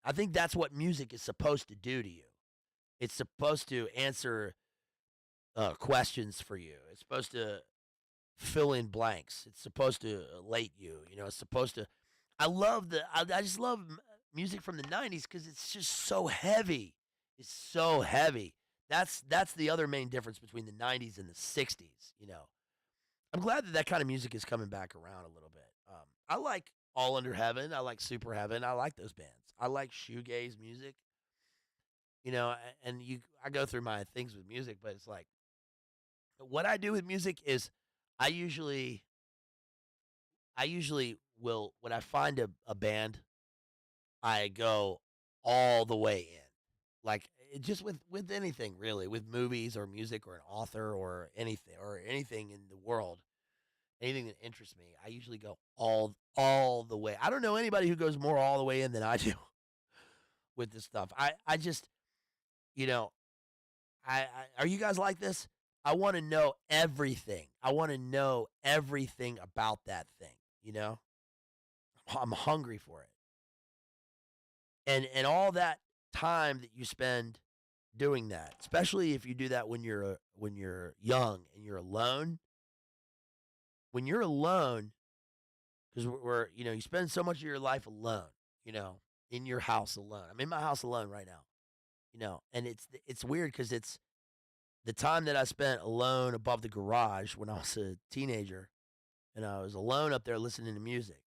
I think that's what music is supposed to do to you. It's supposed to answer questions for you. It's supposed to fill in blanks. It's supposed to elate you. You know, it's supposed to. I just love music from the '90s because it's just so heavy. It's so heavy. That's the other main difference between the '90s and the '60s. You know, I'm glad that that kind of music is coming back around a little bit. I like All Under Heaven. I like Super Heaven. I like those bands. I like shoegaze music. You know, and I go through my things with music, but it's like what I do with music is I usually I usually will when I find a band, I go all the way in. Like just with anything really, with movies or music or an author or anything in the world, anything that interests me, I usually go all the way. I don't know anybody who goes more all the way in than I do with this stuff. I just, you know, I are you guys like this? I want to know everything. I want to know everything about that thing, you know? I'm hungry for it. And all that time that you spend doing that, especially if you do that when you're young and you're alone. When you're alone, because we're you know you spend so much of your life alone, you know, in your house alone. I'm in my house alone right now, you know, and it's weird because it's the time that I spent alone above the garage when I was a teenager, and I was alone up there listening to music.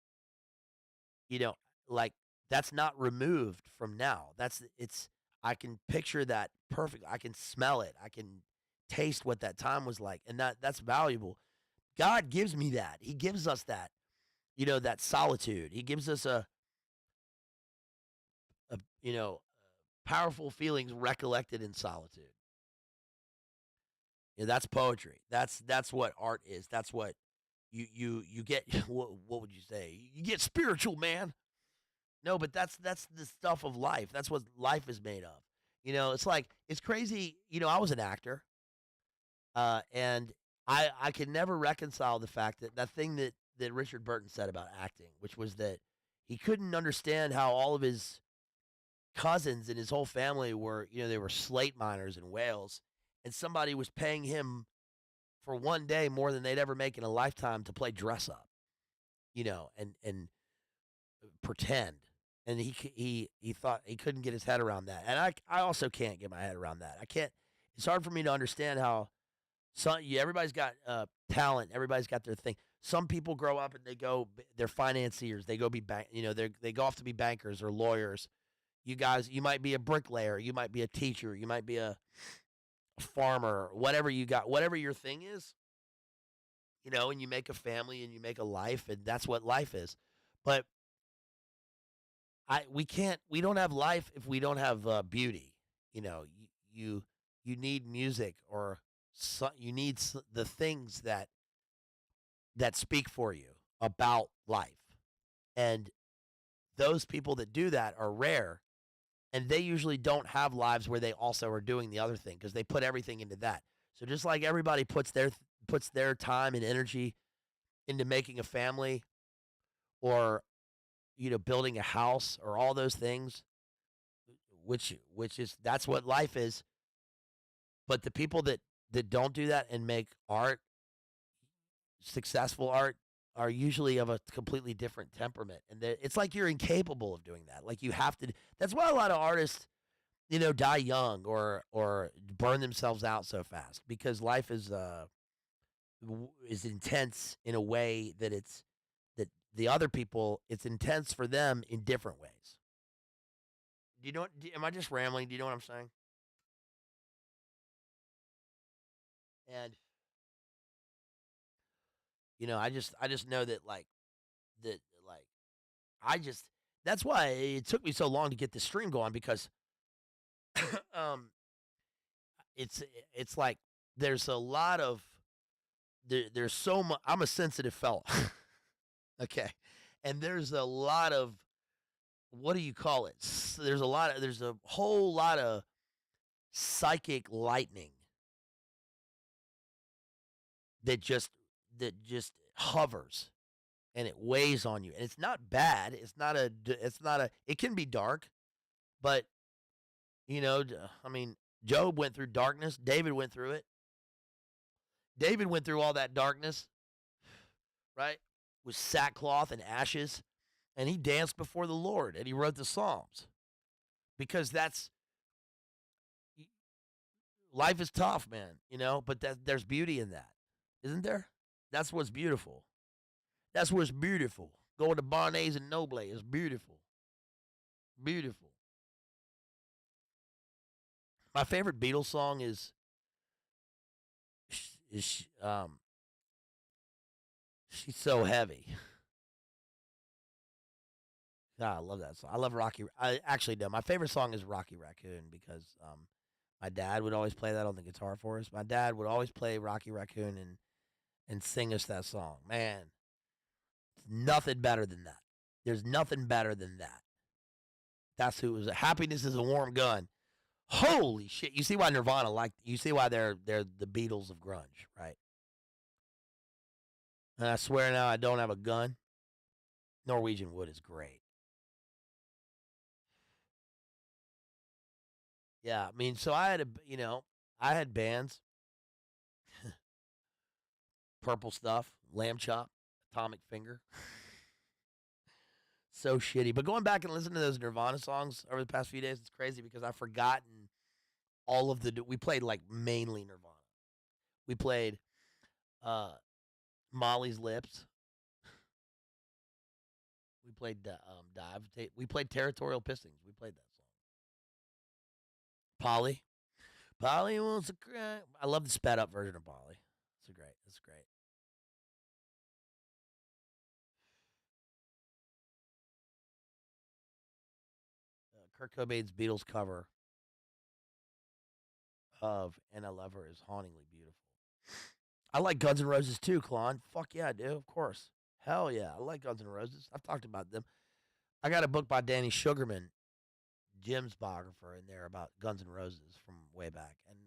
You know, like that's not removed from now. That's it's I can picture that perfectly. I can smell it. I can taste what that time was like, and that's valuable. God gives me that. He gives us that. You know, that solitude. He gives us a you know powerful feelings recollected in solitude. Yeah, that's poetry. That's what art is. That's what you get. What would you say? You get spiritual, man. No, but that's the stuff of life. That's what life is made of. You know, it's like it's crazy. You know, I was an actor, and I could never reconcile the fact that that thing that Richard Burton said about acting, which was that he couldn't understand how all of his cousins and his whole family were, you know, they were slate miners in Wales, and somebody was paying him for one day more than they'd ever make in a lifetime to play dress up, you know, and pretend. And he thought he couldn't get his head around that, and I also can't get my head around that. I can't. It's hard for me to understand how everybody's got talent, everybody's got their thing. Some people grow up and they're financiers. They go be bank, you know, they go off to be bankers or lawyers. You guys, you might be a bricklayer, you might be a teacher, you might be a farmer, whatever you got, whatever your thing is, you know, and you make a family and you make a life, and that's what life is. But we don't have life if we don't have beauty. You know, you you need music or you need the things that speak for you about life, and those people that do that are rare, and they usually don't have lives where they also are doing the other thing because they put everything into that. So just like everybody puts their time and energy into making a family or you know building a house or all those things, which is that's what life is. But the people that don't do that and make art, successful art, are usually of a completely different temperament, and it's like you're incapable of doing that. Like you have to. That's why a lot of artists, you know, die young or burn themselves out so fast because life is intense in a way that that the other people it's intense for them in different ways. Do you know? Am I just rambling? Do you know what I'm saying? And you know, I just know that that like I just that's why it took me so long to get the stream going because um it's it's like there's a lot of there's so much. I'm a sensitive fella. Okay. And there's a lot of what do you call it? There's a whole lot of psychic lightning that just that just hovers and it weighs on you. And it's not bad. It's not a it can be dark, but I mean, Job went through darkness, David went through it. David went through all that darkness, right? With sackcloth and ashes, and he danced before the Lord and he wrote the Psalms because that's life is tough, man, but there's beauty in that. Isn't there? That's what's beautiful. That's what's beautiful. Going to Barney's and Noble is beautiful. Beautiful. My favorite Beatles song is She's So Heavy. God, I love that song. I love Rocky. I actually no. My favorite song is Rocky Raccoon because my dad would always play that on the guitar for us. My dad would always play Rocky Raccoon and sing us that song. Man, it's nothing better than that. There's nothing better than that. That's who it was. Happiness is a warm gun. Holy shit! You see why Nirvana you see why they're the Beatles of grunge, right? And I swear now I don't have a gun. Norwegian Wood is great. Yeah, I mean, so I had bands, Purple Stuff, Lamb Chop, Atomic Finger. So shitty. But going back and listening to those Nirvana songs over the past few days, it's crazy because I've forgotten all of we played like mainly Nirvana. We played uh Molly's Lips. We played Dive. We played Territorial Pistons. We played that song. Polly. Polly wants to cry. I love the sped up version of Polly. It's great. It's great. Kurt Cobain's Beatles cover of "And I Love Her" is hauntingly beautiful. I like Guns N' Roses too, Klon. Fuck yeah, I do. Of course. Hell yeah, I like Guns N' Roses. I've talked about them. I got a book by Danny Sugarman, Jim's biographer, in there about Guns N' Roses from way back, and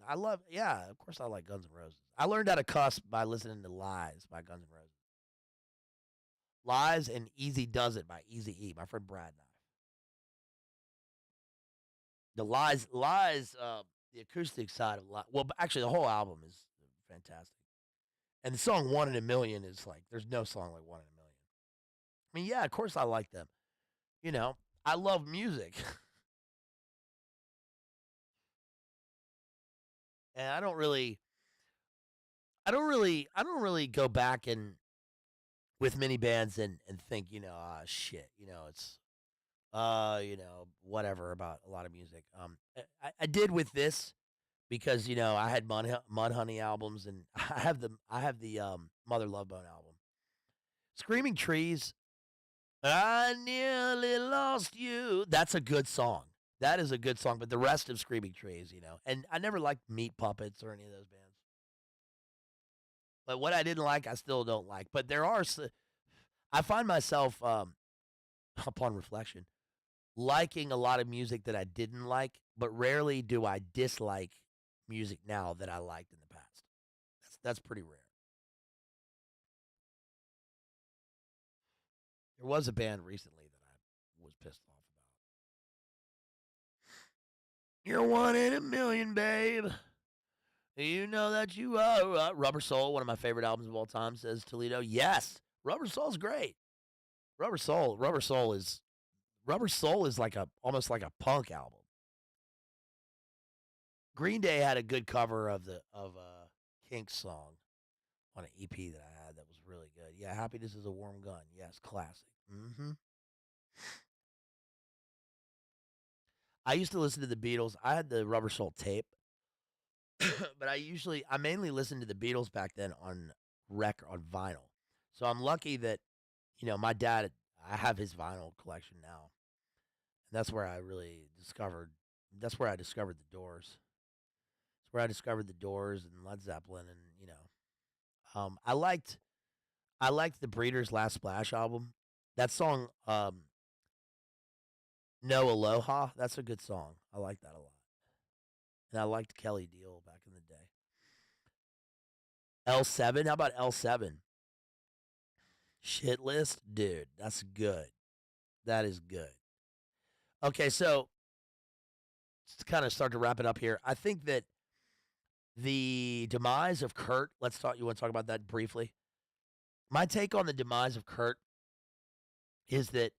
yeah, of course I like Guns N' Roses. I learned how to cuss by listening to Lies by Guns N' Roses. Lies and Easy Does It by Easy E, my friend Brad and I. The Lies, the acoustic side of Lies. Well, actually, the whole album is fantastic. And the song "One in a Million" is like, there's no song like "One in a Million." I mean, yeah, of course I like them. You know, I love music, and I don't really go back and with many bands and think, shit, it's whatever about a lot of music. I did with this because I had Mudhoney albums, and I have the Mother Love Bone album. Screaming Trees, I nearly lost you. That's a good song. That is a good song, but the rest of Screaming Trees, and I never liked Meat Puppets or any of those bands. But what I didn't like, I still don't like. But I find myself, upon reflection, liking a lot of music that I didn't like, but rarely do I dislike music now that I liked in the past. That's pretty rare. There was a band recently that I was pissed off about. You're one in a million, babe. You know that you are. Rubber Soul, one of my favorite albums of all time, says Toledo. Yes, Rubber Soul's great. Rubber Soul is like almost like a punk album. Green Day had a good cover of a Kinks song on an EP that I had that was really good. Yeah, Happiness is a Warm Gun. Yes, classic. I used to listen to the Beatles. I had the Rubber Soul tape, but I mainly listened to the Beatles back then on on vinyl. So I'm lucky that my dad, I have his vinyl collection now, and that's where I really discovered. That's where I discovered the Doors. It's where I discovered the Doors and Led Zeppelin, and I liked the Breeders' Last Splash album. That song, No Aloha. That's a good song. I like that a lot. And I liked Kelly Deal back in the day. L7. How about L7? Shit list? Dude, that's good. That is good. Okay, so to kind of start to wrap it up here, I think that the demise of Kurt, let's talk, you want to talk about that briefly? My take on the demise of Kurt is that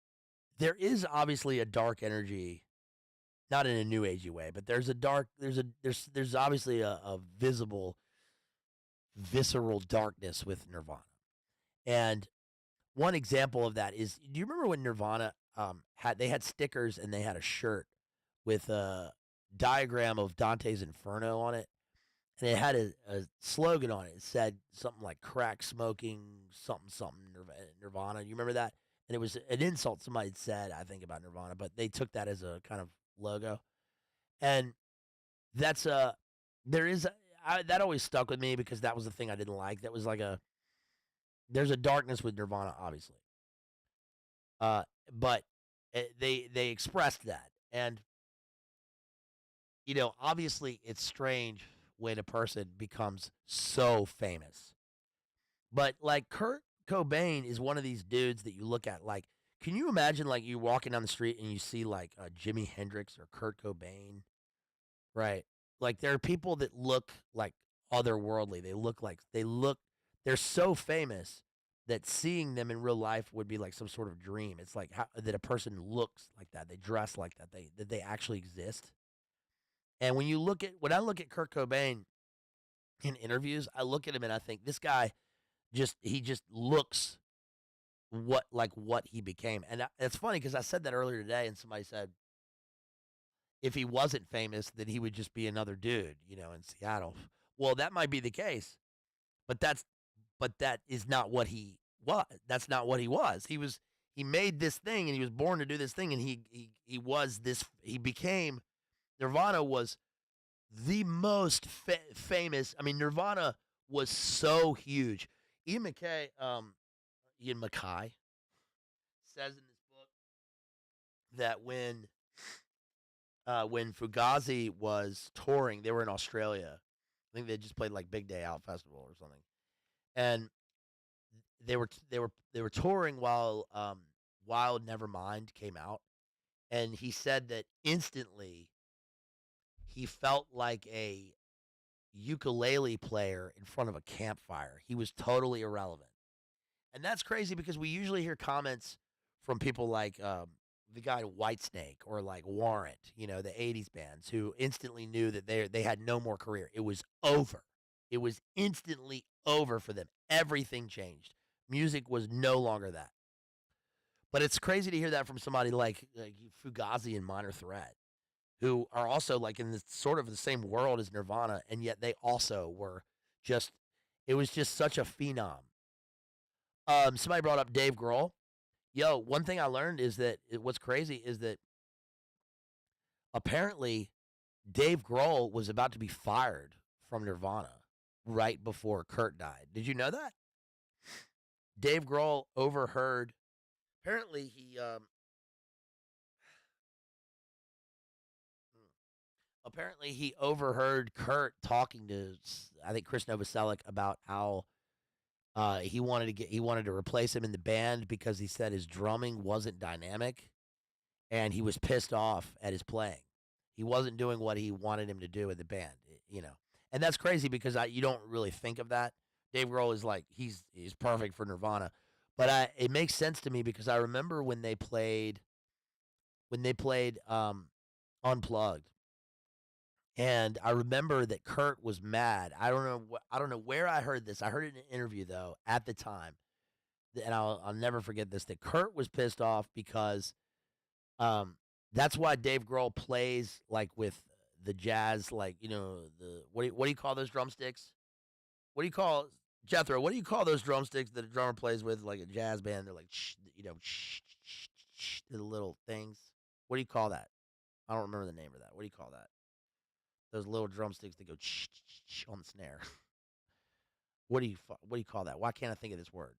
there is obviously a dark energy, not in a new agey way, but there's a dark, there's obviously a visible, visceral darkness with Nirvana. And one example of that is, do you remember when Nirvana had stickers and they had a shirt with a diagram of Dante's Inferno on it, and it had a slogan on it. It said something like "crack smoking something Nirvana." You remember that? And it was an insult somebody had said, I think, about Nirvana, but they took that as a kind of logo. And that's there is that always stuck with me because that was the thing I didn't like. That was like there's a darkness with Nirvana, obviously. But they expressed that, and obviously it's strange when a person becomes so famous. But like Kurt Cobain is one of these dudes that you look at. Like, can you imagine like you walking down the street and you see like Jimi Hendrix or Kurt Cobain, right? Like there are people that look like otherworldly. They're so famous that seeing them in real life would be like some sort of dream. It's like that a person looks like that, they dress like that, they actually exist. And when I look at Kurt Cobain in interviews, I look at him and I think this guy he just looks what he became. And it's funny because I said that earlier today, and somebody said if he wasn't famous, then he would just be another dude, in Seattle. Well, that might be the case, but that is not what he was. That's not what he was. He made this thing, and he was born to do this thing, and he was this. He became Nirvana was the most famous. I mean, Nirvana was so huge. Ian MacKaye says in this book that when Fugazi was touring, they were in Australia. I think they just played like Big Day Out Festival or something, and they were touring while Wild Nevermind came out, and he said that instantly he felt like a ukulele player in front of a campfire. He was totally irrelevant. And that's crazy because we usually hear comments from people like the guy Whitesnake or like Warrant, the 80s bands who instantly knew that they had no more career. It was over. It was instantly over for them. Everything changed. Music was no longer that. But it's crazy to hear that from somebody like Fugazi and Minor Threat, who are also like in the sort of the same world as Nirvana, and yet they also were just. It was just such a phenom. Somebody brought up Dave Grohl. Yo, one thing I learned is that what's crazy is that apparently Dave Grohl was about to be fired from Nirvana right before Kurt died. Did you know that? Dave Grohl overheard. Apparently, he overheard Kurt talking to I think Chris Novoselic about how he wanted to replace him in the band because he said his drumming wasn't dynamic, and he was pissed off at his playing. He wasn't doing what he wanted him to do in the band. And that's crazy because you don't really think of that. Dave Grohl is like he's perfect for Nirvana, but it makes sense to me because I remember when they played Unplugged, and I remember that Kurt was mad. I don't know where I heard this. I heard it in an interview though at the time, and I'll never forget this. That Kurt was pissed off because that's why Dave Grohl plays like with the jazz, like the what do you call those drumsticks? What do you call Jethro? What do you call those drumsticks that a drummer plays with, like a jazz band? They're like the little things. What do you call that? I don't remember the name of that. What do you call that? Those little drumsticks that go on the snare. What do you call that? Why can't I think of this word?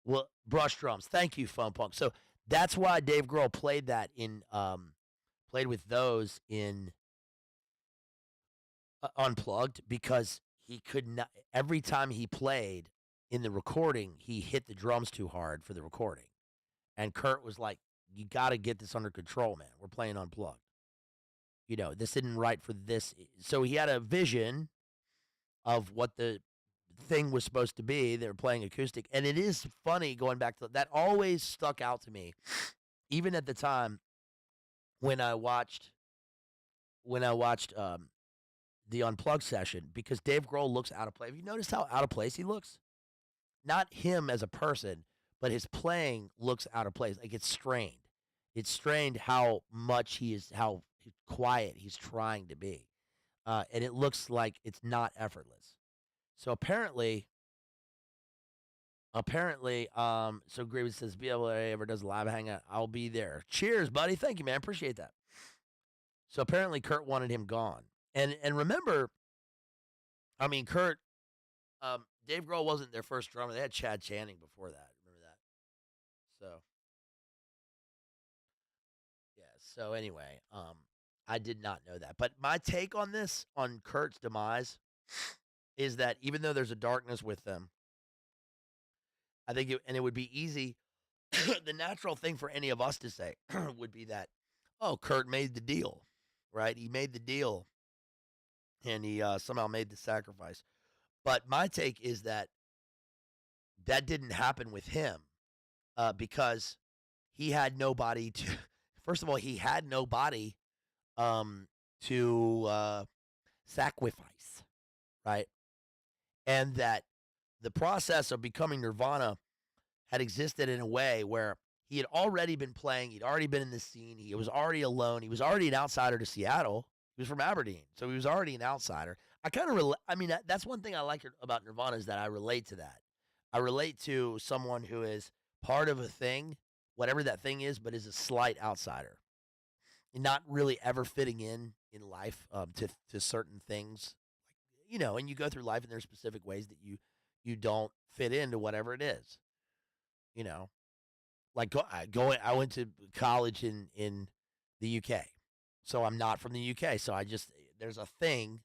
Well, brush drums. Thank you, Phone Punk. So That's why Dave Grohl played with those in Unplugged, because he could not, every time he played in the recording, he hit the drums too hard for the recording. And Kurt was like, "You got to get this under control, man. We're playing Unplugged. This isn't right for this." So he had a vision of what the thing was supposed to be. They were playing acoustic. And it is funny going back to that, always stuck out to me, even at the time when I watched the Unplugged session, because Dave Grohl looks out of place. Have you noticed how out of place he looks? Not him as a person, but his playing looks out of place. Like, it's strained. It's strained how quiet he's trying to be. And it looks like it's not effortless. So apparently, so Grievous says, BLA ever does a live hangout, I'll be there. Cheers, buddy. Thank you, man. Appreciate that. So apparently Kurt wanted him gone. And remember, I mean, Dave Grohl wasn't their first drummer. They had Chad Channing before that. Remember that? So, yeah. So anyway, I did not know that. But my take on this, on Kurt's demise, is that even though there's a darkness with them, I think it would be easy. The natural thing for any of us to say would be that, oh, Kurt made the deal, right? He made the deal, and he somehow made the sacrifice. But my take is that didn't happen with him, because he had nobody to. First of all, he had nobody to sacrifice, right? And that the process of becoming Nirvana had existed in a way where he had already been playing. He'd already been in the scene. He was already alone. He was already an outsider to Seattle. He was from Aberdeen, so he was already an outsider. I kind of that's one thing I like about Nirvana, is that I relate to that. I relate to someone who is part of a thing, whatever that thing is, but is a slight outsider, and not really ever fitting in life, to certain things. And you go through life, and there's specific ways that you don't fit into whatever it is. Like I went to college in the UK, so I'm not from the UK. So there's a thing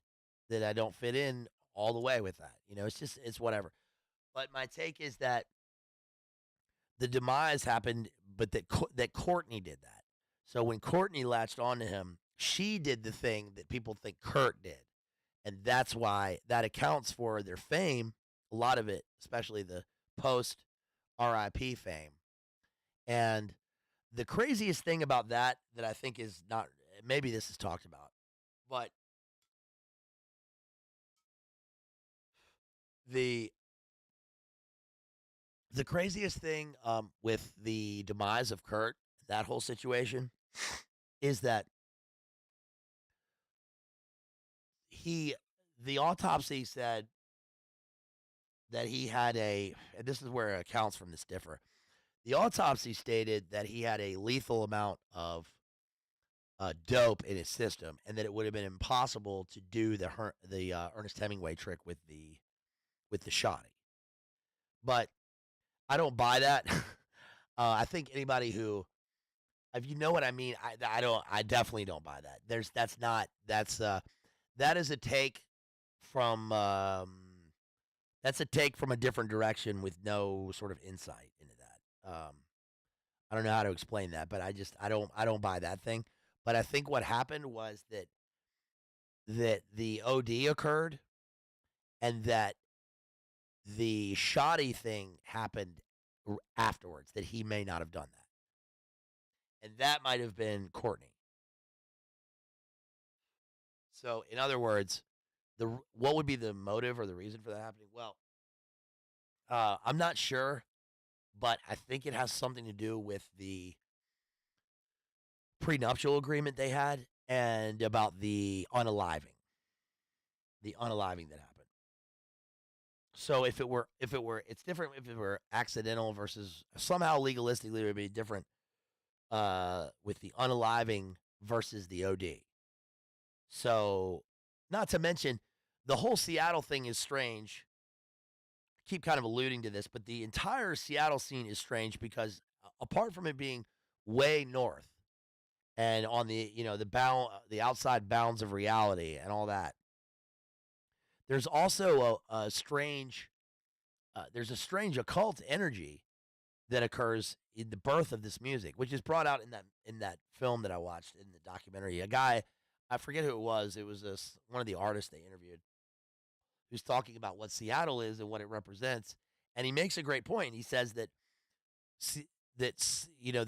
that I don't fit in all the way with that. It's whatever. But my take is that the demise happened, but that Courtney did that. So when Courtney latched onto him, she did the thing that people think Kurt did. And that's why that accounts for their fame, a lot of it, especially the post RIP fame. And the craziest thing about that I think is not, maybe this is talked about, but the craziest thing with the demise of Kurt, that whole situation, is that the autopsy said that he had and this is where accounts from this differ. The autopsy stated that he had a lethal amount of dope in his system, and that it would have been impossible to do the Ernest Hemingway trick with the shoddy. But I don't buy that. I think anybody who, if you know what I mean, I definitely don't buy that. That is a take from a different direction with no sort of insight into that. I don't know how to explain that, but I don't buy that thing. But I think what happened was that the OD occurred, and that the shoddy thing happened afterwards, that he may not have done that. And that might have been Courtney. So, in other words, what would be the motive or the reason for that happening? Well, I'm not sure, but I think it has something to do with the prenuptial agreement they had, and about the unaliving that happened. So if it were, it's different if it were accidental versus somehow legalistically it would be different with the unaliving versus the OD. So, not to mention, the whole Seattle thing is strange. I keep kind of alluding to this, but the entire Seattle scene is strange because apart from it being way north and on the the outside bounds of reality and all that, there's also a strange there's a strange occult energy that occurs in the birth of this music, which is brought out in that film that I watched in the documentary. A guy, I forget who it was. It was one of the artists they interviewed who's talking about what Seattle is and what it represents, and he makes a great point. He says that the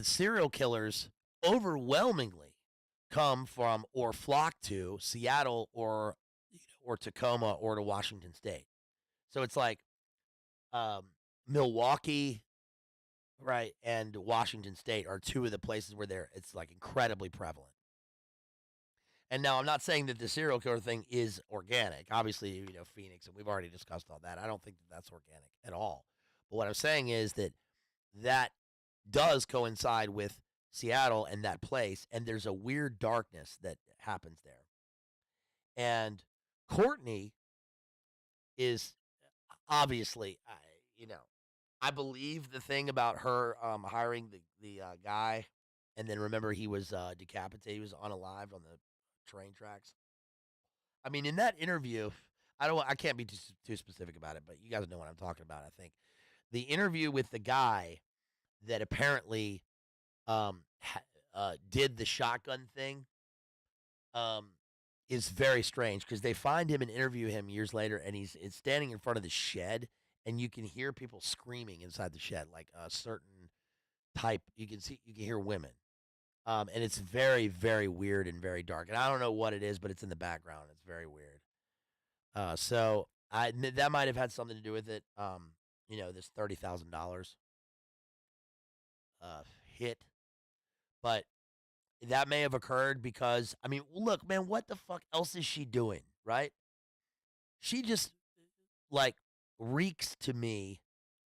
serial killers overwhelmingly come from or flock to Seattle or Tacoma or to Washington State. So it's like Milwaukee, right, and Washington State are two of the places where it's like incredibly prevalent. And now I'm not saying that the serial killer thing is organic. Obviously, Phoenix, and we've already discussed all that. I don't think that that's organic at all. But what I'm saying is that does coincide with Seattle and that place, and there's a weird darkness that happens there. And Courtney is obviously, I believe the thing about her hiring the guy, and then remember he was decapitated, he was unalived on the train tracks. I mean, in that interview, I can't be too specific about it, but you guys know what I'm talking about. I think the interview with the guy that apparently did the shotgun thing is very strange because they find him and interview him years later, and he's standing in front of the shed, and you can hear people screaming inside the shed, like a certain type. You can hear women, and it's very, very weird and very dark. And I don't know what it is, but it's in the background. It's very weird. So that might have had something to do with it. This $30,000 hit, but that may have occurred because, I mean, look, man, what the fuck else is she doing, right? She just, like, reeks to me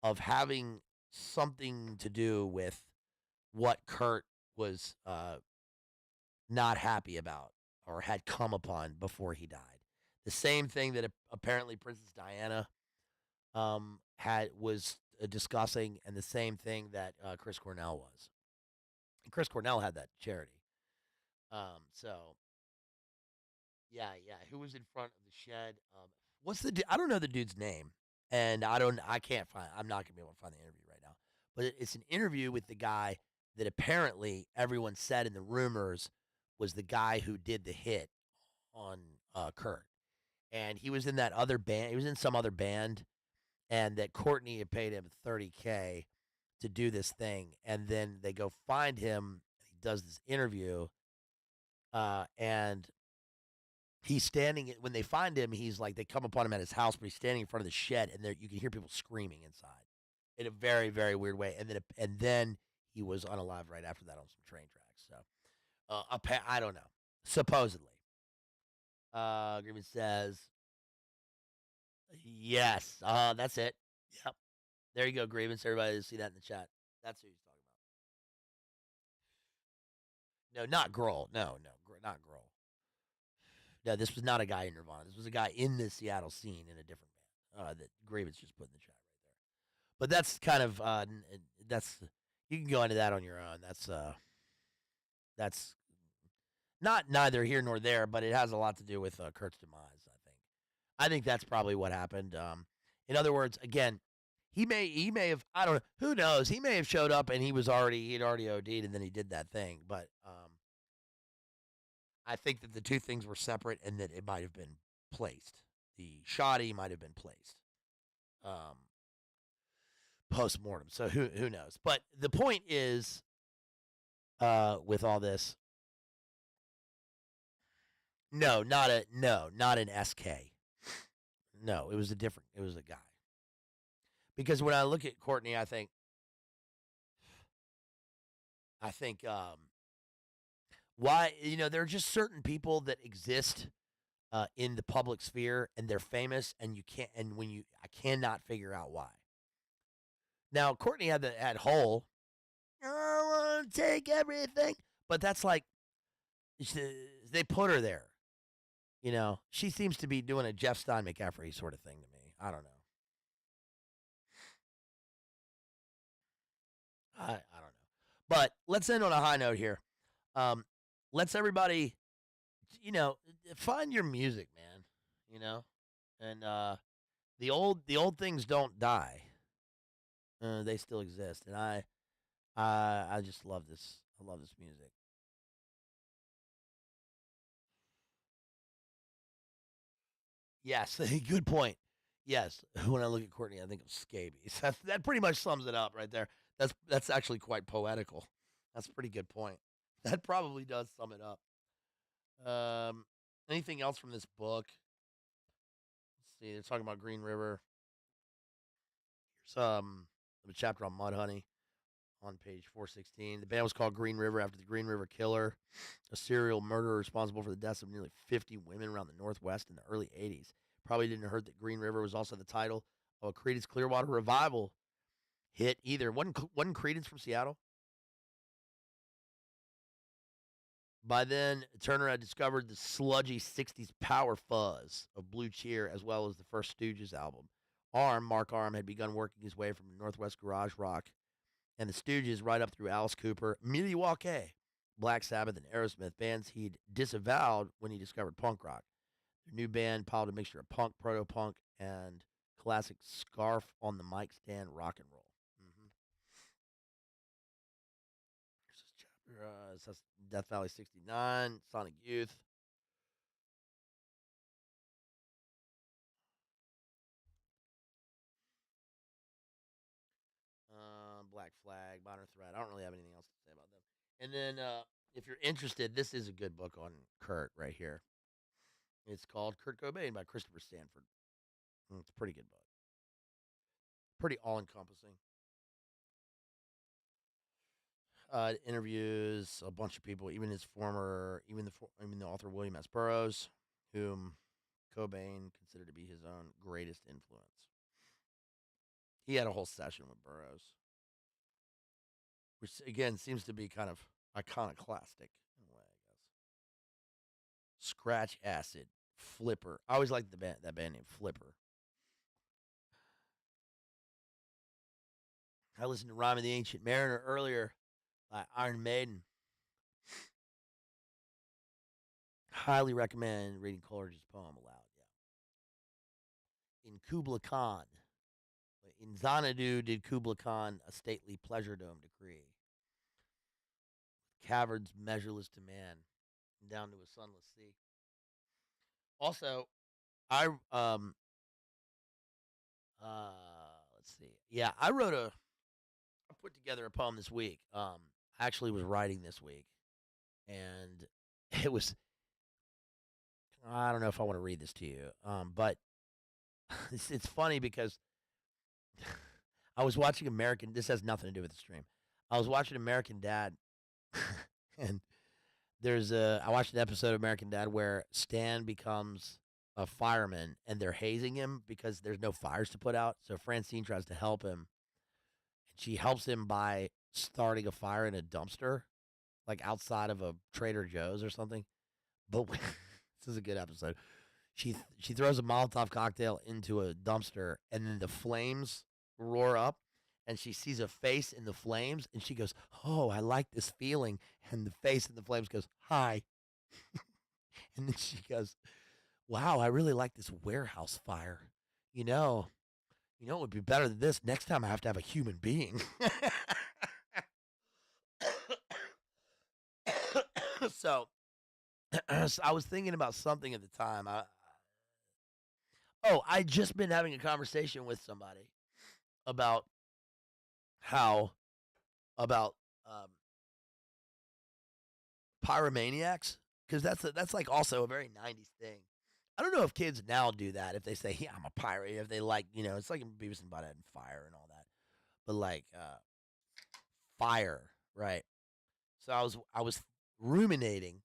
of having something to do with what Kurt was not happy about or had come upon before he died. The same thing that apparently Princess Diana was discussing, and the same thing that Chris Cornell was. And Chris Cornell had that charity. So yeah. Who was in front of the shed? What's I don't know the dude's name, and I'm not gonna be able to find the interview right now. But it's an interview with the guy that apparently everyone said in the rumors was the guy who did the hit on Kurt, and he was in that other band. He was in some other band, and that Courtney had paid him $30K to do this thing, and then they go find him. He does this interview. And he's standing when they find him. He's like, they come upon him at his house, but he's standing in front of the shed, and there you can hear people screaming inside in a very, very weird way. And then he was unalive right after that on some train tracks. So, I don't know. Supposedly, Griffin says, yes. That's it. Yep. There you go, Grievance. Everybody see that in the chat. That's who he's talking about. No, not Grohl. No, not Grohl. No, this was not a guy in Nirvana. This was a guy in the Seattle scene in a different band that Grievance just put in the chat right there. But that's kind of you can go into that on your own. That's not neither here nor there, but it has a lot to do with Kurt's demise. I think that's probably what happened. In other words, again, he may have, I don't know, who knows? He may have showed up and he'd already OD'd, and then he did that thing. But I think that the two things were separate, and that it might have been placed. The shoddy might have been placed post mortem. So who knows? But the point is, with all this, no, not an SK. No, it was a guy. Because when I look at Courtney, I think why, there are just certain people that exist in the public sphere, and they're famous, and I cannot figure out why. Now, Courtney had Hole. I want to take everything, but that's like they put her there. She seems to be doing a Jeff Stein McCaffrey sort of thing to me. I don't know. I don't know. But let's end on a high note here. Um, let's everybody, you know, find your music, man. You know, and the old things don't die. They still exist, and I just love this. I love this music. Yes, good point. Yes, when I look at Courtney, I think of scabies. That pretty much sums it up right there. That's actually quite poetical. That's a pretty good point. That probably does sum it up. Um, anything else from this book? Let's see. They're talking about Green River. Here's a chapter on Mudhoney on page 416. The band was called Green River after the Green River Killer, a serial murderer responsible for the deaths of nearly 50 women around the Northwest in the early 80s. Probably didn't hurt that Green River was also the title of a Creedence Clearwater Revival hit either. Wasn't Creedence from Seattle? By then, Turner had discovered the sludgy 60s power fuzz of Blue Cheer as well as the first Stooges album. Mark Arm, had begun working his way from Northwest garage rock and the Stooges right up through Alice Cooper, Milwaukee, Black Sabbath, and Aerosmith, bands he'd disavowed when he discovered punk rock. Their new band piled a mixture of punk, proto punk, and classic scarf on the mic stand rock and roll. Mm-hmm. Here's this chapter. It says Death Valley 69, Sonic Youth. Black Flag, Modern Threat. I don't really have anything else to say about them. And then, if you're interested, this is a good book on Kurt right here. It's called Kurt Cobain by Christopher Stanford. It's a pretty good book. Pretty all encompassing. Interviews a bunch of people, even his former, even the author William S. Burroughs, whom Cobain considered to be his own greatest influence. He had a whole session with Burroughs, which again seems to be kind of iconoclastic in a way, I guess. Scratch Acid, Flipper. I always liked that band name Flipper. I listened to Rhyme of the Ancient Mariner earlier by Iron Maiden. Highly recommend reading Coleridge's poem aloud. Yeah. In Kubla Khan, in Xanadu did Kubla Khan a stately pleasure dome decree, caverns measureless to man, down to a sunless sea. Also, I let's see. Yeah, I put together a poem this week. I actually was writing this week, and it was. I don't know if I want to read this to you, but it's funny because I was watching American. This has nothing to do with the stream. I was watching American Dad, and I watched an episode of American Dad where Stan becomes a fireman, and they're hazing him because there's no fires to put out. So Francine tries to help him, and she helps him by starting a fire in a dumpster, like outside of a Trader Joe's or something. But this is a good episode. She throws a Molotov cocktail into a dumpster, and then the flames roar up, and she sees a face in the flames, and she goes, "Oh, I like this feeling." And the face in the flames goes, "Hi," and then she goes, "Wow, I really like this warehouse fire. You know, it would be better than this. Next time, I have to have a human being." so, so I was thinking about something at the time. I just been having a conversation with somebody about how about um, pyromaniacs, because that's like also a very 90s thing. I don't know if kids now do that. If they say, "Yeah, I'm a pirate," if they like, it's like in Beavis and Butthead and fire and all that. But like fire, right? So I was ruminating.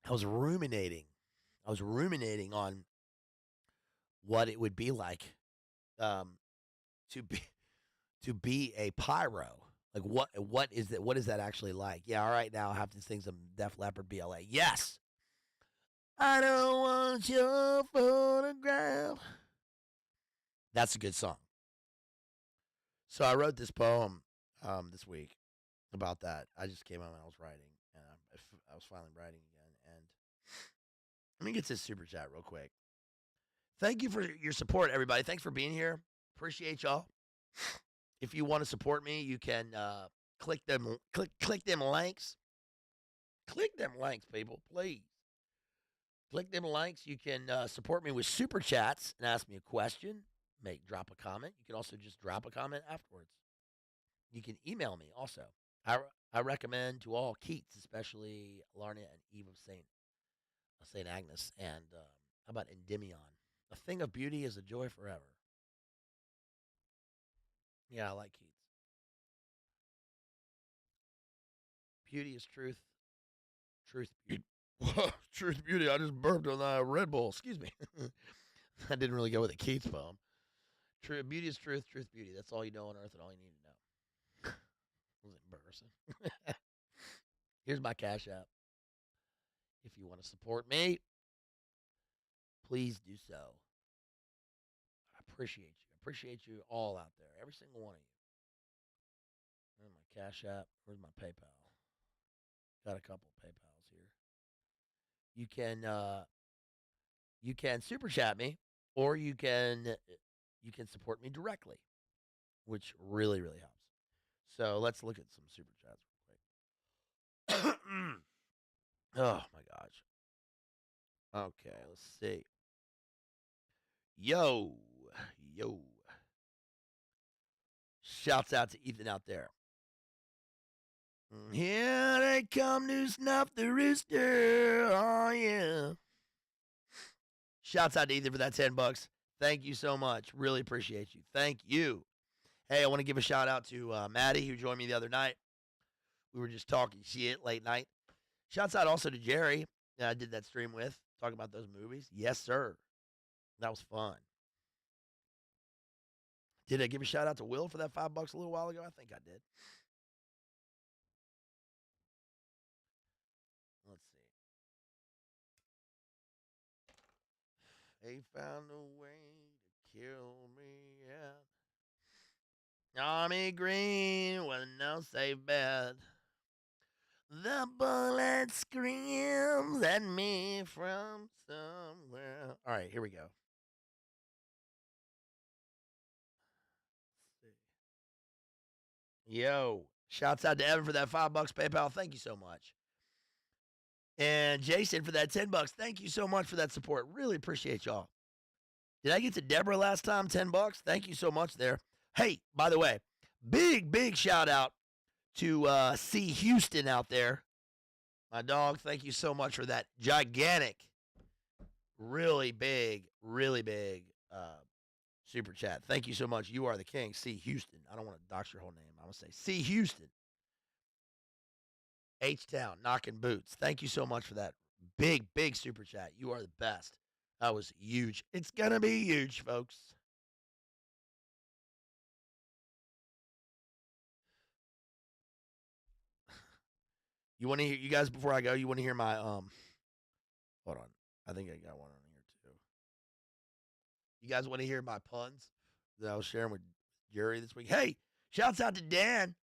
I was ruminating. I was ruminating on what it would be like um, to be to be a pyro. Like what is that? What is that actually like? Yeah, all right. Now I have to sing some Def Leppard BLA. Yes. I don't want your photograph. That's a good song. So I wrote this poem this week about that. I just came home and I was writing, and I was finally writing again. And let me get this super chat real quick. Thank you for your support, everybody. Thanks for being here. Appreciate y'all. If you want to support me, you can click them links. Click them links, people, please. Click them links. You can support me with super chats and ask me a question. Drop a comment. You can also just drop a comment afterwards. You can email me also. I recommend to all Keats, especially Larnia and Eve of Saint Agnes, and how about Endymion? A thing of beauty is a joy forever. Yeah, I like Keats. Beauty is truth. Truth, beauty. Truth, beauty. I just burped on that Red Bull. Excuse me. I didn't really go with a Keats poem. Beauty is truth. Truth, beauty. That's all you know on earth and all you need to know. Was embarrassing. Here's my Cash App. If you want to support me, please do so. I appreciate you. I appreciate you all out there. Every single one of you. Where's my Cash App? Where's my PayPal? Got a couple PayPals here. You can super chat me, or you can support me directly, which really really helps. So let's look at some super chats real quick. Oh my gosh. Okay, let's see. Yo. Shouts out to Ethan out there. Here they come to snuff the rooster. Oh, yeah. Shouts out to Ethan for that $10. Thank you so much. Really appreciate you. Thank you. Hey, I want to give a shout out to Maddie, who joined me the other night. We were just talking shit late night. Shouts out also to Jerry that I did that stream with, talking about those movies. Yes, sir. That was fun. Did I give a shout out to Will for that $5 a little while ago? I think I did. Let's see. They found a way to kill me at Army Green with no safe bed. The bullet screams at me from somewhere. All right, here we go. Yo, shouts out to Evan for that $5 PayPal. Thank you so much. And Jason for that $10. Thank you so much for that support. Really appreciate y'all. Did I get to Deborah last time? $10. Thank you so much there. Hey, by the way, big shout out to C. Houston out there. My dog, thank you so much for that gigantic, really big super chat. Thank you so much. You are the king, C. Houston. I don't want to dox your whole name. I'm going to say C. Houston. H-Town, knocking boots. Thank you so much for that big super chat. You are the best. That was huge. It's going to be huge, folks. You want to hear, you guys, before I go, you want to hear my, hold on. I think I got one on here too. You guys want to hear my puns that I was sharing with Jerry this week? Hey, shouts out to Dan.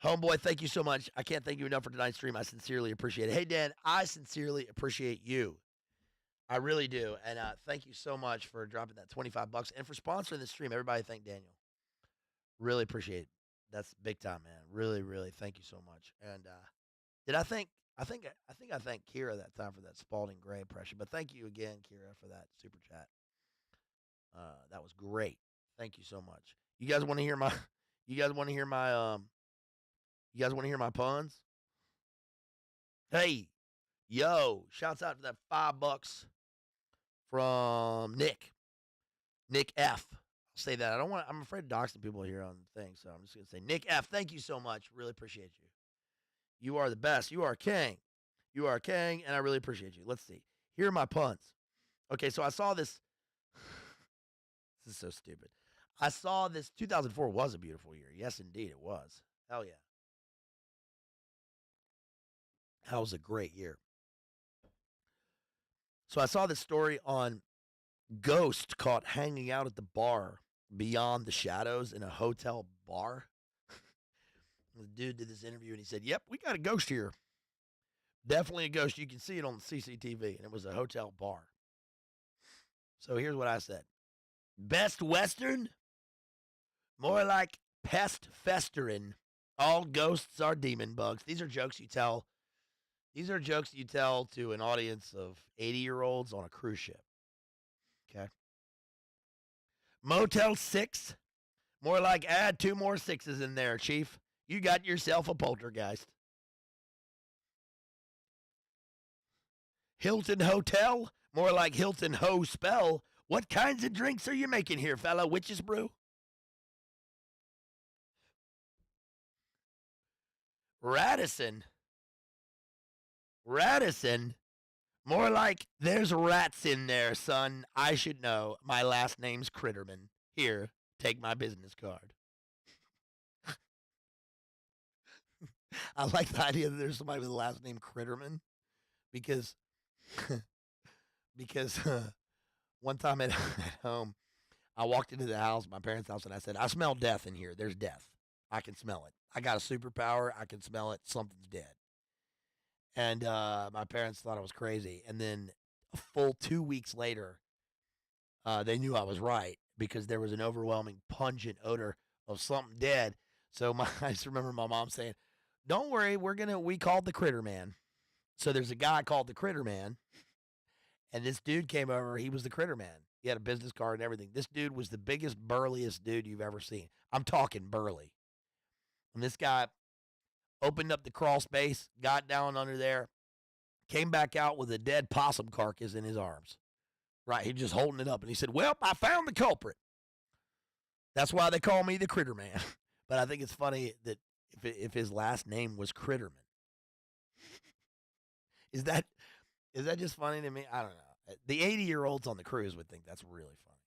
Homeboy, thank you so much. I can't thank you enough for tonight's stream. I sincerely appreciate it. Hey, Dan, I sincerely appreciate you. I really do. And thank you so much for dropping that $25 and for sponsoring the stream. Everybody thank Daniel. Really appreciate it. That's big time, man. Really, really thank you so much. And did I think I thanked Kira that time for that Spalding Gray impression. But thank you again, Kira, for that super chat. That was great. Thank you so much. You guys want to hear my puns? Hey, yo, shouts out to that $5 from Nick F. I'll say that. I'm afraid of doxing people here on the thing, so I'm just going to say Nick F. Thank you so much. Really appreciate you. You are the best. You are king. You are king, and I really appreciate you. Let's see. Here are my puns. Okay, so I saw this. This is so stupid. I saw this. 2004 was a beautiful year. Yes, indeed, it was. Hell yeah. That was a great year. So I saw this story on ghost caught hanging out at the bar beyond the shadows in a hotel bar. The dude did this interview and he said, "Yep, we got a ghost here. Definitely a ghost. You can see it on the CCTV." And it was a hotel bar. So here's what I said: Best Western? More like pest festering. All ghosts are demon bugs. These are jokes you tell. These are jokes you tell to an audience of 80-year-olds on a cruise ship. Okay. Motel 6? More like add 2 more 6s in there, Chief. You got yourself a poltergeist. Hilton Hotel? More like Hilton Ho Spell. What kinds of drinks are you making here, fella? Witch's brew? Radisson? Radisson? More like there's rats in there, son. I should know. My last name's Critterman. Here, take my business card. I like the idea that there's somebody with the last name Critterman because because one time at home, I walked into the house, my parents' house, and I said, "I smell death in here. There's death. I can smell it. I got a superpower. I can smell it. Something's dead." And my parents thought I was crazy. And then a full 2 weeks later, they knew I was right because there was an overwhelming pungent odor of something dead. So I just remember my mom saying, "Don't worry, we called the Critter Man." So there's a guy called the Critter Man, and this dude came over. He was the Critter Man. He had a business card and everything. This dude was the biggest, burliest dude you've ever seen. I'm talking burly. And this guy opened up the crawl space, got down under there, came back out with a dead possum carcass in his arms. Right, he just holding it up, and he said, "Well, I found the culprit. That's why they call me the Critter Man." But I think it's funny that if his last name was Critterman, is that just funny to me? I don't know. The 80-year-olds on the cruise would think that's really funny.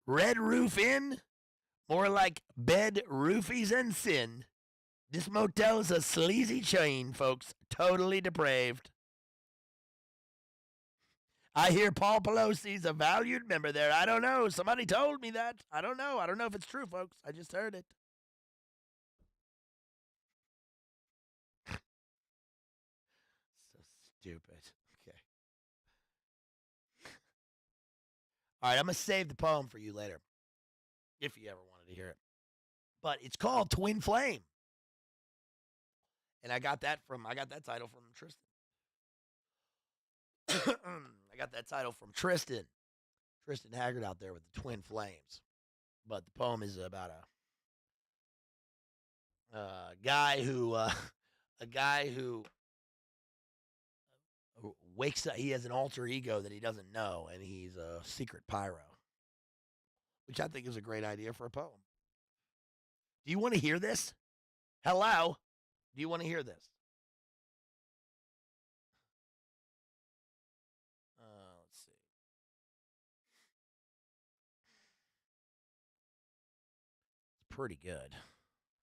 Red Roof Inn? More like bed roofies and sin. This motel is a sleazy chain, folks. Totally depraved. I hear Paul Pelosi's a valued member there. I don't know. Somebody told me that. I don't know. I don't know if it's true, folks. I just heard it. So stupid. Okay. All right, I'm going to save the poem for you later, if you ever wanted to hear it. But it's called Twin Flame. And I got that title from Tristan. I got that title from Tristan Haggard out there with the Twin Flames. But the poem is about a guy who wakes up. He has an alter ego that he doesn't know, and he's a secret pyro, which I think is a great idea for a poem. Do you want to hear this? Hello? Do you want to hear this? Let's see. It's pretty good.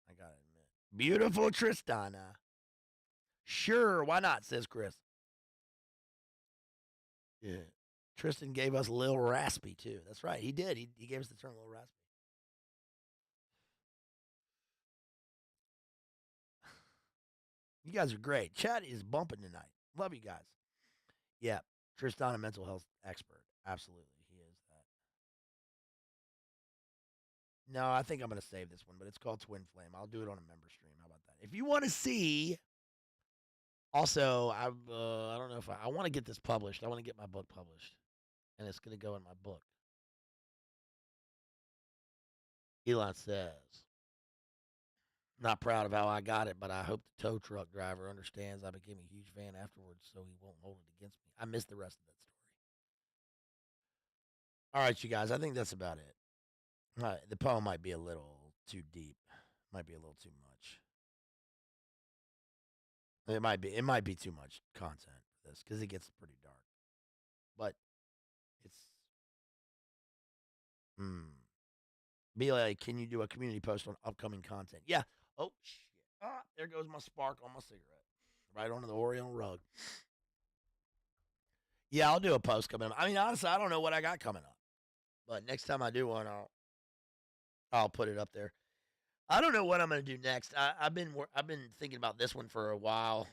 I gotta admit. Beautiful Tristana. Sure, why not, says Chris. Yeah. Tristan gave us Lil Raspy, too. That's right, he did. He gave us the term Lil Raspy. You guys are great. Chat is bumping tonight. Love you guys. Yeah, Tristan, a mental health expert. Absolutely, he is that. No, I think I'm going to save this one, but it's called Twin Flame. I'll do it on a member stream. How about that? If you want to see, also, I don't know if I want to get this published. I want to get my book published, and it's going to go in my book. Elon says, "Not proud of how I got it, but I hope the tow truck driver understands I became a huge fan afterwards so he won't hold it against me." I missed the rest of that story. All right, you guys, I think that's about it. The poem might be a little too deep. Might be a little too much. It might be too much content for this because it gets pretty dark. But it's be like, can you do a community post on upcoming content? Yeah. Oh shit. Ah, there goes my spark on my cigarette. Right onto the Orion rug. Yeah, I'll do a post coming up. I mean, honestly, I don't know what I got coming up. But next time I do one, I'll put it up there. I don't know what I'm gonna do next. I've been thinking about this one for a while,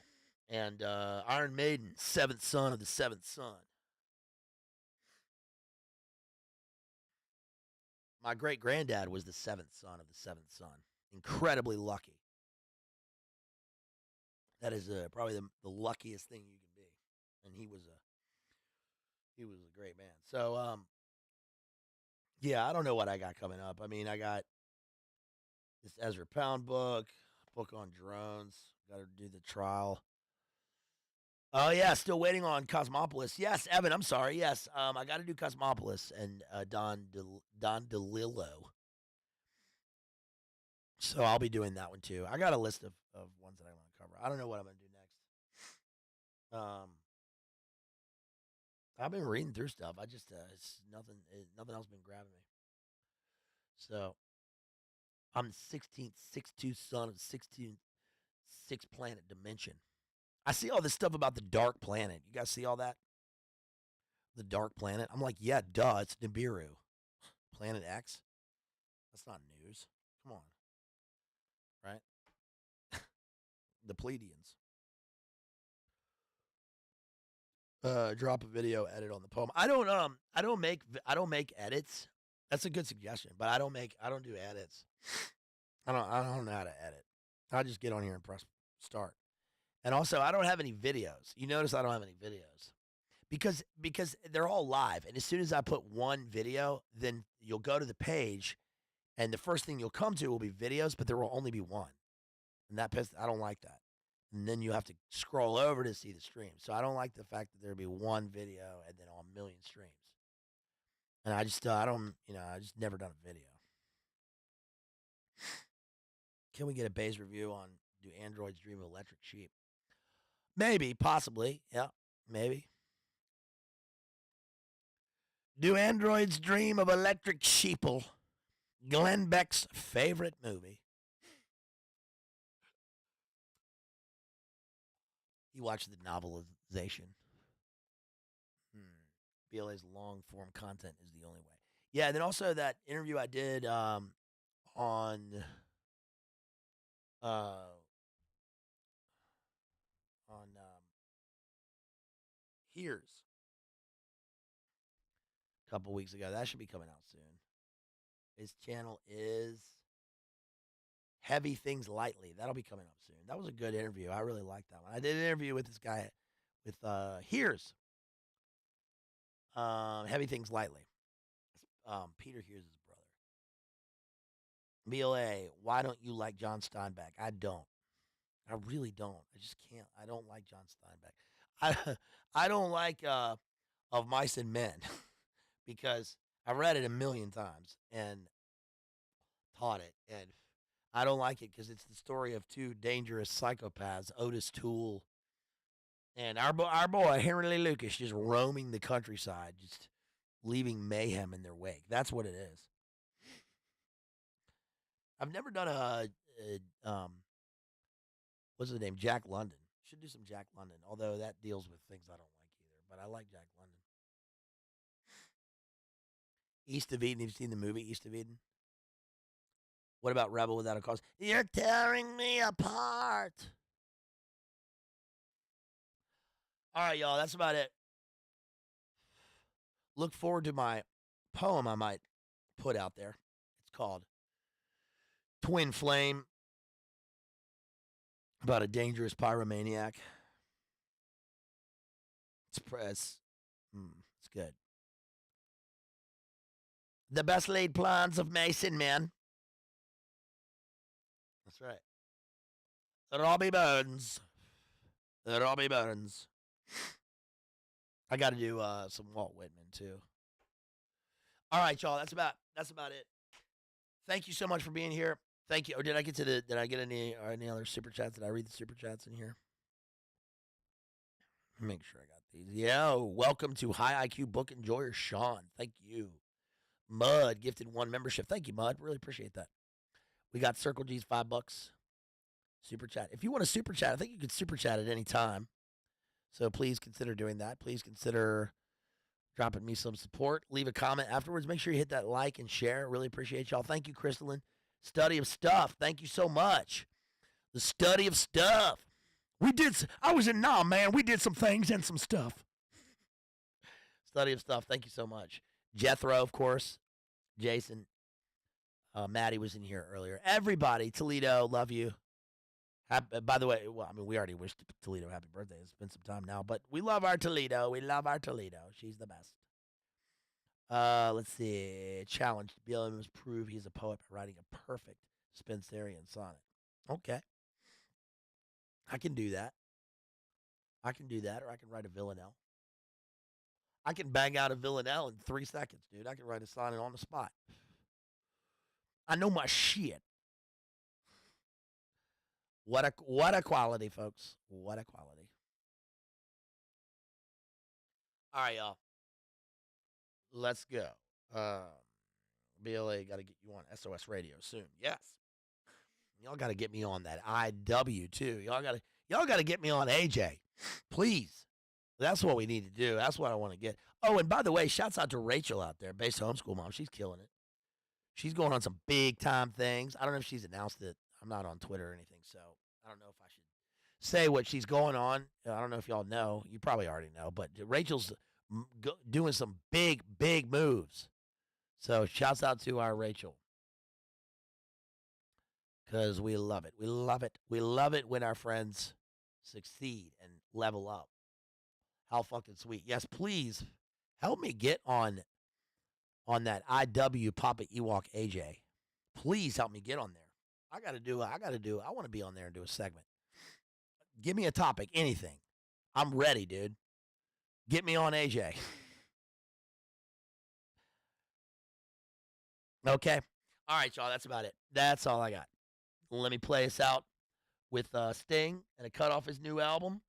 and Iron Maiden, seventh son of the seventh son. My great granddad was the seventh son of the seventh son. Incredibly lucky. That is probably the luckiest thing you can be, and he was a great man. So yeah, I don't know what I got coming up. I mean, I got this Ezra Pound book on drones. Got to do the trial. Oh yeah, still waiting on Cosmopolis. Yes, Evan. I'm sorry. Yes, I got to do Cosmopolis and Don DeLillo. So I'll be doing that one too. I got a list of ones that I want to cover. I don't know what I'm gonna do next. I've been reading through stuff. I just it's nothing else been grabbing me. So I'm the 16th 6-2 son of 16th six planet dimension. I see all this stuff about the dark planet. You guys see all that? The dark planet. I'm like, yeah, duh. It's Nibiru, Planet X. That's not news. Come on, right? The Pleiadians. Drop a video edit on the poem. I don't make edits. That's a good suggestion, but I don't do edits. I don't know how to edit. I just get on here and press start. And also, I don't have any videos. You notice I don't have any videos because they're all live. And as soon as I put one video, then you'll go to the page, and the first thing you'll come to will be videos, but there will only be one. And I don't like that. And then you have to scroll over to see the stream. So I don't like the fact that there'll be one video and then a million streams. And I just I just never done a video. Can we get a base review on do androids dream of electric sheep? Maybe, possibly. Yeah, maybe. Do androids dream of electric sheeple? Glenn Beck's favorite movie. You watch the novelization. BLA's long form content is the only way. Yeah, and then also that interview I did on Hears a couple weeks ago. That should be coming out soon. His channel is Heavy Things Lightly. That'll be coming up soon. That was a good interview. I really liked that one. I did an interview with this guy with Hears. Heavy Things Lightly. Peter Hears' brother. BLA, why don't you like John Steinbeck? I don't. I really don't. I just can't. I don't like John Steinbeck. I don't like Of Mice and Men because I read it a million times and taught it, and I don't like it because it's the story of two dangerous psychopaths, Otis Toole and our boy Henry Lee Lucas, just roaming the countryside, just leaving mayhem in their wake. That's what it is. I've never done a what's his name? Jack London. Should do some Jack London, although that deals with things I don't like either. But I like Jack London. East of Eden. Have you seen the movie East of Eden? What about Rebel Without a Cause? You're tearing me apart. All right, y'all. That's about it. Look forward to my poem I might put out there. It's called Twin Flame, about a dangerous pyromaniac. It's good. The best laid plans of Mason, man. That's right. Robbie Burns. Robbie Burns. I got to do some Walt Whitman too. All right, y'all. That's about it. Thank you so much for being here. Thank you. Or did I get any other super chats? Did I read the super chats in here? Make sure I got these. Yeah. Welcome to High IQ Book Enjoyer, Sean. Thank you. Mud gifted 1 membership. Thank you, Mud. Really appreciate that. We got Circle G's $5. Super chat. If you want to super chat, I think you can super chat at any time. So please consider doing that. Please consider dropping me some support. Leave a comment afterwards. Make sure you hit that like and share. Really appreciate y'all. Thank you, Crystalline. Study of stuff. Thank you so much. The study of stuff. I was in Nam, man. We did some things and some stuff. Study of stuff. Thank you so much. Jethro, of course. Jason. Maddie was in here earlier. Everybody, Toledo, love you. By the way, well, I mean, we already wished Toledo happy birthday. It's been some time now, but we love our Toledo. We love our Toledo. She's the best. Let's see. Challenge. Bill must prove he's a poet by writing a perfect Spencerian sonnet. Okay. I can do that. Or I can write a villanelle. I can bang out a villanelle in 3 seconds, dude. I can write a sonnet on the spot. I know my shit. What a quality, folks. What a quality. All right, y'all. Let's go. BLA got to get you on SOS Radio soon. Yes. Y'all got to get me on that IW too. Y'all got to get me on AJ. Please. That's what we need to do. That's what I want to get. Oh, and by the way, shouts out to Rachel out there, Base Homeschool Mom. She's killing it. She's going on some big time things. I don't know if she's announced it. I'm not on Twitter or anything, so I don't know if I should say what she's going on. I don't know if y'all know. You probably already know, but Rachel's doing some big moves. So shouts out to our Rachel. Because we love it. We love it. We love it when our friends succeed and level up. How fucking sweet. Yes, please help me get on that IW Papa Ewok AJ. Please help me get on there. I want to be on there and do a segment. Give me a topic, anything. I'm ready, dude. Get me on AJ. Okay. All right, y'all. That's about it. That's all I got. Let me play us out with Sting and a cut off his new album.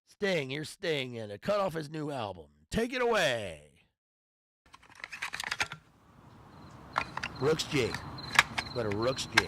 Sting, here's Sting and a cut off his new album. Take it away. Rooks G. Go to Rooks G.